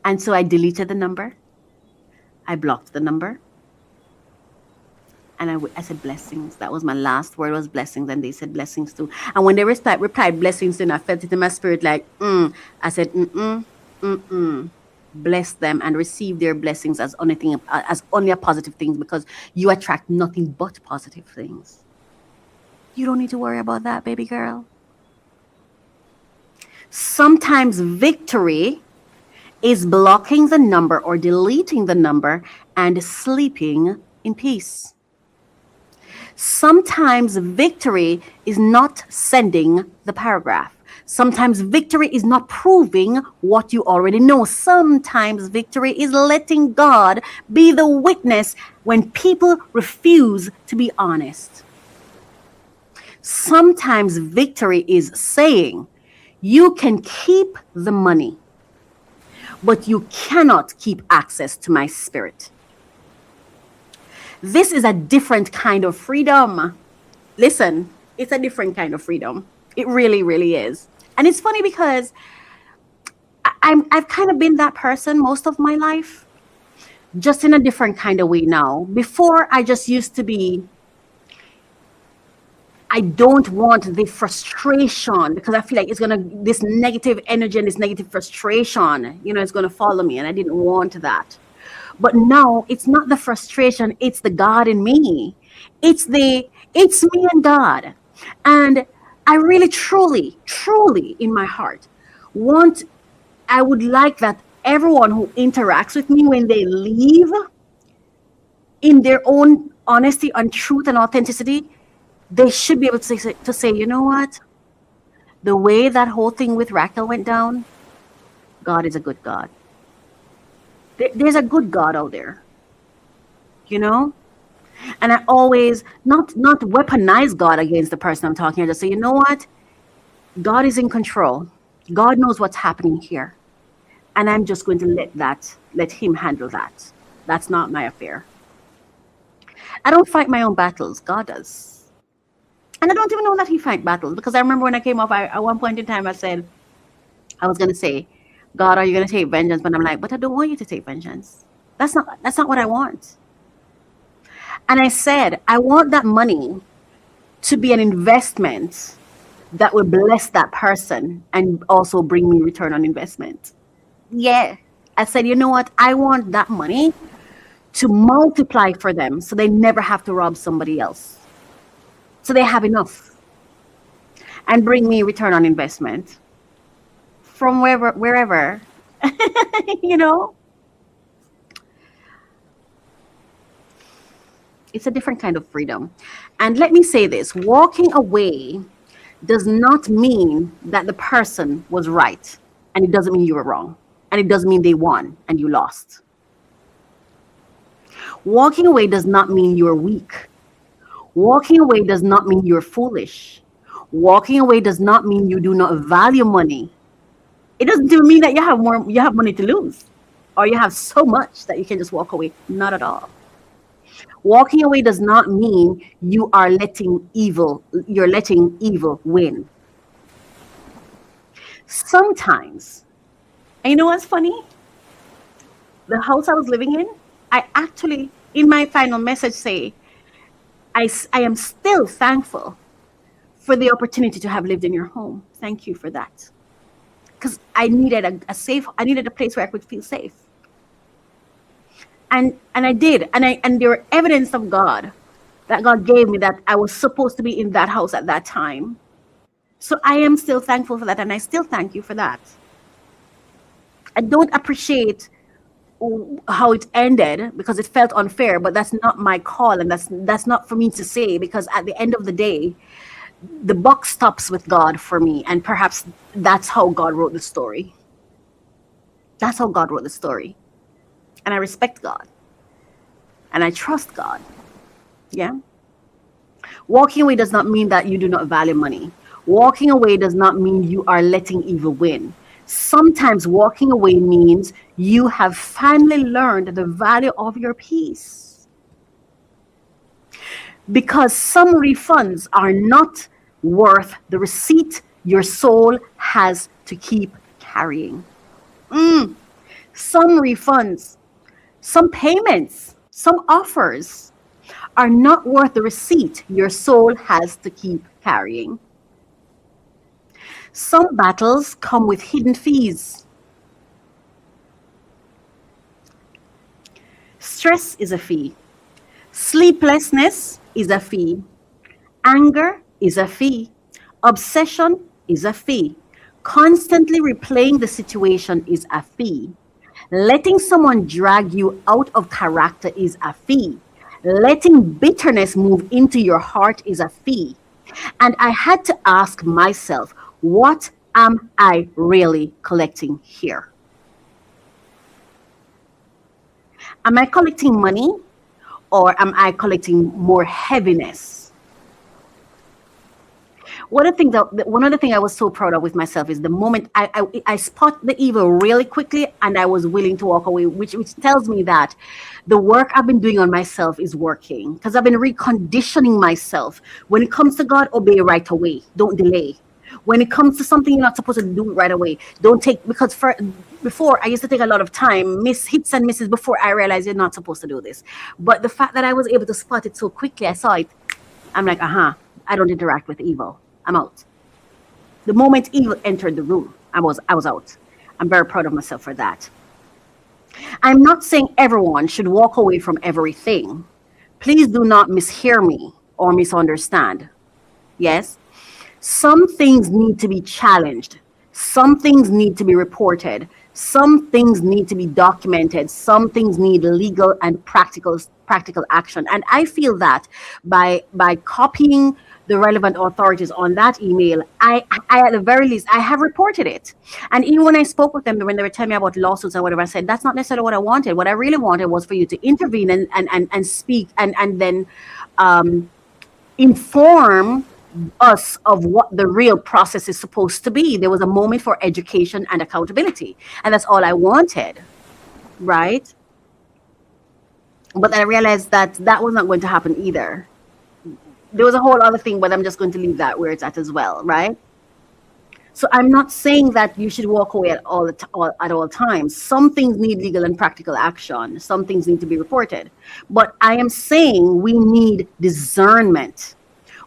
And so I deleted the number. I blocked the number. And I said blessings. That was my last word, was blessings. And they said blessings too. And when they replied blessings, then I felt it in my spirit like, I said, bless them and receive their blessings as only a positive thing, because you attract nothing but positive things. You don't need to worry about that, baby girl. Sometimes victory is blocking the number or deleting the number and sleeping in peace. Sometimes victory is not sending the paragraph. Sometimes victory is not proving what you already know. Sometimes victory is letting God be the witness when people refuse to be honest. Sometimes victory is saying, you can keep the money, but you cannot keep access to my spirit. This is a different kind of freedom. Listen, it's a different kind of freedom. It really, really is. And it's funny because I've kind of been that person most of my life, just in a different kind of way now. Before, I just used to be, I don't want the frustration, because I feel like this negative energy and this negative frustration, it's going to follow me. And I didn't want that. But now it's not the frustration. It's the God in me. It's me and God. And I really, truly, truly in my heart want I would like that everyone who interacts with me, when they leave, in their own honesty and truth and authenticity, they should be able to say, you know what? The way that whole thing with Racquel went down, God is a good God. There's a good God out there, you know? And I always not weaponize God against the person I'm talking to. Just say, you know what? God is in control. God knows what's happening here. And I'm just going to let him handle that. That's not my affair. I don't fight my own battles. God does. And I don't even know that he fight battles, because I remember when I came off, at one point in time, I said, I was going to say, God, are you going to take vengeance? But I'm like, but I don't want you to take vengeance. That's not what I want. And I said, I want that money to be an investment that will bless that person and also bring me return on investment. Yeah. I said, you know what? I want that money to multiply for them so they never have to rob somebody else. So they have enough and bring me return on investment from wherever, you know. It's a different kind of freedom. And let me say this, walking away does not mean that the person was right, and it doesn't mean you were wrong, and it doesn't mean they won and you lost. Walking away does not mean you're weak. Walking away does not mean you're foolish. Walking away does not mean you do not value money. It doesn't even mean that you have money to lose, or you have so much that you can just walk away. Not at all. Walking away does not mean you're letting evil win. Sometimes, and you know what's funny? The house I was living in, I actually, in my final message, say, I am still thankful for the opportunity to have lived in your home. Thank you for that. Because I needed I needed a place where I could feel safe. And I did. And there were evidence of God that God gave me that I was supposed to be in that house at that time. So I am still thankful for that, and I still thank you for that. I don't appreciate how it ended because it felt unfair, but that's not my call, and that's not for me to say, because at the end of the day, the buck stops with God for me, and perhaps that's how God wrote the story. That's how God wrote the story. And I respect God. And I trust God. Yeah? Walking away does not mean that you do not value money. Walking away does not mean you are letting evil win. Sometimes walking away means you have finally learned the value of your peace. Because some refunds are not worth the receipt your soul has to keep carrying. Some refunds, some payments, some offers are not worth the receipt your soul has to keep carrying. Some battles come with hidden fees. Stress is a fee. Sleeplessness is a fee. Anger is a fee. Obsession is a fee. Constantly replaying the situation is a fee. Letting someone drag you out of character is a fee. Letting bitterness move into your heart is a fee. And I had to ask myself, what am I really collecting here? Am I collecting money, or am I collecting more heaviness? One of the things I was so proud of with myself is the moment I spot the evil really quickly, and I was willing to walk away, which tells me that the work I've been doing on myself is working, because I've been reconditioning myself. When it comes to God, obey right away. Don't delay. When it comes to something you're not supposed to do it right away, don't take, because before I used to take a lot of time, miss hits and misses before I realized you're not supposed to do this. But the fact that I was able to spot it so quickly, I saw it. I'm like, I don't interact with evil. I'm out. The moment evil entered the room, I was out. I'm very proud of myself for that. I'm not saying everyone should walk away from everything. Please do not mishear me or misunderstand. Yes? Some things need to be challenged. Some things need to be reported. Some things need to be documented. Some things need legal and practical action. And I feel that by copying the relevant authorities on that email, I at the very least I have reported it. And even when I spoke with them, when they were telling me about lawsuits or whatever, I said that's not necessarily what I wanted. What I really wanted was for you to intervene and speak and then inform us of what the real process is supposed to be. There was a moment for education and accountability, and that's all I wanted, right? But I realized that that was not going to happen either. There was a whole other thing, but I'm just going to leave that where it's at as well, right? So I'm not saying that you should walk away at all times. Some things need legal and practical action. Some things need to be reported. But I am saying we need discernment.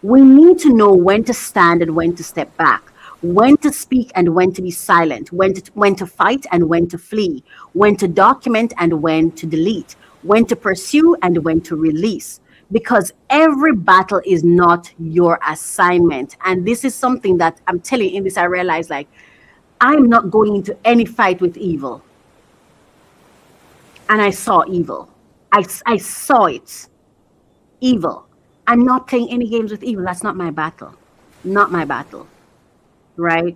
We need to know when to stand and when to step back, when to speak and when to be silent, when to fight and when to flee, when to document and when to delete, when to pursue and when to release. Because every battle is not your assignment. And this is something that I'm telling you, in this I realize, like, I'm not going into any fight with evil. And I saw evil. I saw it. Evil. I'm not playing any games with evil. That's not my battle. Not my battle. Right?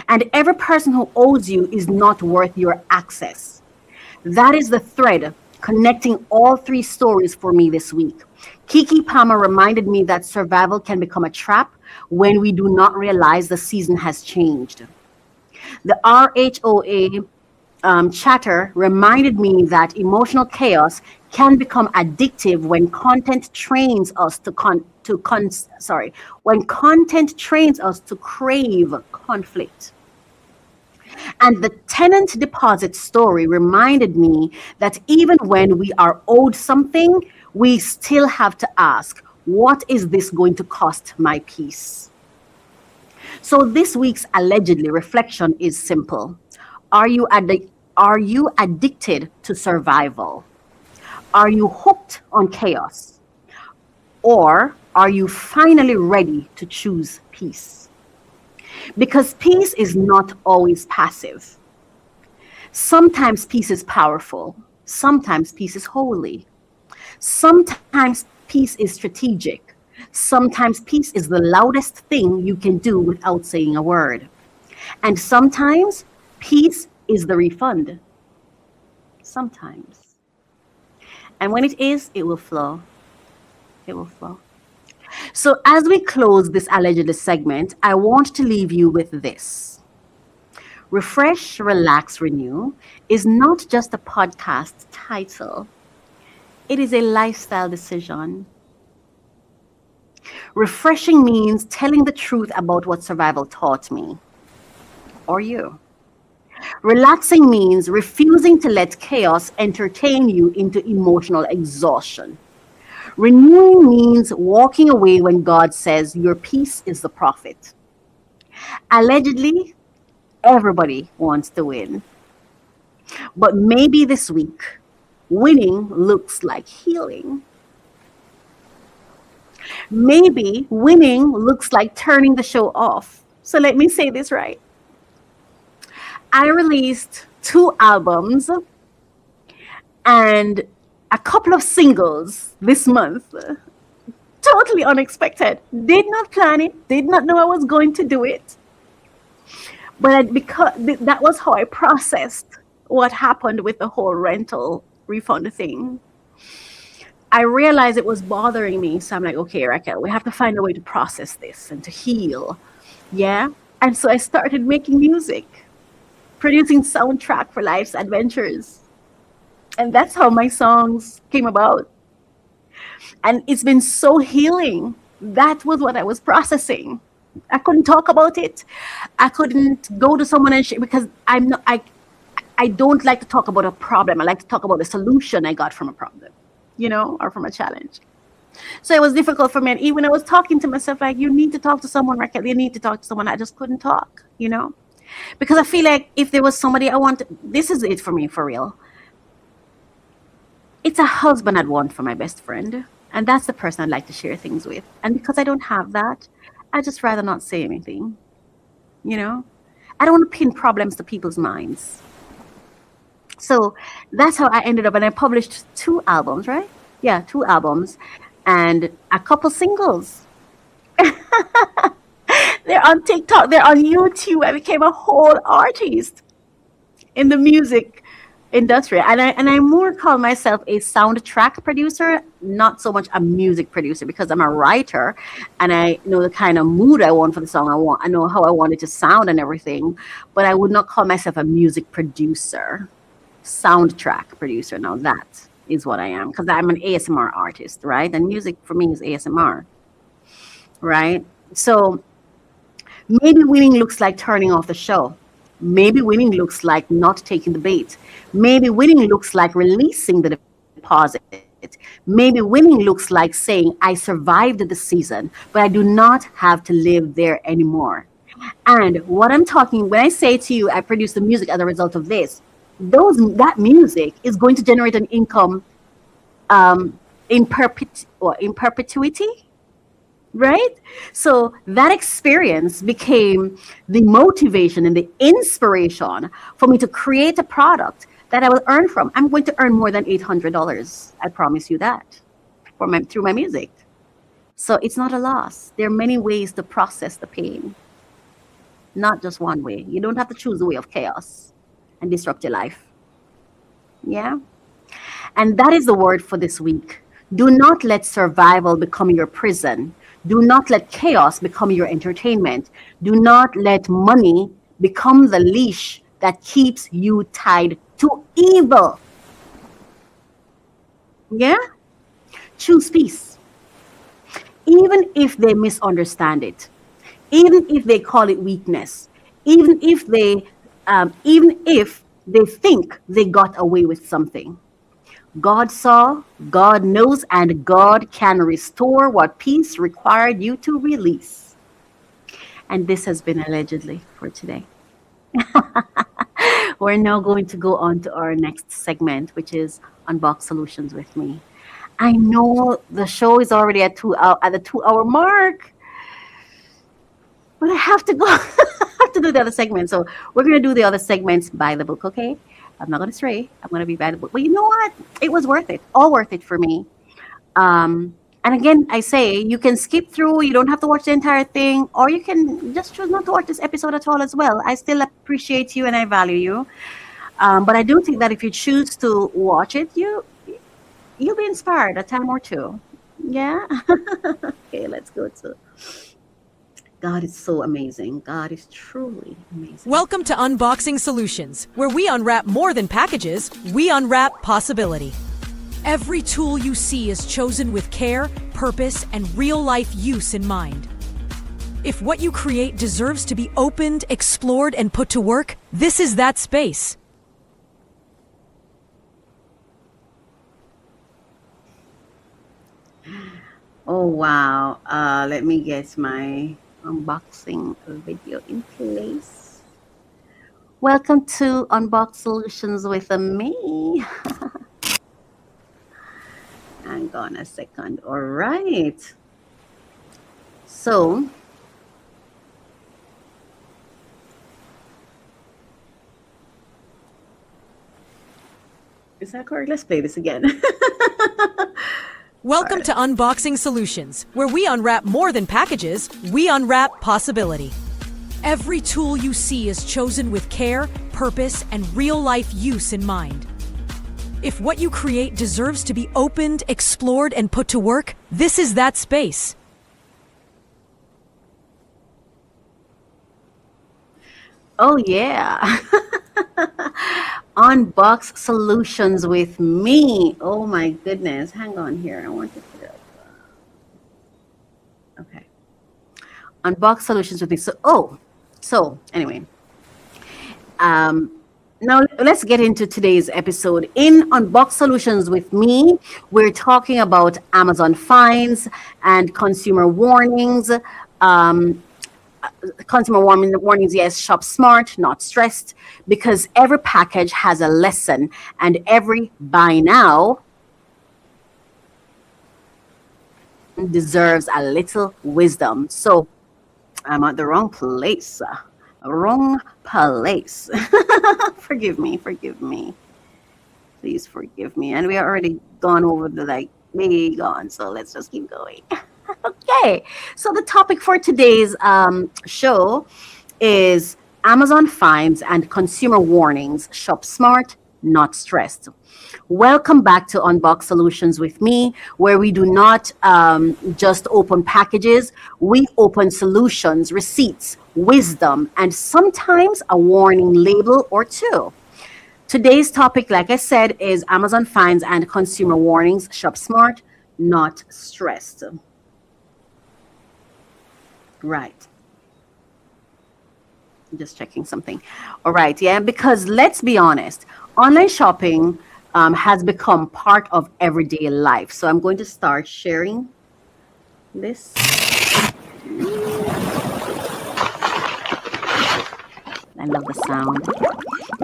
And every person who owes you is not worth your access. That is the thread connecting all three stories for me this week. Kiki Palmer reminded me that survival can become a trap when we do not realize the season has changed. The RHOA chatter reminded me that emotional chaos can become addictive when content trains us when content trains us to crave conflict. And the tenant deposit story reminded me that even when we are owed something, we still have to ask, what is this going to cost my peace? So this week's allegedly reflection is simple. Are you addicted to survival? Are you hooked on chaos? Or are you finally ready to choose peace? Because peace is not always passive. Sometimes peace is powerful. Sometimes peace is holy. Sometimes peace is strategic. Sometimes peace is the loudest thing you can do without saying a word. And sometimes peace is the refund. Sometimes. And when it is, it will flow. It will flow. So as we close this allegedly segment, I want to leave you with this. Refresh, Relax, Renew is not just a podcast title. It is a lifestyle decision. Refreshing means telling the truth about what survival taught me, or you. Relaxing means refusing to let chaos entertain you into emotional exhaustion. Renewing means walking away when God says your peace is the profit. Allegedly, everybody wants to win. But maybe this week, winning looks like healing. Maybe winning looks like turning the show off. So let me say this right. I released 2 albums and a couple of singles this month. Totally unexpected. Did not plan it. Did not know I was going to do it. But because that was how I processed what happened with the whole rental refund thing. I realized it was bothering me. So I'm like, okay, Racquel, we have to find a way to process this and to heal. Yeah. And so I started making music, producing soundtrack for life's adventures. And that's how my songs came about. And it's been so healing. That was what I was processing. I couldn't talk about it. I couldn't go to someone and share because I don't like to talk about a problem. I like to talk about the solution I got from a problem, or from a challenge. So it was difficult for me. And even I was talking to myself, like, you need to talk to someone, Racquel. You need to talk to someone. I just couldn't talk, because I feel like if there was somebody this is it for me, for real. It's a husband I'd want for my best friend. And that's the person I'd like to share things with. And because I don't have that, I just rather not say anything. I don't want to pin problems to people's minds. So that's how I ended up, and I published 2 albums, right? Yeah, 2 albums, and a couple singles. They're on TikTok, they're on YouTube. I became a whole artist in the music industry, and I more call myself a soundtrack producer, not so much a music producer, because I'm a writer and I know the kind of mood I want for the song. I know how I want it to sound and everything, but I would not call myself a music producer. Soundtrack producer, now that is what I am, because I'm an ASMR artist, right? And music for me is ASMR, right? So maybe winning looks like turning off the show. Maybe winning looks like not taking the bait. Maybe winning looks like releasing the deposit. Maybe winning looks like saying, I survived the season, but I do not have to live there anymore. And what I'm talking, when I say to you, I produce the music as a result of this, that music is going to generate an income in perpetuity, right? So that experience became the motivation and the inspiration for me to create a product that I will earn from. I'm going to earn more than $800. I promise you that, through my music. So it's not a loss. There are many ways to process the pain, not just one way. You don't have to choose the way of chaos and disrupt your life. Yeah. And that is the word for this week. Do not let survival become your prison. Do not let chaos become your entertainment. Do not let money become the leash that keeps you tied to evil. Yeah? Choose peace. Even if they misunderstand it, even if they call it weakness, even if they think they got away with something. God saw, God knows, and God can restore what peace required you to release. And this has been allegedly for today. We're now going to go on to our next segment, which is Unbox Solutions with me. I know the show is already at the 2 hour mark, but I have to go. I have to do the other segment. So we're going to do the other segments by the book, okay? I'm not going to stray. I'm going to be by the book. But you know what? It was worth it. All worth it for me. And again, I say you can skip through. You don't have to watch the entire thing, or you can just choose not to watch this episode at all as well. I still appreciate you and I value you. But I do think that if you choose to watch it, you'll be inspired a time or two. Yeah. Okay, let's go to. God is so amazing. God is truly amazing. Welcome to Unboxing Solutions, where we unwrap more than packages, we unwrap possibility. Every tool you see is chosen with care, purpose, and real-life use in mind. If what you create deserves to be opened, explored, and put to work, this is that space. Oh, wow. Let me get my unboxing video in place. Welcome to Unbox Solutions with me. Hang on a second. All right. So, is that correct? Let's play this again. Welcome to Unboxing Solutions, where we unwrap more than packages, we unwrap possibility. Every tool you see is chosen with care, purpose, and real-life use in mind. If what you create deserves to be opened, explored, and put to work, this is that space. Oh, yeah. Unbox Solutions with me. Oh, my goodness. Hang on here. I want to put it up. Okay. Unbox Solutions with me. So anyway. Now let's get into today's episode. In Unbox Solutions with me, we're talking about Amazon fines and consumer warnings. Consumer warnings, yes, shop smart, not stressed, because every package has a lesson and every buy now deserves a little wisdom. So I'm at the wrong place. Wrong place. Forgive me. Please forgive me. And we are already gone over the like way gone. So let's just keep going. Okay. So the topic for today's show is Amazon fines and consumer warnings. Shop smart, not stressed. Welcome back to Unbox Solutions with me, where we do not just open packages, we open solutions, receipts, wisdom, and sometimes a warning label or two. Today's topic, like I said, is Amazon fines and consumer warnings. Shop smart, not stressed. Right. Just checking something. All right. Yeah. Because let's be honest, online shopping has become part of everyday life. So I'm going to start sharing this. I love the sound.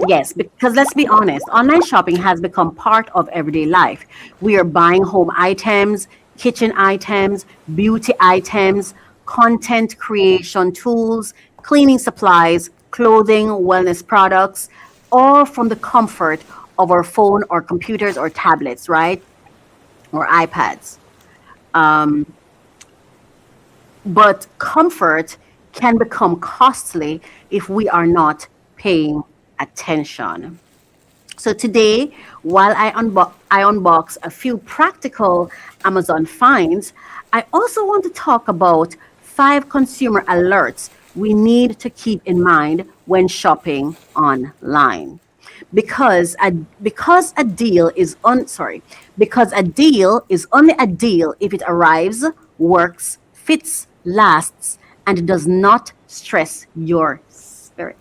Yes, because let's be honest, online shopping has become part of everyday life. We are buying home items, kitchen items, beauty items, content creation tools, cleaning supplies, clothing, wellness products, all from the comfort of our phone or computers or tablets, right? Or iPads. But comfort can become costly if we are not paying attention. So today, while I unbox a few practical Amazon finds, I also want to talk about 5 consumer alerts we need to keep in mind when shopping online. Because a deal is because a deal is only a deal if it arrives, works, fits, lasts, and does not stress your spirit.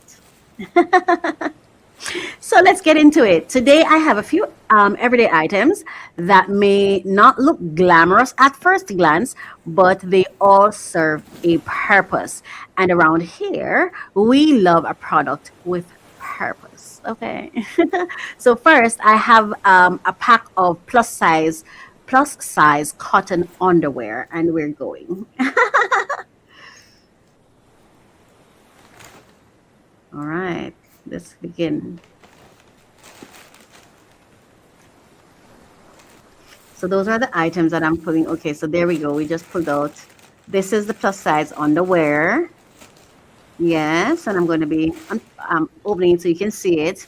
So let's get into it. Today I have a few everyday items that may not look glamorous at first glance, but they all serve a purpose. And around here, we love a product with purpose. Okay. So first, I have a pack of plus size cotton underwear, and we're going. All right, let's begin. So those are the items that I'm pulling. Okay, so there we go. We just pulled out. This is the plus size underwear. Yes, and I'm going to be opening it so you can see it.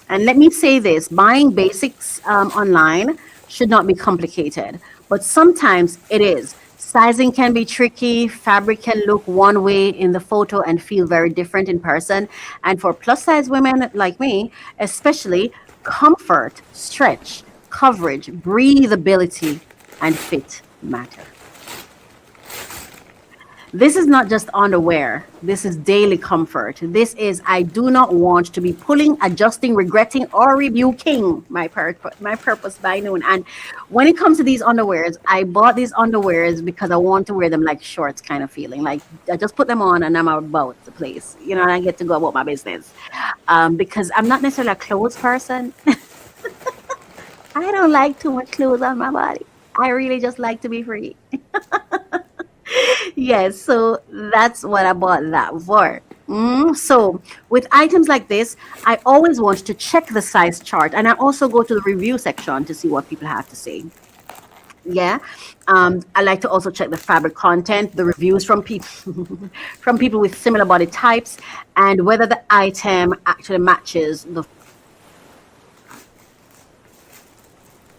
And let me say this, buying basics online should not be complicated, but sometimes it is. Sizing can be tricky. Fabric can look one way in the photo and feel very different in person. And for plus size women like me, especially, comfort, stretch, coverage, breathability, and fit matter. This is not just underwear. This is daily comfort. This is, I do not want to be pulling, adjusting, regretting, or rebuking my purpose by noon. And when it comes to these underwears, I bought these underwears because I want to wear them like shorts kind of feeling. Like I just put them on and I'm about the place, and I get to go about my business. Because I'm not necessarily a clothes person. I don't like too much clothes on my body. I really just like to be free. Yes, so that's what I bought that for. So with items like this, I always want to check the size chart, and I also go to the review section to see what people have to say. Yeah, I like to also check the fabric content, the reviews from people from people with similar body types, and whether the item actually matches the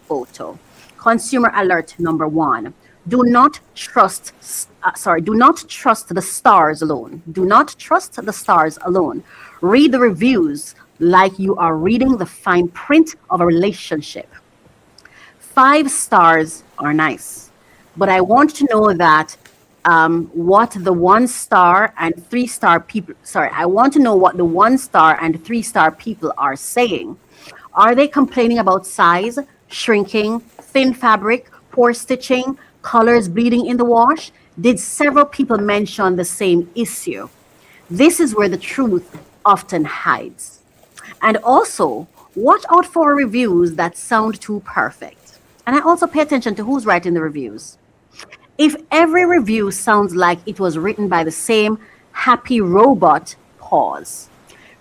photo. Consumer alert number 1. Do not trust the stars alone. Do not trust the stars alone. Read the reviews like you are reading the fine print of a relationship. 5 stars are nice, but I want to know that what the 1-star and 3-star people. I want to know what the 1-star and 3-star people are saying. Are they complaining about size, shrinking, thin fabric, poor stitching, colors bleeding in the wash? Did several people mention the same issue? This is where the truth often hides. And also, watch out for reviews that sound too perfect. And I also pay attention to who's writing the reviews. If every review sounds like it was written by the same happy robot, pause.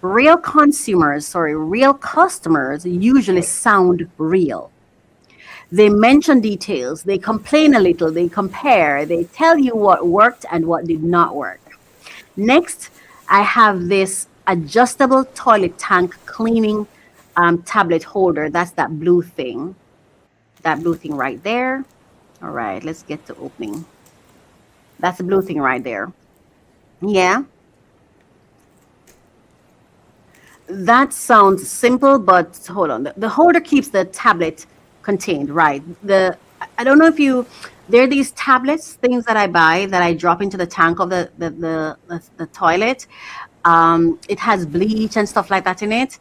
Real consumers, sorry, real customers usually sound real. They mention details, they complain a little, they compare, they tell you what worked and what did not work. Next, I have this adjustable toilet tank cleaning tablet holder. That's that blue thing. That blue thing right there. All right, let's get to opening. That's the blue thing right there. Yeah. That sounds simple, but hold on. The holder keeps the tablet contained, right? I don't know if there are these tablets, things that I buy that I drop into the tank of the toilet. It has bleach and stuff like that in it.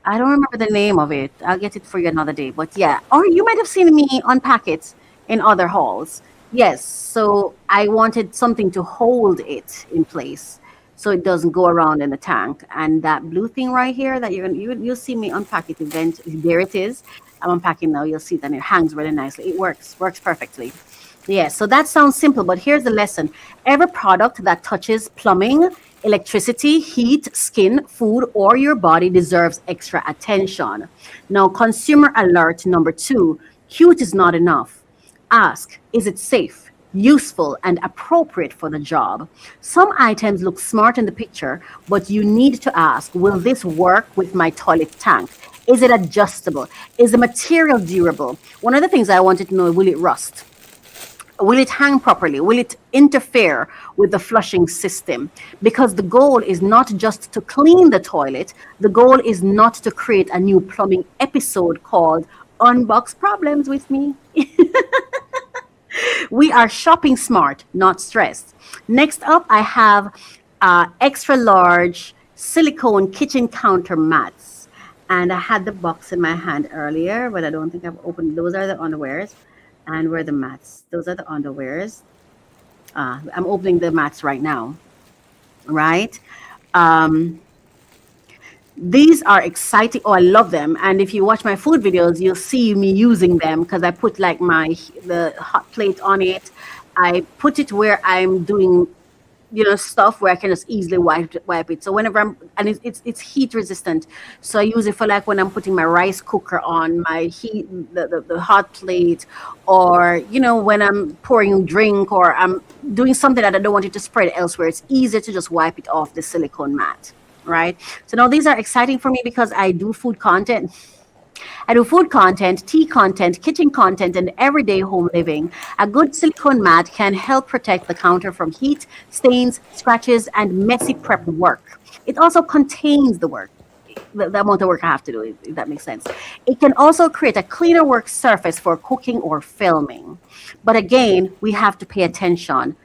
I don't remember the name of it. I'll get it for you another day. But yeah, or you might have seen me unpack it in other halls. Yes, so I wanted something to hold it in place so it doesn't go around in the tank. And that blue thing right here that you'll see me unpack it event. There it is. I'm unpacking now. You'll see it and it hangs really nicely. It works perfectly. Yeah, so that sounds simple, but here's the lesson. Every product that touches plumbing, electricity, heat, skin, food, or your body deserves extra attention. Now, consumer alert number 2, cute is not enough. Ask, is it safe, useful, and appropriate for the job? Some items look smart in the picture, but you need to ask, will this work with my toilet tank? Is it adjustable? Is the material durable? One of the things I wanted to know, will it rust? Will it hang properly? Will it interfere with the flushing system? Because the goal is not just to clean the toilet. The goal is not to create a new plumbing episode called Unbox Problems with me. We are shopping smart, not stressed. Next up, I have extra large silicone kitchen counter mats. And I had the box in my hand earlier, but I don't think I've opened. Those are the underwears. And where are the mats? Those are the underwears. I'm opening the mats right now, right? These are exciting. Oh, I love them. And if you watch my food videos, you'll see me using them because I put like the hot plate on it. I put it where I'm doing stuff where I can just easily wipe it. So whenever it's heat resistant. So I use it for like when I'm putting my rice cooker on my the hot plate, or when I'm pouring a drink or I'm doing something that I don't want it to spread elsewhere. It's easier to just wipe it off the silicone mat, right? So now these are exciting for me because I do food content. I do food content, tea content, kitchen content, and everyday home living. A good silicone mat can help protect the counter from heat, stains, scratches, and messy prep work. It also contains the amount of work I have to do, if that makes sense. It can also create a cleaner work surface for cooking or filming. But again, we have to pay attention.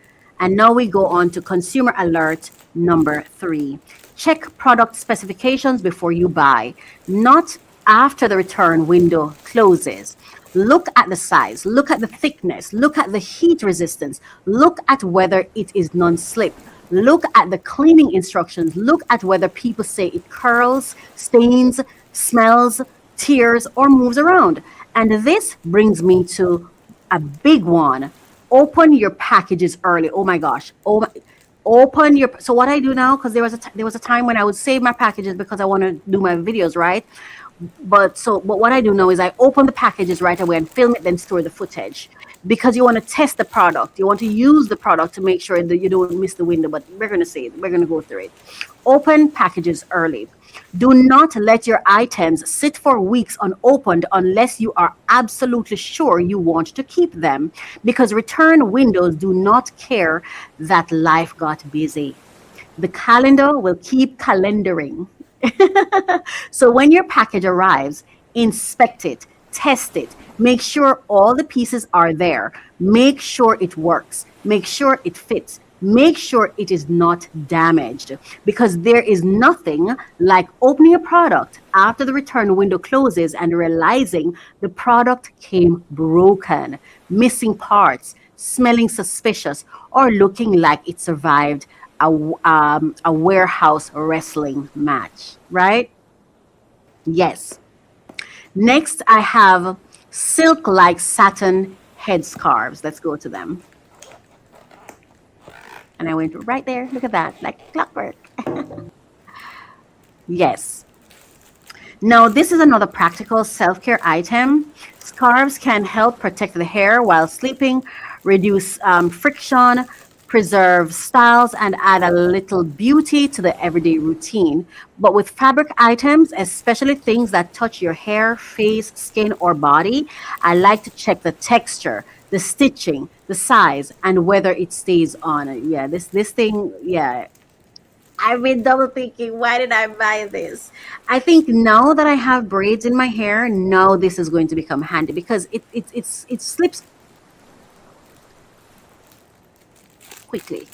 And now we go on to consumer alert number 3. Check product specifications before you buy. Not after the return window closes. Look at the size, look at the thickness, look at the heat resistance, look at whether it is non-slip, look at the cleaning instructions, look at whether people say it curls, stains, smells, tears, or moves around. And this brings me to a big one. Open your packages early. Oh my gosh. So what I do now, because there was a time when I would save my packages because I want to do my videos, right? But what I do now is I open the packages right away and film it, then store the footage, because you want to test the product. You want to use the product to make sure that you don't miss the window. But we're going to go through it. Open packages early. Do not let your items sit for weeks unopened unless you are absolutely sure you want to keep them, because return windows do not care that life got busy. The calendar will keep calendaring. So when your package arrives, inspect it, test it, make sure all the pieces are there, make sure it works, make sure it fits, make sure it is not damaged, because there is nothing like opening a product after the return window closes and realizing the product came broken, missing parts, smelling suspicious, or looking like it survived a warehouse wrestling match, right? Yes. Next, I have silk-like satin headscarves. Let's go to them. And I went right there. Look at that, like clockwork. Yes. Now, this is another practical self care item. Scarves can help protect the hair while sleeping, reduce friction, preserve styles, and add a little beauty to the everyday routine. But with fabric items, especially things that touch your hair, face, skin, or body, I like to check the texture, the stitching, the size, and whether it stays on. Yeah, this thing, yeah, I've been double thinking, why did I buy this? I think now that I have braids in my hair, now this is going to become handy because it slips quickly.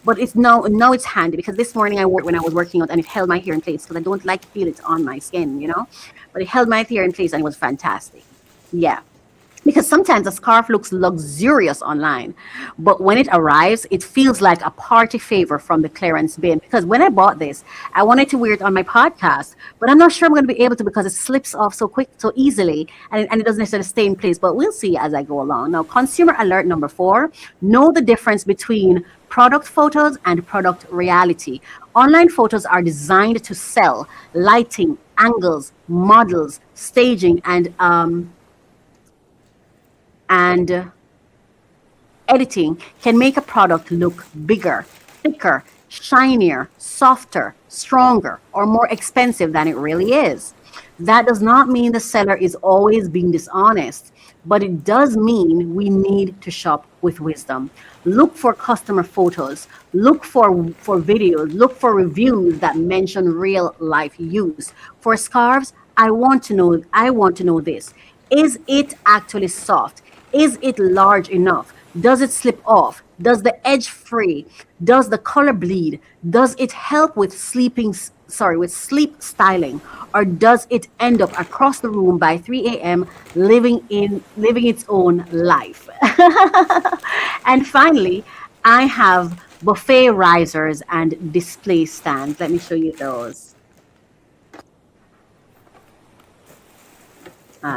But it's now it's handy because this morning I wore it when I was working out and it held my hair in place because I don't like to feel it on my skin. But it held my hair in place and it was fantastic. Yeah, because sometimes a scarf looks luxurious online, but when it arrives, it feels like a party favor from the clearance bin. Because when I bought this, I wanted to wear it on my podcast, but I'm not sure I'm going to be able to because it slips off so quick, so easily, and it doesn't necessarily stay in place. But we'll see as I go along. Now, consumer alert number 4: know the difference between product photos and product reality. Online photos are designed to sell lighting, angles, models, staging, and editing can make a product look bigger, thicker, shinier, softer, stronger, or more expensive than it really is. That does not mean the seller is always being dishonest, but it does mean we need to shop with wisdom. Look for customer photos, look for videos, look for reviews that mention real life use. For scarves, I want to know this. Is it actually soft? Is it large enough? Does it slip off? Does the edge fray? Does the color bleed? Does it help with with sleep styling? Or does it end up across the room by 3 a.m. living its own life? And finally, I have buffet risers and display stands. Let me show you those.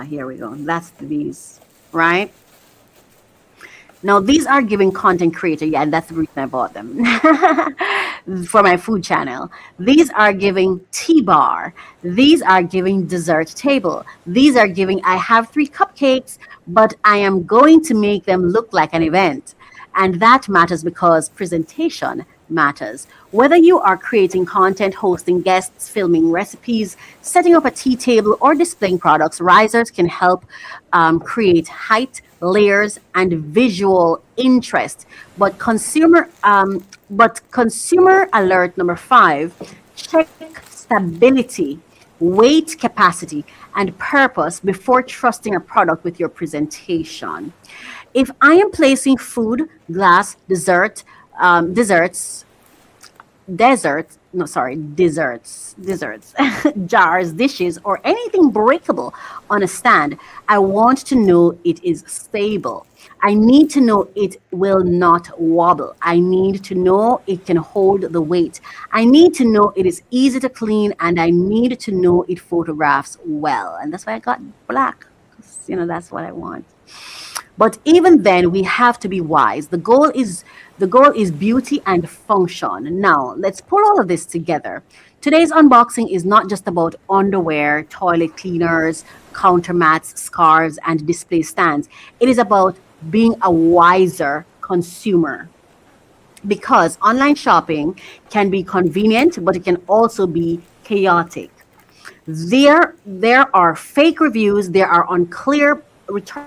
Here we go. That's these, right? Now, these are giving content creator. Yeah, that's the reason I bought them for my food channel. These are giving tea bar. These are giving dessert table. These are giving, I have 3 cupcakes, but I am going to make them look like an event. And that matters because presentation matters. Whether you are creating content, hosting guests, filming recipes, setting up a tea table, or displaying products, risers can help create height, layers, and visual interest. But consumer alert number 5: check stability, weight capacity, and purpose before trusting a product with your presentation. If I am placing food, glass, desserts, jars, dishes, or anything breakable on a stand, I want to know it is stable. I need to know it will not wobble. I need to know it can hold the weight. I need to know it is easy to clean, and I need to know it photographs well. And that's why I got black, 'cause, that's what I want. But even then, we have to be wise. The goal is beauty and function. Now, let's pull all of this together. Today's unboxing is not just about underwear, toilet cleaners, counter mats, scarves, and display stands. It is about being a wiser consumer, because online shopping can be convenient, but it can also be chaotic. There are fake reviews, there are unclear return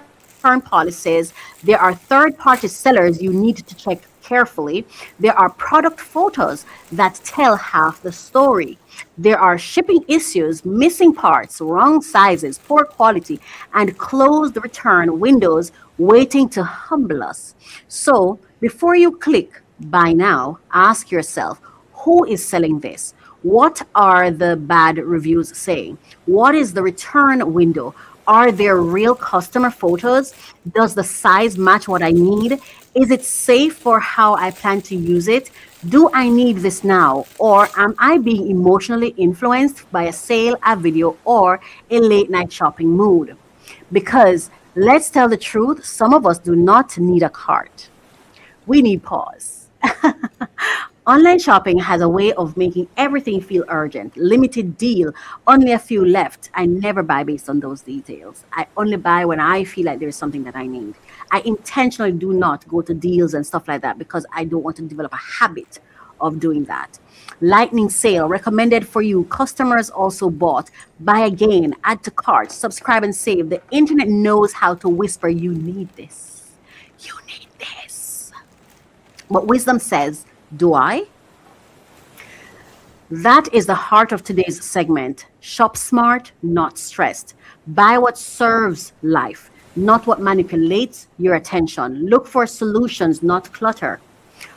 policies, there are third-party sellers you need to check carefully, there are product photos that tell half the story, there are shipping issues, missing parts, wrong sizes, poor quality, and closed return windows waiting to humble us. So before you click buy now, ask yourself, who is selling this? What are the bad reviews saying? What is the return window? Are there real customer photos? Does the size match what I need? Is it safe for how I plan to use it? Do I need this now? Or am I being emotionally influenced by a sale, a video, or a late night shopping mood? Because let's tell the truth, some of us do not need a cart. We need pause. Online shopping has a way of making everything feel urgent. Limited deal, only a few left. I never buy based on those details. I only buy when I feel like there's something that I need. I intentionally do not go to deals and stuff like that because I don't want to develop a habit of doing that. Lightning sale recommended for you. Customers also bought. Buy again, add to cart, subscribe and save. The internet knows how to whisper, you need this. You need this. But wisdom says, do I? That is the heart of today's segment. Shop smart, not stressed. Buy what serves life, not what manipulates your attention. Look for solutions, not clutter.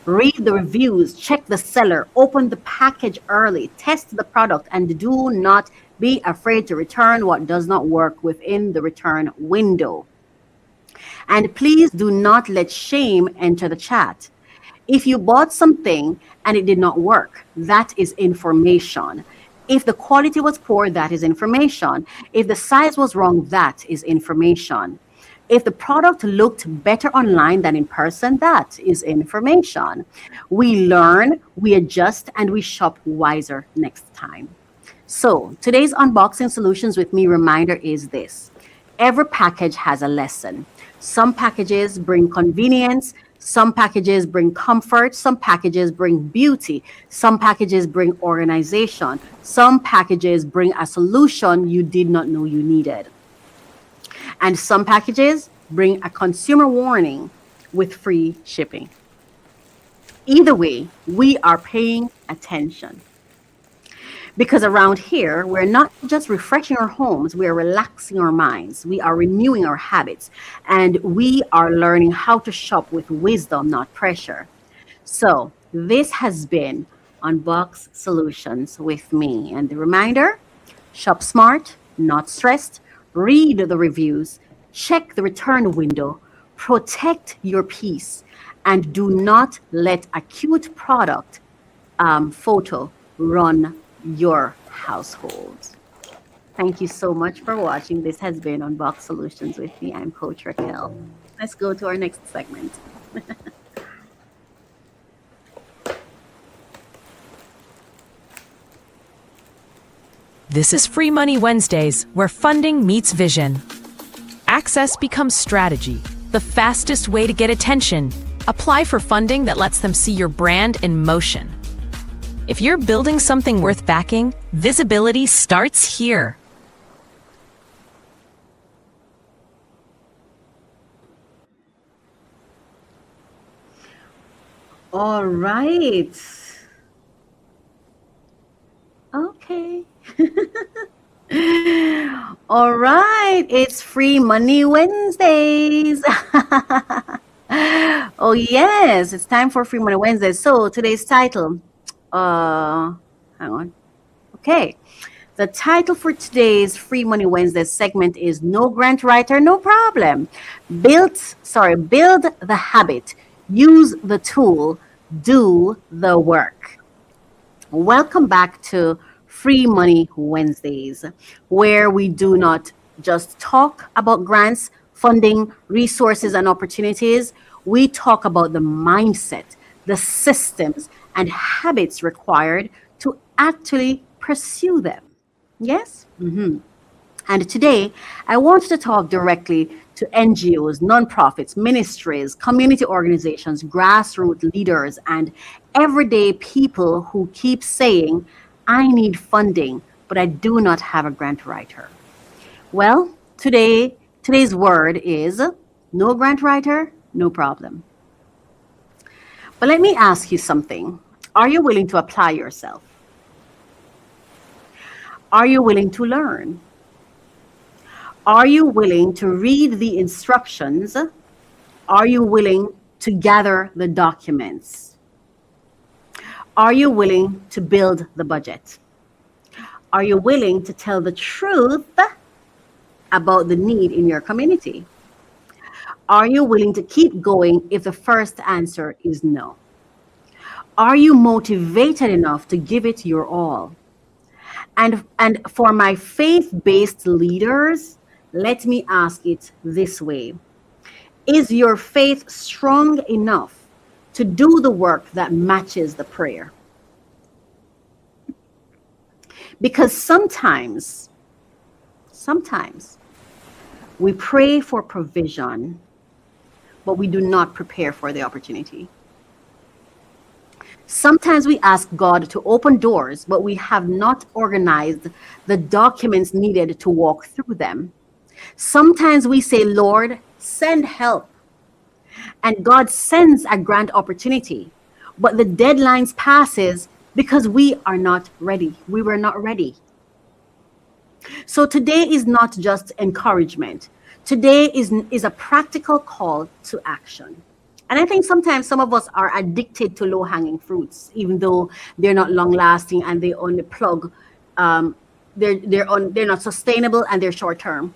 Read the reviews, check the seller, open the package early, test the product, and do not be afraid to return what does not work within the return window. And please do not let shame enter the chat. If you bought something and it did not work, that is information. If the quality was poor, that is information. If the size was wrong, that is information. If the product looked better online than in person, that is information. We learn, we adjust, and we shop wiser next time. So today's unboxing solutions with me reminder is this. Every package has a lesson. Some packages bring convenience. Some packages bring comfort. Some packages bring beauty. Some packages bring organization. Some packages bring a solution you did not know you needed. And some packages bring a consumer warning with free shipping. Either way, we are paying attention. Because around here, we're not just refreshing our homes, we are relaxing our minds, we are renewing our habits, and we are learning how to shop with wisdom, not pressure. So this has been Unbox Solutions with me. And the reminder, shop smart, not stressed, read the reviews, check the return window, protect your peace, and do not let a cute product photo run your household. Thank you so much for watching. This has been Unbox Solutions with me. I'm Coach Racquel. Let's go to our next segment. This is Free Money Wednesdays, where funding meets vision. Access becomes strategy, the fastest way to get attention. Apply for funding that lets them see your brand in motion. If you're building something worth backing, visibility starts here. All right. Okay. All right. It's Free Money Wednesdays. Oh, yes. It's time for Free Money Wednesdays. So today's title, hang on. Okay. The title for today's Free Money Wednesday segment is No Grant Writer, No Problem. Build the habit. Use the tool. Do the work. Welcome back to Free Money Wednesdays, where we do not just talk about grants, funding, resources, and opportunities. We talk about the mindset, the systems, and habits required to actually pursue them. Yes? And today, I want to talk directly to NGOs, nonprofits, ministries, community organizations, grassroots leaders, and everyday people who keep saying, I need funding, but I do not have a grant writer. Well, today's word is no grant writer, no problem. But let me ask you something. Are you willing to apply yourself? Are you willing to learn? Are you willing to read the instructions? Are you willing to gather the documents? Are you willing to build the budget? Are you willing to tell the truth about the need in your community? Are you willing to keep going if the first answer is no? Are you motivated enough to give it your all? And for my faith-based leaders, let me ask it this way. Is your faith strong enough to do the work that matches the prayer. Because sometimes we pray for provision, but we do not prepare for the opportunity. Sometimes we ask God to open doors, but we have not organized the documents needed to walk through them. Sometimes we say, Lord, send help. And God sends a grant opportunity, but the deadlines passes because we are not ready. We were not ready. So today is not just encouragement. Today is a practical call to action. And I think sometimes some of us are addicted to low-hanging fruits, even though they're not long-lasting and they only plug. They're not sustainable and they're short-term.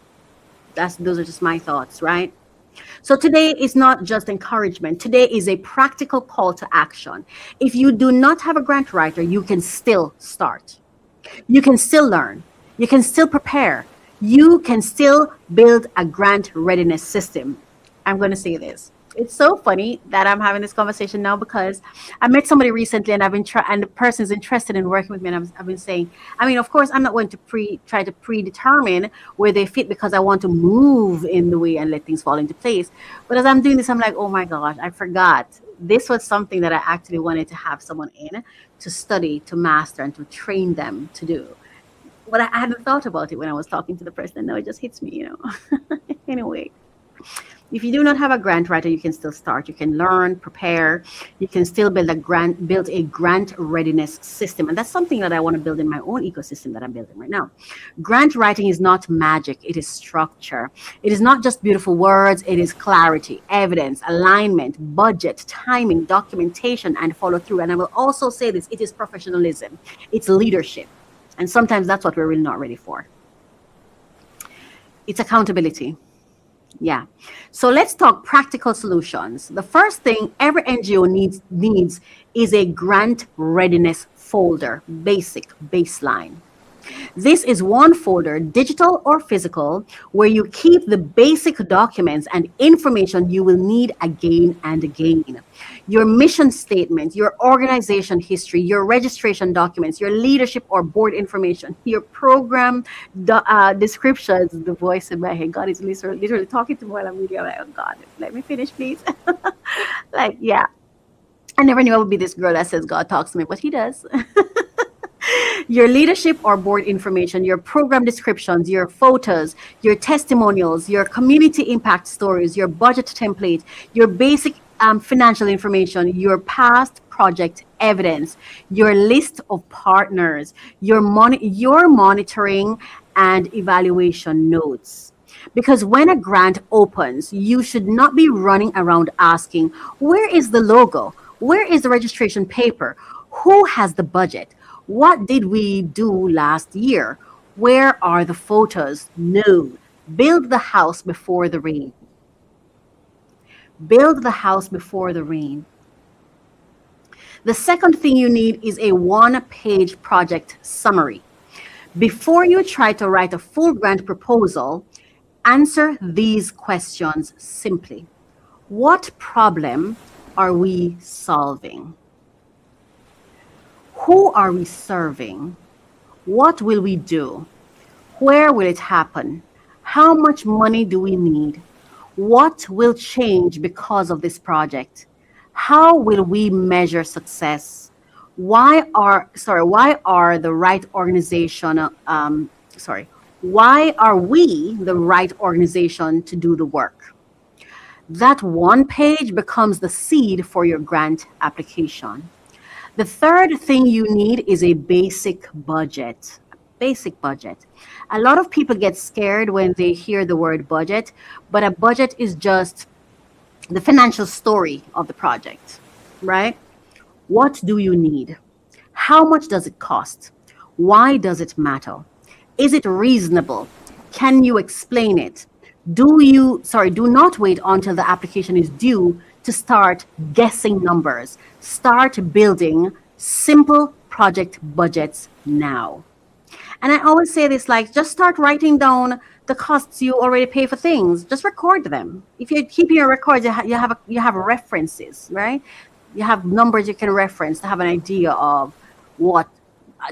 Those are just my thoughts, right? So today is not just encouragement. Today is a practical call to action. If you do not have a grant writer, you can still start. You can still learn. You can still prepare. You can still build a grant readiness system. I'm going to say this. It's so funny that I'm having this conversation now because I met somebody recently and and the person's interested in working with me. And I've been saying, I mean, of course, I'm not going to try to predetermine where they fit because I want to move in the way and let things fall into place. But as I'm doing this, I'm like, oh my gosh, I forgot. This was something that I actually wanted to have someone in to study, to master, and to train them to do. But I hadn't thought about it when I was talking to the person. Now it just hits me, Anyway. If you do not have a grant writer, you can still start. You can learn, prepare. You can still build a grant readiness system. And that's something that I want to build in my own ecosystem that I'm building right now. Grant writing is not magic. It is structure. It is not just beautiful words. It is clarity, evidence, alignment, budget, timing, documentation, and follow through. And I will also say this, it is professionalism. It's leadership. And sometimes that's what we're really not ready for. It's accountability. Yeah. So let's talk practical solutions. The first thing every NGO needs is a grant readiness folder, baseline. This is one folder, digital or physical, where you keep the basic documents and information you will need again and again. Your mission statement, your organization history, your registration documents, your leadership or board information, your program descriptions. The voice in my head, God is literally talking to me while I'm reading. I'm like, oh God, let me finish, please. Yeah. I never knew I would be this girl that says God talks to me, but he does. Your leadership or board information, your program descriptions, your photos, your testimonials, your community impact stories, your budget template, your basic financial information, your past project evidence, your list of partners, your monitoring and evaluation notes. Because when a grant opens, you should not be running around asking, where is the logo? Where is the registration paper? Who has the budget? What did we do last year? Where are the photos? No. Build the house before the rain. Build the house before the rain. The second thing you need is a one-page project summary. Before you try to write a full grant proposal, answer these questions simply. What problem are we solving? Who are we serving? What will we do? Where will it happen? How much money do we need? What will change because of this project? How will we measure success? Why are the right organization? Why are we the right organization to do the work? That one page becomes the seed for your grant application. The third thing you need is a basic budget. Basic budget. A lot of people get scared when they hear the word budget, but a budget is just the financial story of the project, right? What do you need? How much does it cost? Why does it matter? Is it reasonable? Can you explain it? Do not wait until the application is due to start guessing numbers. Start building simple project budgets now. And I always say this, just start writing down the costs you already pay for things. Just record them. If you're keeping your records, you have references, right? You have numbers you can reference to have an idea of what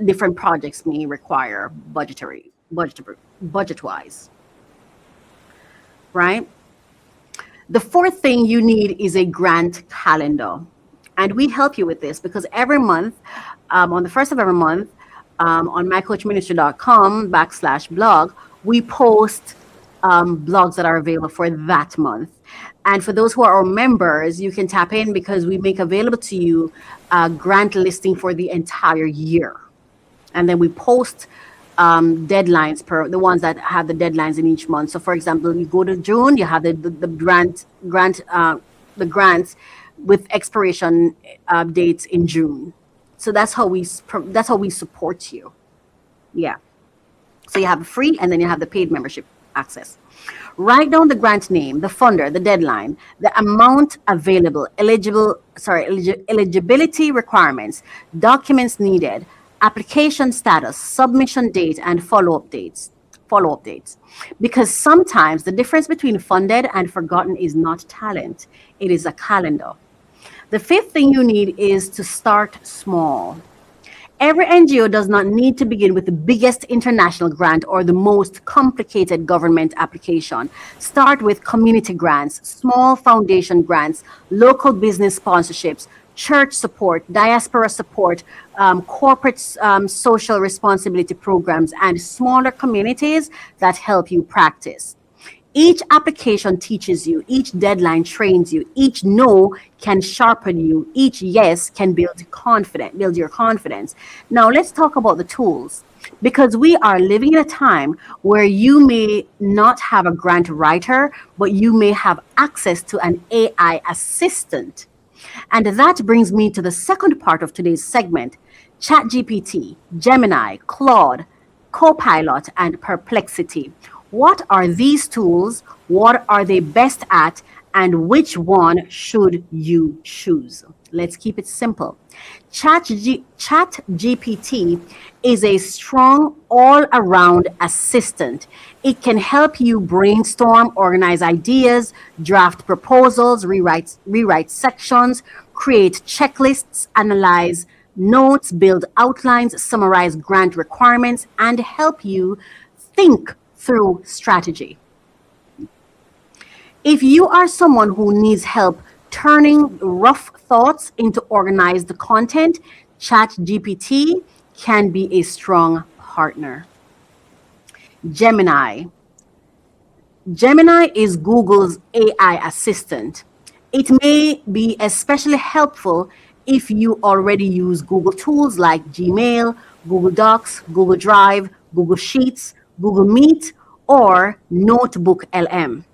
different projects may require budget wise, right? The fourth thing you need is a grant calendar. And we help you with this because every month, on the first of every month, on mycoachministry.com/blog, we post blogs that are available for that month. And for those who are our members, you can tap in because we make available to you a grant listing for the entire year. And then we post deadlines per the ones that have the deadlines in each month. So, for example, you go to June, you have the grants with expiration dates in June. So that's how we support you. Yeah. So you have a free and then you have the paid membership access. Write down the grant name, the funder, the deadline, the amount available, eligibility requirements, documents needed, application status, submission date, and follow-up dates. Because sometimes the difference between funded and forgotten is not talent, it is a calendar. The fifth thing you need is to start small. Every NGO does not need to begin with the biggest international grant or the most complicated government application. Start with community grants, small foundation grants, local business sponsorships, church support, diaspora support, corporate social responsibility programs, and smaller communities that help you practice. Each application teaches you, each deadline trains you, each no can sharpen you, each yes can build your confidence. Now let's talk about the tools, because we are living in a time where you may not have a grant writer, but you may have access to an AI assistant. And that brings me to the second part of today's segment: ChatGPT, Gemini, Claude, Copilot, and Perplexity. What are these tools? What are they best at? And which one should you choose? Let's keep it simple. ChatGPT is a strong all-around assistant. It can help you brainstorm, organize ideas, draft proposals, rewrite sections, create checklists, analyze notes, build outlines, summarize grant requirements, and help you think through strategy. If you are someone who needs help turning rough thoughts into organized content, ChatGPT can be a strong partner. Gemini. Gemini is Google's AI assistant. It may be especially helpful if you already use Google tools like Gmail, Google Docs, Google Drive, Google Sheets, Google Meet, or Notebook LM.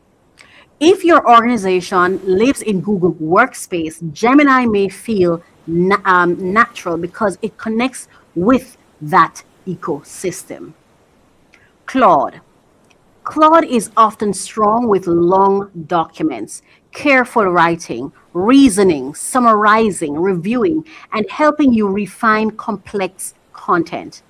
If your organization lives in Google Workspace, Gemini may feel natural because it connects with that ecosystem. Claude. Claude is often strong with long documents, careful writing, reasoning, summarizing, reviewing, and helping you refine complex content.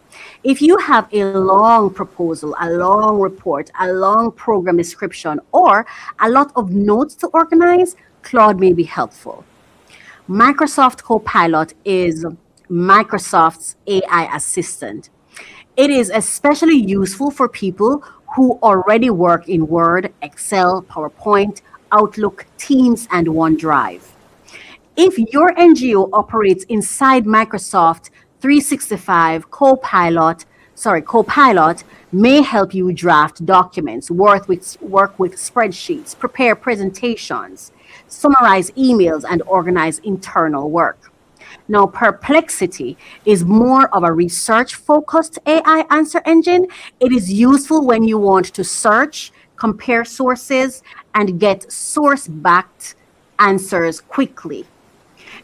If you have a long proposal, a long report, a long program description, or a lot of notes to organize, Claude may be helpful. Microsoft Copilot is Microsoft's AI assistant. It is especially useful for people who already work in Word, Excel, PowerPoint, Outlook, Teams, and OneDrive. If your NGO operates inside Microsoft 365, Copilot may help you draft documents, work with spreadsheets, prepare presentations, summarize emails, and organize internal work. Now, Perplexity is more of a research-focused AI answer engine. It is useful when you want to search, compare sources, and get source-backed answers quickly.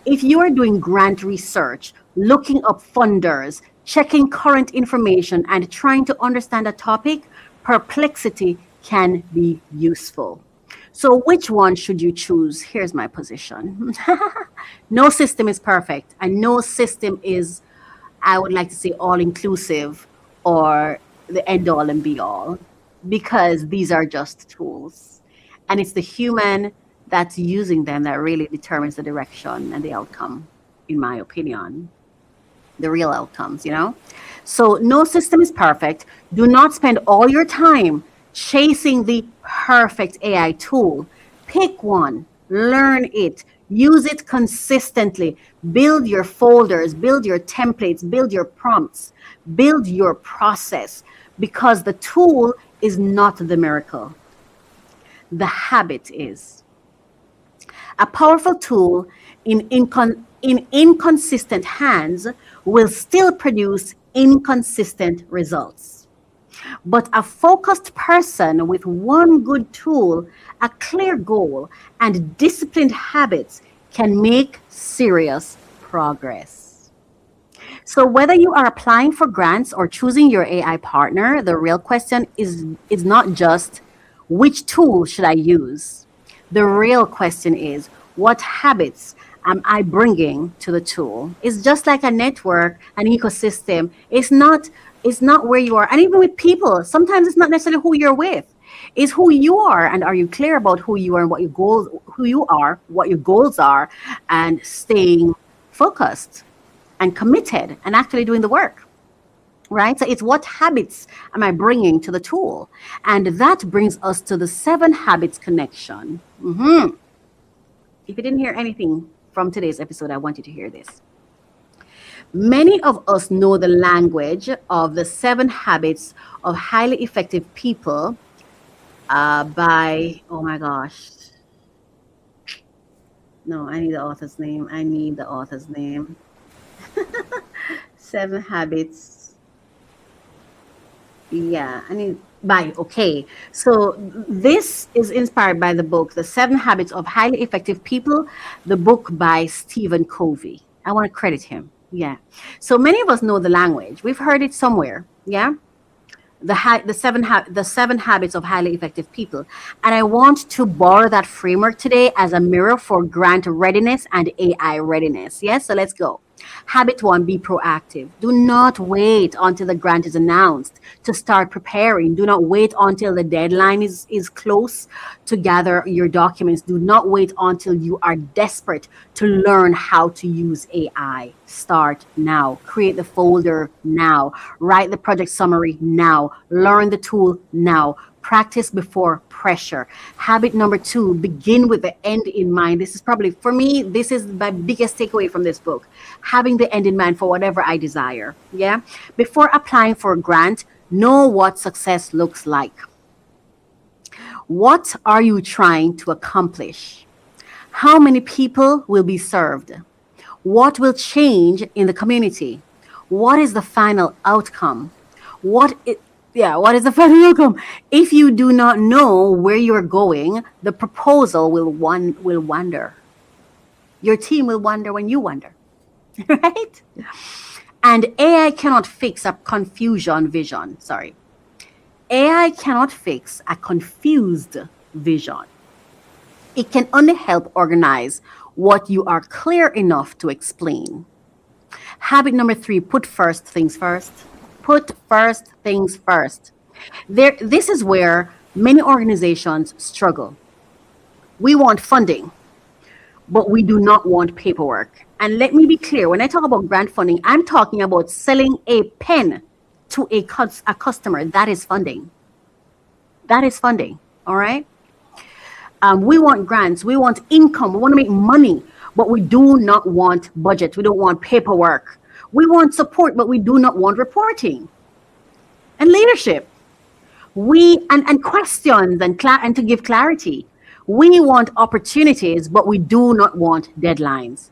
If you are doing grant research, looking up funders, checking current information, and trying to understand a topic, Perplexity can be useful. So which one should you choose? Here's my position. No system is perfect, and no system is, I would like to say, all-inclusive or the end-all and be-all, because these are just tools. And it's the human that's using them that really determines the direction and the outcome, in my opinion. The real outcomes, you know? So no system is perfect. Do not spend all your time chasing the perfect AI tool. Pick one, learn it, use it consistently, build your folders, build your templates, build your prompts, build your process, because the tool is not the miracle. The habit is. A powerful tool in inconsistent hands will still produce inconsistent results. But a focused person with one good tool, a clear goal, and disciplined habits can make serious progress. So whether you are applying for grants or choosing your AI partner, the real question is not just which tool should I use? The real question is, what habits am I bringing to the tool? It's just like a network, an ecosystem. It's not where you are. And even with people, sometimes it's not necessarily who you're with. It's who you are, and are you clear about who you are and what your goals are, and staying focused and committed and actually doing the work. Right? So it's what habits am I bringing to the tool? And that brings us to the 7 habits connection. If you didn't hear anything from today's episode, I want you to hear this. Many of us know the language of the 7 habits of highly effective people by, oh my gosh. No, I need the author's name. 7 habits. Yeah, okay. So this is inspired by the book, The 7 Habits of Highly Effective People, the book by Stephen Covey. I want to credit him. Yeah. So many of us know the language. We've heard it somewhere. Yeah. The 7 habits of highly effective people. And I want to borrow that framework today as a mirror for grant readiness and AI readiness. Yes. So let's go. Habit 1, be proactive. Do not wait until the grant is announced to start preparing. Do not wait until the deadline is close to gather your documents. Do not wait until you are desperate to learn how to use AI. Start now. Create the folder now. Write the project summary now. Learn the tool now. Practice before pressure. Habit number 2, begin with the end in mind. This is probably, for me, this is my biggest takeaway from this book. Having the end in mind for whatever I desire. Yeah. Before applying for a grant, know what success looks like. What are you trying to accomplish? How many people will be served? What will change in the community? What is the final outcome? What is the final outcome? If you do not know where you're going, the proposal will wander. Your team will wander when you wander, right? And AI cannot fix a vision. AI cannot fix a confused vision. It can only help organize what you are clear enough to explain. Habit number 3, put first things first. Put first things first. This is where many organizations struggle. We want funding, but we do not want paperwork. And let me be clear, when I talk about grant funding, I'm talking about selling a pen to a customer. That is funding. That is funding, all right? We want grants, we want income, we want to make money, but we do not want budget. We don't want paperwork. We want support, but we do not want reporting and leadership. And questions and to give clarity. We want opportunities, but we do not want deadlines.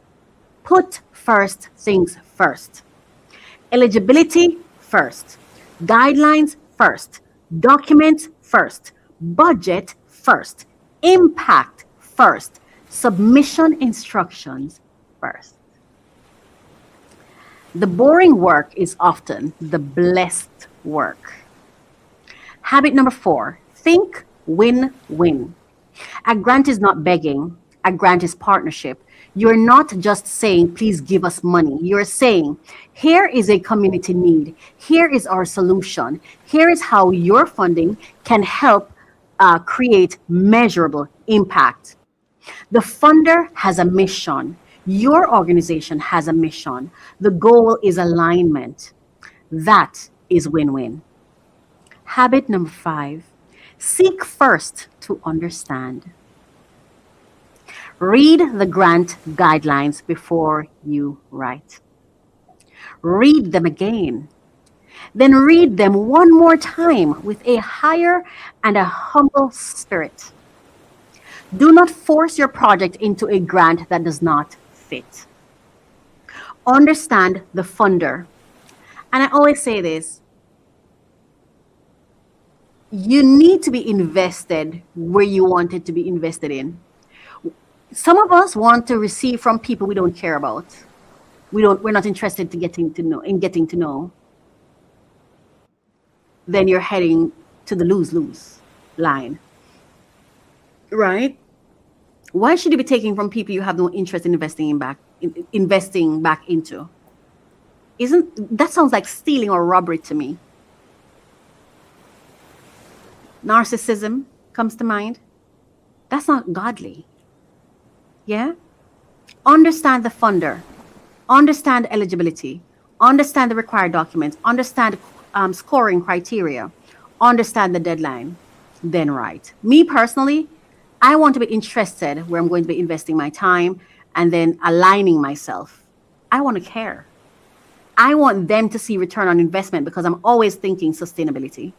Put first things first. Eligibility first. Guidelines first. Documents first. Budget first. Impact first. Submission instructions first. The boring work is often the blessed work. Habit number 4, think win-win. A grant is not begging. A grant is partnership. You're not just saying, please give us money. You're saying, here is a community need. Here is our solution. Here is how your funding can help create measurable impact. The funder has a mission. Your organization has a mission. The goal is alignment. That is win-win. Habit number 5, seek first to understand. Read the grant guidelines before you write. Read them again. Then read them one more time with a higher and a humble spirit. Do not force your project into a grant that does not fit. Understand the funder. And I always say this, you need to be invested where you want it to be invested in. Some of us want to receive from people we don't care about. We're not interested in getting to know. Then you're heading to the lose-lose line. Right? Why should you be taking from people you have no interest in investing back into? Isn't that sounds like stealing or robbery to me? Narcissism comes to mind. That's not godly. Yeah? Understand the funder. Understand eligibility. Understand the required documents. Understand scoring criteria. Understand the deadline. Then write. Me personally, I want to be interested where I'm going to be investing my time and then aligning myself. I want to care. I want them to see return on investment because I'm always thinking sustainability.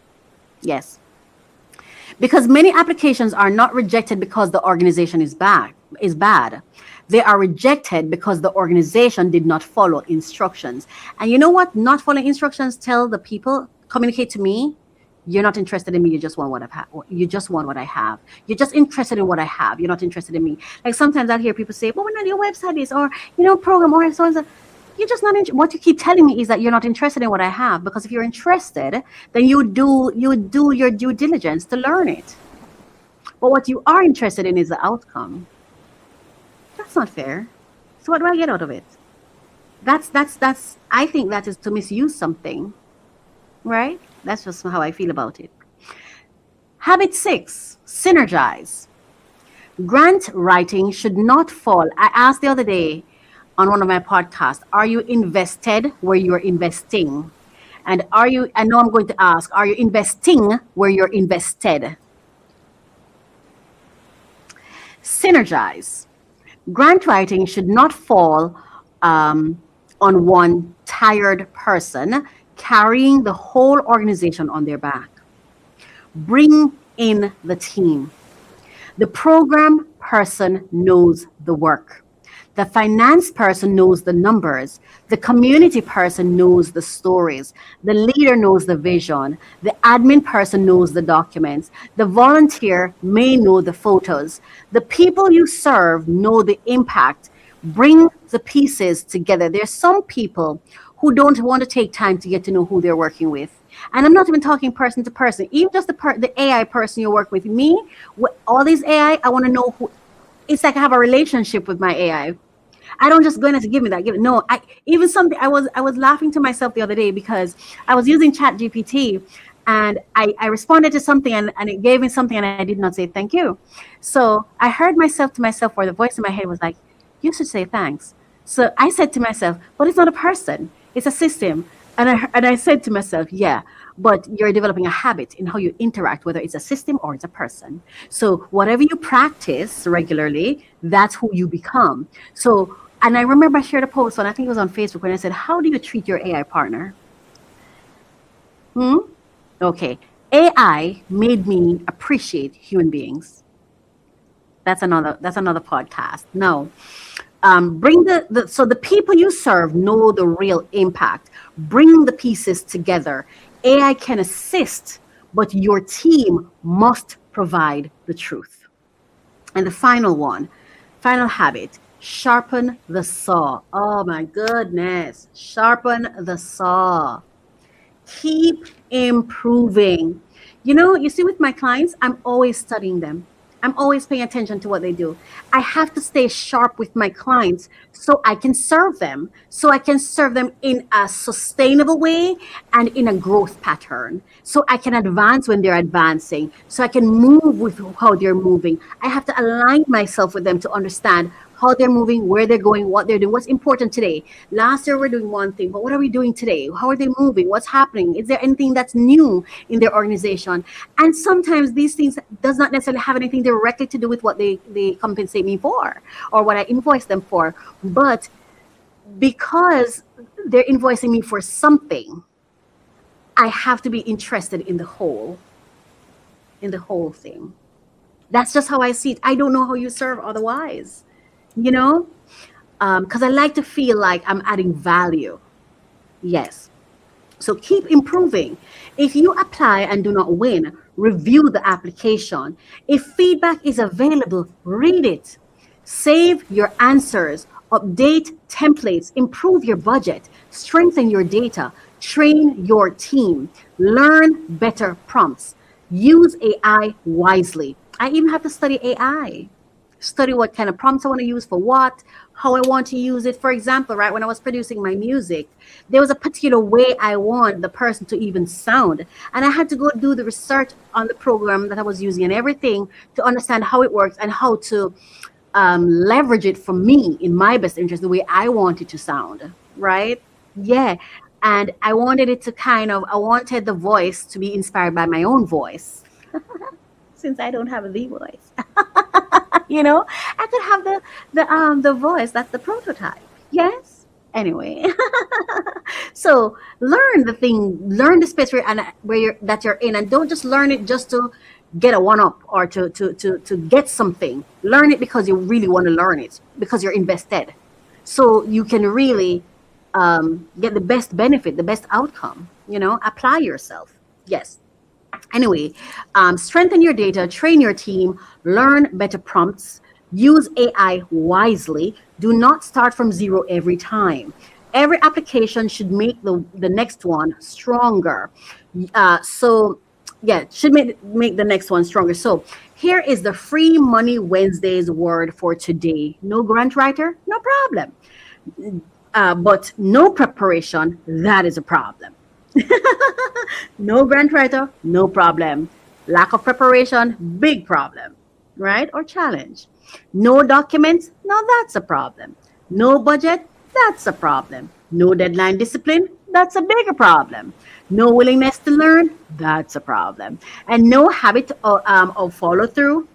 Yes. Because many applications are not rejected because the organization is bad. They are rejected because the organization did not follow instructions. And you know what? Not following instructions tell the people, communicate to me, you're not interested in me, you just want what I've had. You just want what I have. You're just interested in what I have. You're not interested in me. Like sometimes I'll hear people say, well, when your website is, or, program, or so and so. You're just not what you keep telling me is that you're not interested in what I have, because if you're interested, then you do your due diligence to learn it. But what you are interested in is the outcome. That's not fair. So what do I get out of it? That's I think that is to misuse something. Right? That's just how I feel about it. Habit 6, synergize. Grant writing should not fall. I asked the other day on one of my podcasts, are you invested where you're investing? And I know I'm going to ask, are you investing where you're invested? Synergize. Grant writing should not fall on one tired person carrying the whole organization on their back. Bring in the team. The program person knows the work. The finance person knows the numbers. The community person knows the stories. The leader knows the vision. The admin person knows the documents. The volunteer may know the photos. The people you serve know the impact. Bring the pieces together. There's some people who don't want to take time to get to know who they're working with. And I'm not even talking person to person, even just the AI person you work with. Me, with all these AI, I want to know who. It's like I have a relationship with my AI. I don't just go in and say, give me that. No, even something, I was laughing to myself the other day because I was using ChatGPT and I responded to something and it gave me something and I did not say thank you. So I heard myself to myself, or the voice in my head was like, you should say thanks. So I said to myself, but it's not a person, it's a system. And I said to myself, yeah, but you're developing a habit in how you interact, whether it's a system or it's a person. So whatever you practice regularly, that's who you become. So, and I remember I shared a post on, I think it was on Facebook, when I said, how do you treat your AI partner? Okay. AI made me appreciate human beings. That's another podcast. No. Bring so the people you serve know the real impact. Bring the pieces together. AI can assist, but your team must provide the truth. And the final habit, sharpen the saw. Oh my goodness. Sharpen the saw. Keep improving. You see, with my clients, I'm always studying them. I'm always paying attention to what they do. I have to stay sharp with my clients so I can serve them. So I can serve them in a sustainable way and in a growth pattern. So I can advance when they're advancing. So I can move with how they're moving. I have to align myself with them to understand how they're moving, where they're going, what they're doing, what's important today. Last year we're doing one thing, but what are we doing today? How are they moving? What's happening? Is there anything that's new in their organization? And sometimes these things does not necessarily have anything directly to do with what they compensate me for or what I invoice them for. But because they're invoicing me for something, I have to be interested in the whole thing. That's just how I see it. I don't know how you serve otherwise, you know, because I like to feel like I'm adding value. Yes. So keep improving. If you apply and do not win, review the application. If feedback is available, read it. Save your answers, update templates, improve your budget, strengthen your data, train your team, learn better prompts, use AI wisely. I even have to study AI. Study what kind of prompts I want to use for what, how I want to use it. For example, right, when I was producing my music, there was a particular way I want the person to even sound. And I had to go do the research on the program that I was using and everything to understand how it works and how to leverage it for me in my best interest, the way I want it to sound, right? Yeah. And I wanted it to I wanted the voice to be inspired by my own voice. Since I don't have the voice. I could have the voice. That's the prototype. Yes. Anyway, so learn the space that you're in, and don't just learn it just to get a one up or to get something. Learn it because you really want to learn it, because you're invested, so you can really get the best benefit, the best outcome. Apply yourself. Yes. Anyway, strengthen your data, train your team, learn better prompts, use AI wisely. Do not start from zero every time. Every application should make the next one stronger. Should make the next one stronger. So here is the Free Money Wednesdays word for today. No grant writer, no problem. But no preparation, that is a problem. No grant writer, no problem. Lack of preparation, big problem, right? Or challenge. No documents, now that's a problem. No budget, that's a problem. No deadline discipline, that's a bigger problem. No willingness to learn, that's a problem. And no habit of follow through,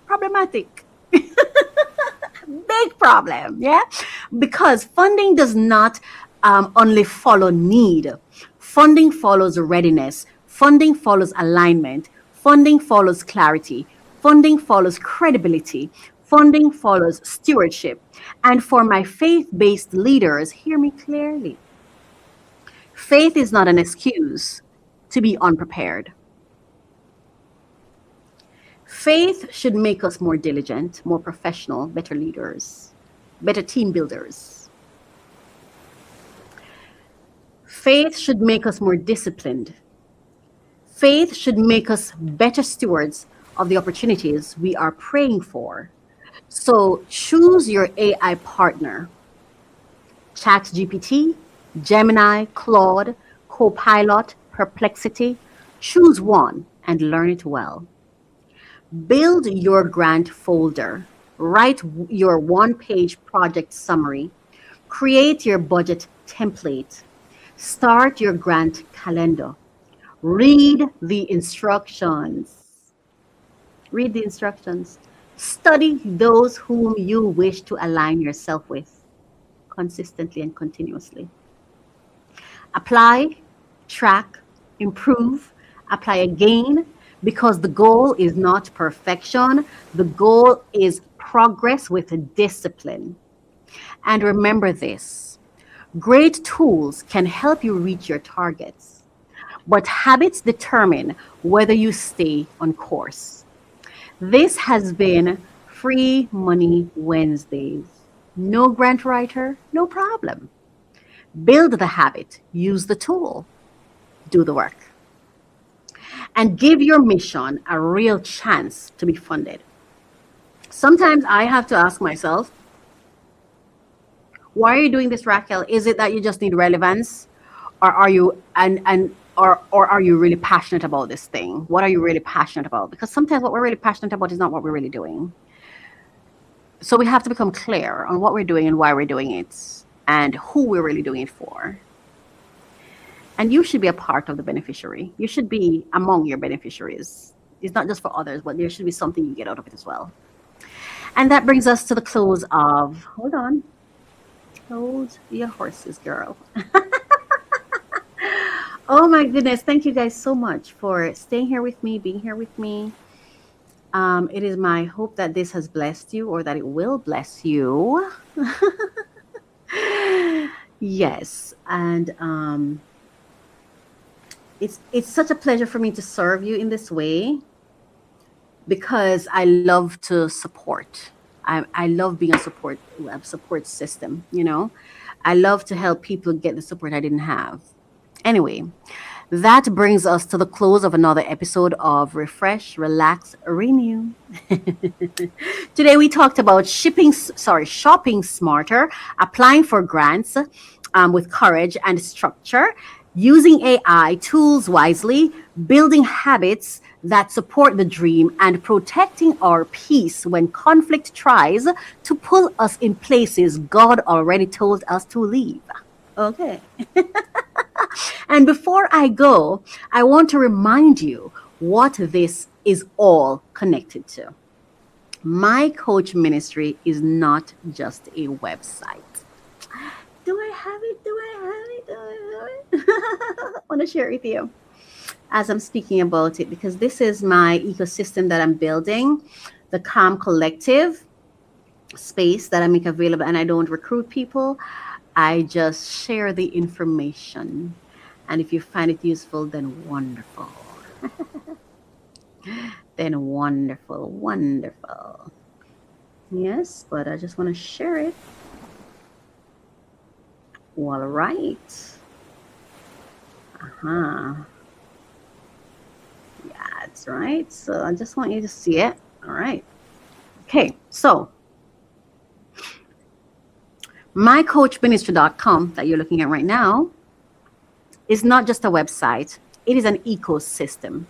problematic. Big problem, yeah? Because funding does not only follow need. Funding follows readiness. Funding follows alignment. Funding follows clarity. Funding follows credibility. Funding follows stewardship. And for my faith-based leaders, hear me clearly. Faith is not an excuse to be unprepared. Faith should make us more diligent, more professional, better leaders, better team builders. Faith should make us more disciplined. Faith should make us better stewards of the opportunities we are praying for. So choose your AI partner. ChatGPT, Gemini, Claude, Copilot, Perplexity. Choose one and learn it well. Build your grant folder. Write your one-page project summary. Create your budget template. Start your grant calendar. Read the instructions. Read the instructions. Study those whom you wish to align yourself with consistently and continuously. Apply, track, improve, apply again, because the goal is not perfection. The goal is progress with discipline. And remember this. Great tools can help you reach your targets, but habits determine whether you stay on course. This has been Free Money Wednesdays. No grant writer, no problem. Build the habit, use the tool, do the work, and give your mission a real chance to be funded. Sometimes I have to ask myself, why are you doing this, Racquel? Is it that you just need relevance, or are you or are you really passionate about this thing? What are you really passionate about? Because sometimes what we're really passionate about is not what we're really doing. So we have to become clear on what we're doing and why we're doing it and who we're really doing it for. And you should be a part of the beneficiary. You should be among your beneficiaries. It's not just for others, but there should be something you get out of it as well. And that brings us to the close of, hold on, hold your horses, girl. Oh my goodness. Thank you guys so much for staying here with me, being here with me. It is my hope that this has blessed you, or that it will bless you. Yes. And it's such a pleasure for me to serve you in this way, because I love to support. I love being a support system, you know. I love to help people get the support I didn't have. Anyway, that brings us to the close of another episode of Refresh, Relax, Renew. Today we talked about shopping smarter, applying for grants with courage and structure, using AI tools wisely, building habits that support the dream, and protecting our peace when conflict tries to pull us in places God already told us to leave. Okay. And before I go, I want to remind you what this is all connected to. My coach ministry is not just a website. Do I have it? Do I have it? Do I have it? I want to share it with you as I'm speaking about it, because this is my ecosystem that I'm building, the Calm Collective space that I make available. And I don't recruit people, I just share the information. And if you find it useful, then wonderful. Then wonderful, wonderful. Yes, but I just want to share it. All right. Uh-huh. Yeah, that's right. So I just want you to see it. All right. Okay, so mycoachministry.com that you're looking at right now is not just a website. It is an ecosystem.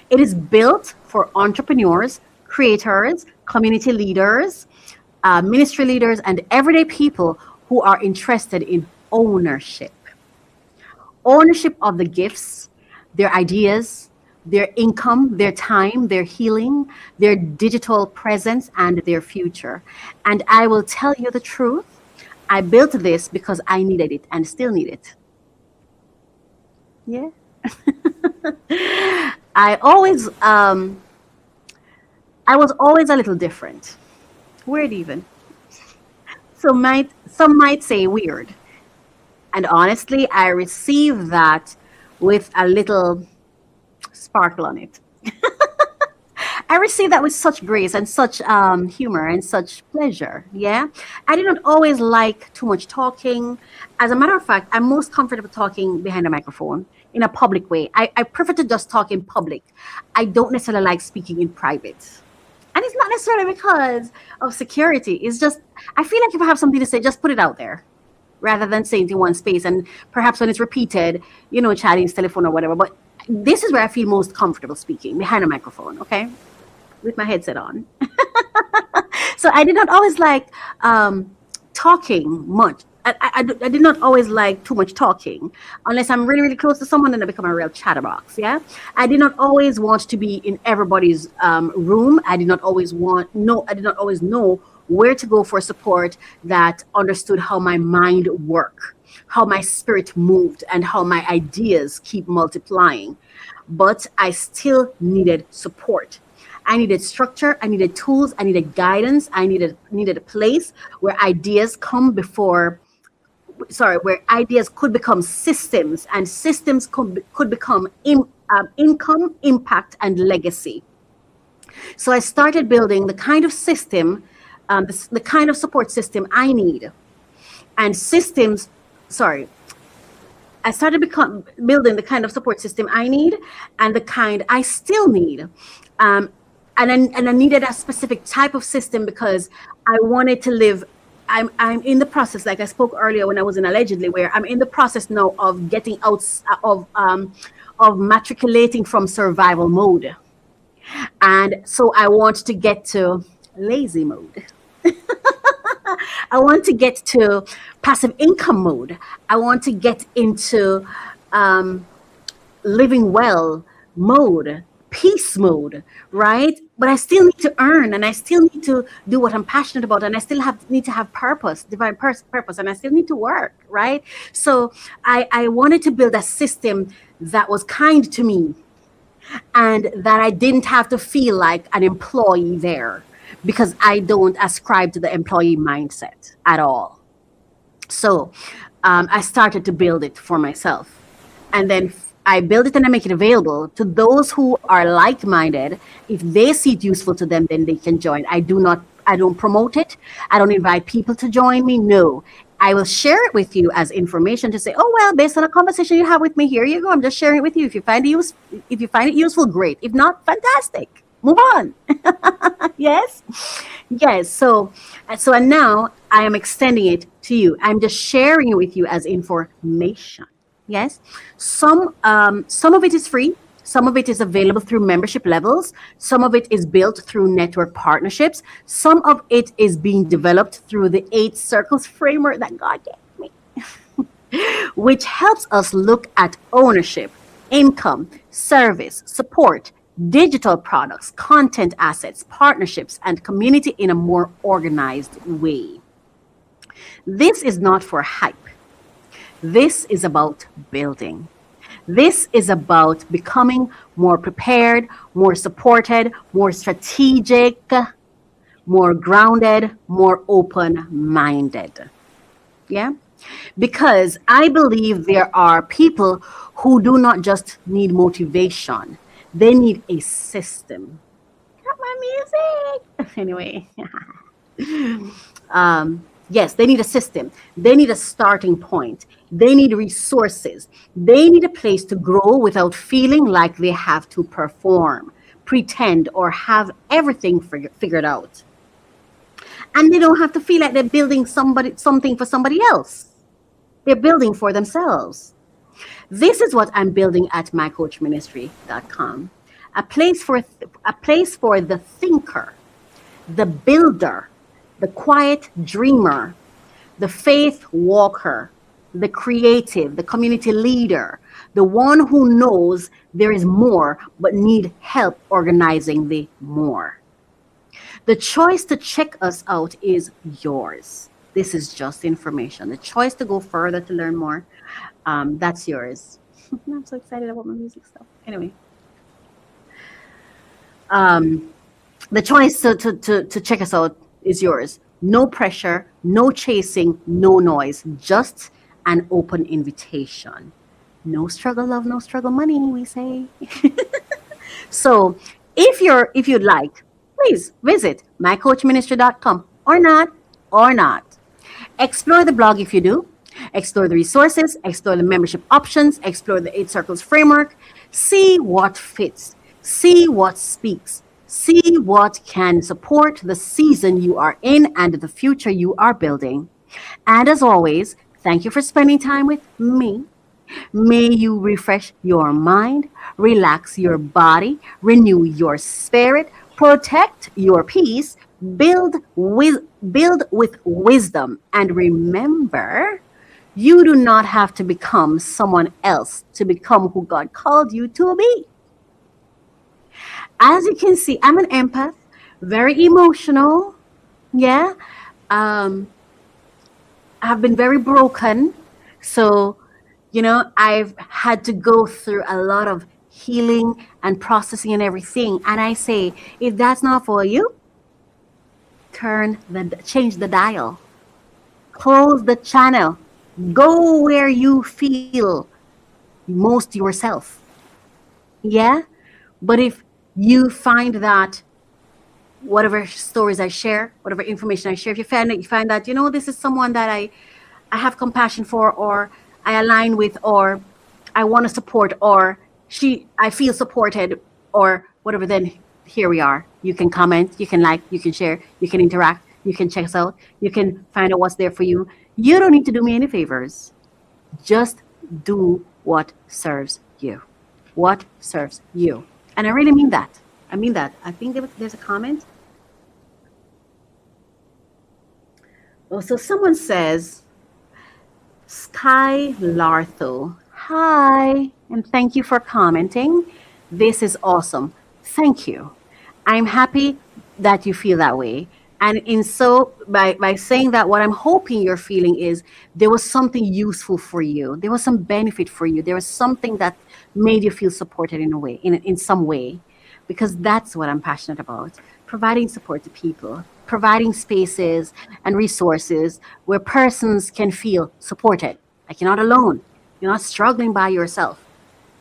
It is built for entrepreneurs, creators, community leaders, ministry leaders, and everyday people who are interested in ownership. Ownership of the gifts, their ideas, their income, their time, their healing, their digital presence, and their future. And I will tell you the truth. I built this because I needed it and still need it. Yeah. I was always a little different. Weird even. Some might say weird. And honestly, I receive that with a little sparkle on it. I received that with such grace and such humor and such pleasure. Yeah. I did not always like too much talking. As a matter of fact, I'm most comfortable talking behind a microphone in a public way. I prefer to just talk in public. I don't necessarily like speaking in private. And it's not necessarily because of security. It's just, I feel like if I have something to say, just put it out there rather than saying it in one space. And perhaps when it's repeated, you know, chatting, telephone or whatever. But this is where I feel most comfortable speaking, behind a microphone, okay? With my headset on. So I did not always like talking much. I did not always like too much talking unless I'm really, really close to someone and I become a real chatterbox. Yeah. I did not always want to be in everybody's room. I did not always know where to go for support that understood how my mind worked, how my spirit moved, and how my ideas keep multiplying. But I still needed support. I needed structure, I needed tools, I needed guidance, I needed a place where ideas where ideas could become systems, and systems could become income, impact, and legacy. So I started building the kind of system, the kind of support system I need. And I started building the kind of support system I need and the kind I still need. and I needed a specific type of system because I wanted to live. I'm in the process, like I spoke earlier when I was in allegedly, where I'm in the process now of getting out of matriculating from survival mode, and so I want to get to lazy mode. I want to get to passive income mode. I want to get into um, living well mode, peace mode, right? But I still need to earn, and I still need to do what I'm passionate about, and I still need to have purpose, divine purpose, and I still need to work, right? So I wanted to build a system that was kind to me and that I didn't have to feel like an employee there, because I don't ascribe to the employee mindset at all. So I started to build it for myself. And then I build it and I make it available to those who are like-minded. If they see it useful to them, then they can join. I don't promote it. I don't invite people to join me. No, I will share it with you as information to say, oh, well, based on a conversation you have with me, here you go. I'm just sharing it with you. If you find it useful, great. If not, fantastic. Move on. Yes. Yes. And now I am extending it to you. I'm just sharing it with you as information. Yes. Some of it is free. Some of it is available through membership levels. Some of it is built through network partnerships. Some of it is being developed through the 8 circles framework that God gave me, which helps us look at ownership, income, service, support, digital products, content assets, partnerships, and community in a more organized way. This is not for hype. This is about building. This is about becoming more prepared, more supported, more strategic, more grounded, more open-minded. Yeah? Because I believe there are people who do not just need motivation. They need a system. Got my music. Anyway. Yes, they need a system. They need a starting point. They need resources. They need a place to grow without feeling like they have to perform, pretend, or have everything figured out. And they don't have to feel like they're building something for somebody else. They're building for themselves. This is what I'm building at mycoachministry.com. A place for the thinker, the builder, the quiet dreamer, the faith walker, the creative, the community leader, the one who knows there is more but need help organizing the more. The choice to check us out is yours. This is just information. The choice to go further to learn more, that's yours. I'm so excited about my music stuff. Anyway. The choice to check us out is yours. No pressure, no chasing, no noise, just an open invitation. No struggle, love, no struggle, money, we say. So if you'd like, please visit mycoachministry.com or not. Explore the blog if you do. Explore the resources, explore the membership options, explore the 8 circles framework. See what fits, see what speaks. See what can support the season you are in and the future you are building. And as always, thank you for spending time with me. May you refresh your mind, relax your body, renew your spirit, protect your peace, build with wisdom. And remember, you do not have to become someone else to become who God called you to be. As you can see, I'm an empath, very emotional. Yeah. I've been very broken. So, I've had to go through a lot of healing and processing and everything. And I say, if that's not for you, change the dial, close the channel, go where you feel most yourself. Yeah. But if you find that whatever stories I share, whatever information I share, if you find that, this is someone that I have compassion for, or I align with, or I want to support, or I feel supported, or whatever, then here we are. You can comment, you can like, you can share, you can interact, you can check us out, you can find out what's there for you. You don't need to do me any favors. Just do what serves you. What serves you. And I really mean that. I mean that. I think there's a comment. Oh, so someone says, Sky Lartho, hi, and thank you for commenting. This is awesome. Thank you. I'm happy that you feel that way. And by saying that, what I'm hoping you're feeling is there was something useful for you. There was some benefit for you. There was something that made you feel supported in a way, in some way, because that's what I'm passionate about. Providing support to people, providing spaces and resources where persons can feel supported. Like you're not alone. You're not struggling by yourself.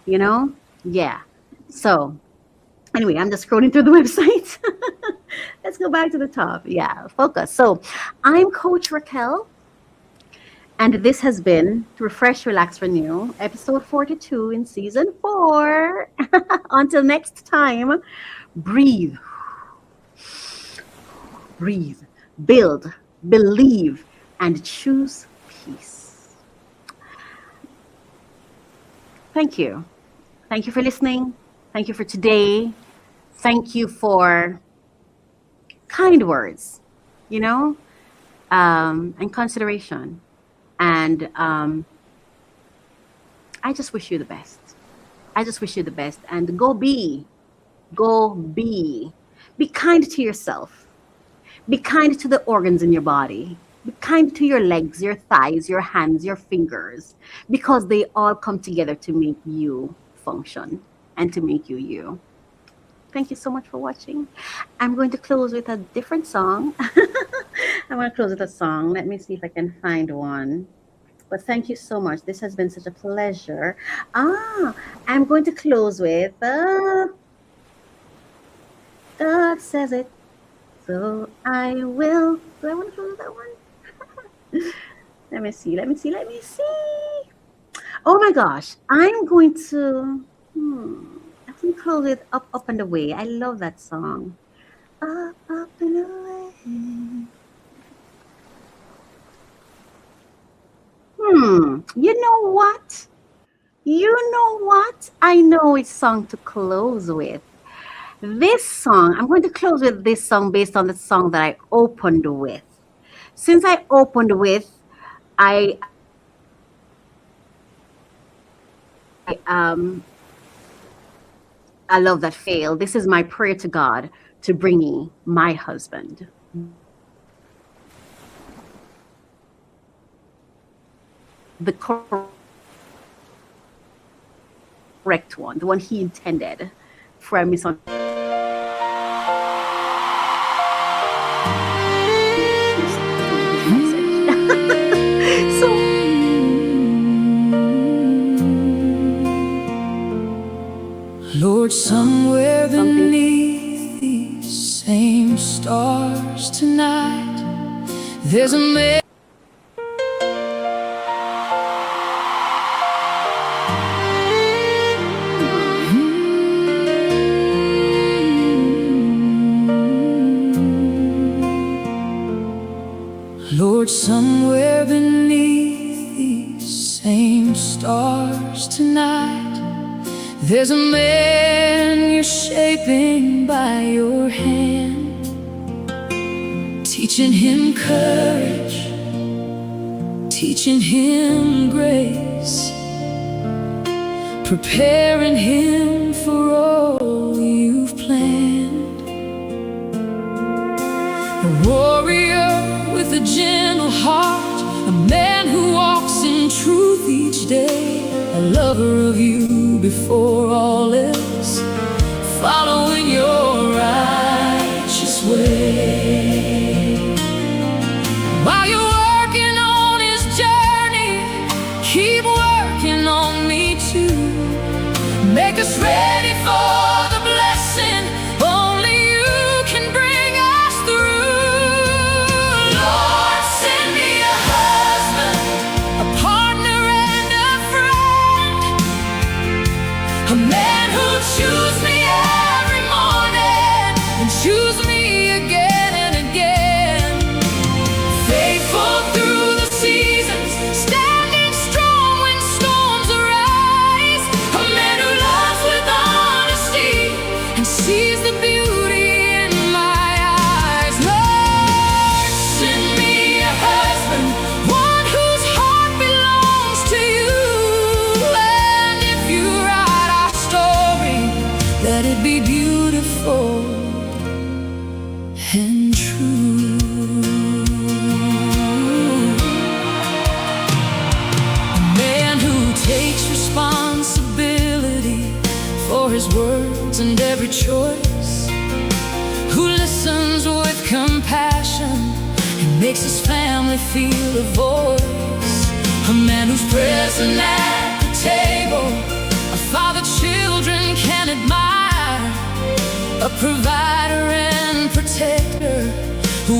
You know? Yeah. So anyway, I'm just scrolling through the website. Let's go back to the top. Yeah, focus. So I'm Coach Racquel, and this has been Refresh, Relax, Renew, episode 42 in season 4. Until next time, breathe. Breathe, build, believe, and choose peace. Thank you. Thank you for listening. Thank you for today. Thank you for kind words, and consideration. And I just wish you the best. I just wish you the best. And go be. Be kind to yourself. Be kind to the organs in your body. Be kind to your legs, your thighs, your hands, your fingers, because they all come together to make you function and to make you you. Thank you so much for watching. I'm going to close with a different song. I'm going to close with a song. Let me see if I can find one. But thank you so much. This has been such a pleasure. I'm going to close with God Says It. So I will. Do I want to close that one? Let me see. Oh my gosh. I'm going to close it Up and Away. I love that song. Up and away. You know what? I know which song to close with. This song, I'm going to close with this song based on the song that I opened with. Since I opened with, I love that fail. This is my prayer to God to bring me my husband. The correct one, the one he intended for a misunderstanding. Lord, somewhere beneath these same stars tonight, there's a man. Lord, somewhere beneath these same stars tonight, there's a man you're shaping by your hand, teaching him courage, teaching him grace, preparing him for all you've planned. A warrior with a gentle heart, a man who walks in truth each day, a lover of you before all else, following your righteous way. While you're working on his journey, keep working on me too. Make us ready for the blessing only you can bring us through. Lord, send me a husband, a partner and a friend, a man who'll choose me every morning. feel a voice, a man who's present at the table, a father children can admire, a provider and protector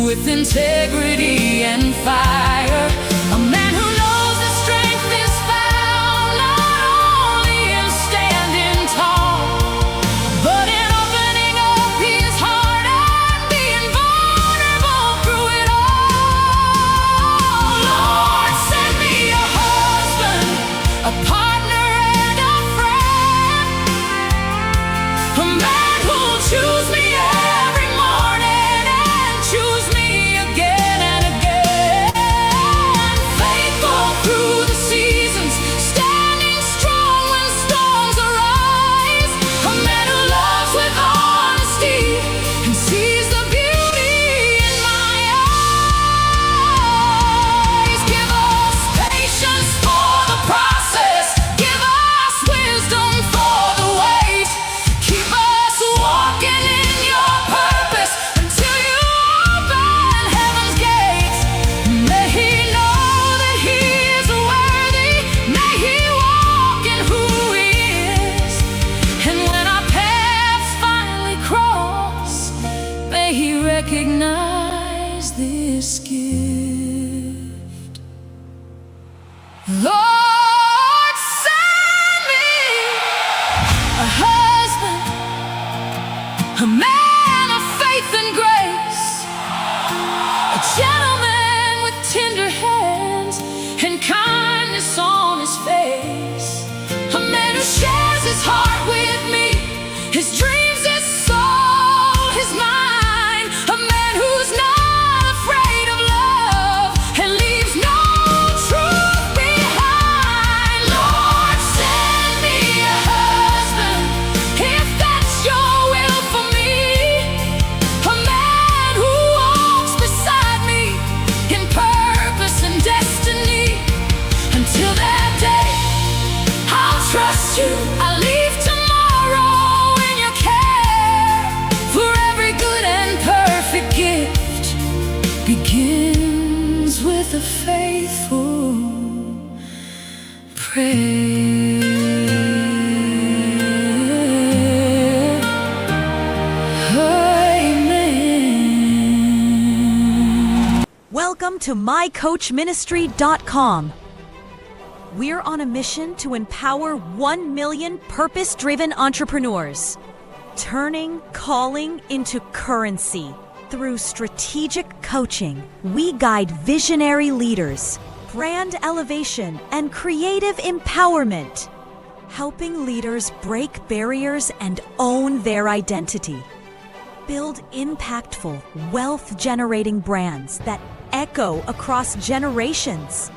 with integrity and fire, a man who knows that strength is found not only in standing tall, but in opening up his heart and being vulnerable through it all. Lord, send me a husband, a partner and a friend, a man who'll choose me every morning and choose me again and again, faithful through the seasons, standing strong when storms arise, a man who loves with honesty and sees the beauty in my eyes. Give us patience for the process, give us wisdom for the wait, keep us walking in your purpose until you open heaven's gates. May he know that he is worthy, may he walk in who he is, and when our paths finally cross, may he recognize this gift. Lord, send me a husband, a man of faith and grace, a gentleman with tender hands and kindness on his face, a man who shares his heart with me, his dreams, his soul, his mind, a man who's not afraid of love and leaves no truth behind. Lord, send me a husband, if that's your will for me, a man who walks beside me in purpose and destiny. Until that day, I'll trust you. I leave tomorrow in your care, for every good and perfect gift begins with a faithful prayer. Amen. Welcome to mycoachministry.com. We're on a mission to empower 1 million purpose-driven entrepreneurs, turning calling into currency. Through strategic coaching, we guide visionary leaders, brand elevation, and creative empowerment, helping leaders break barriers and own their identity. Build impactful, wealth-generating brands that echo across generations.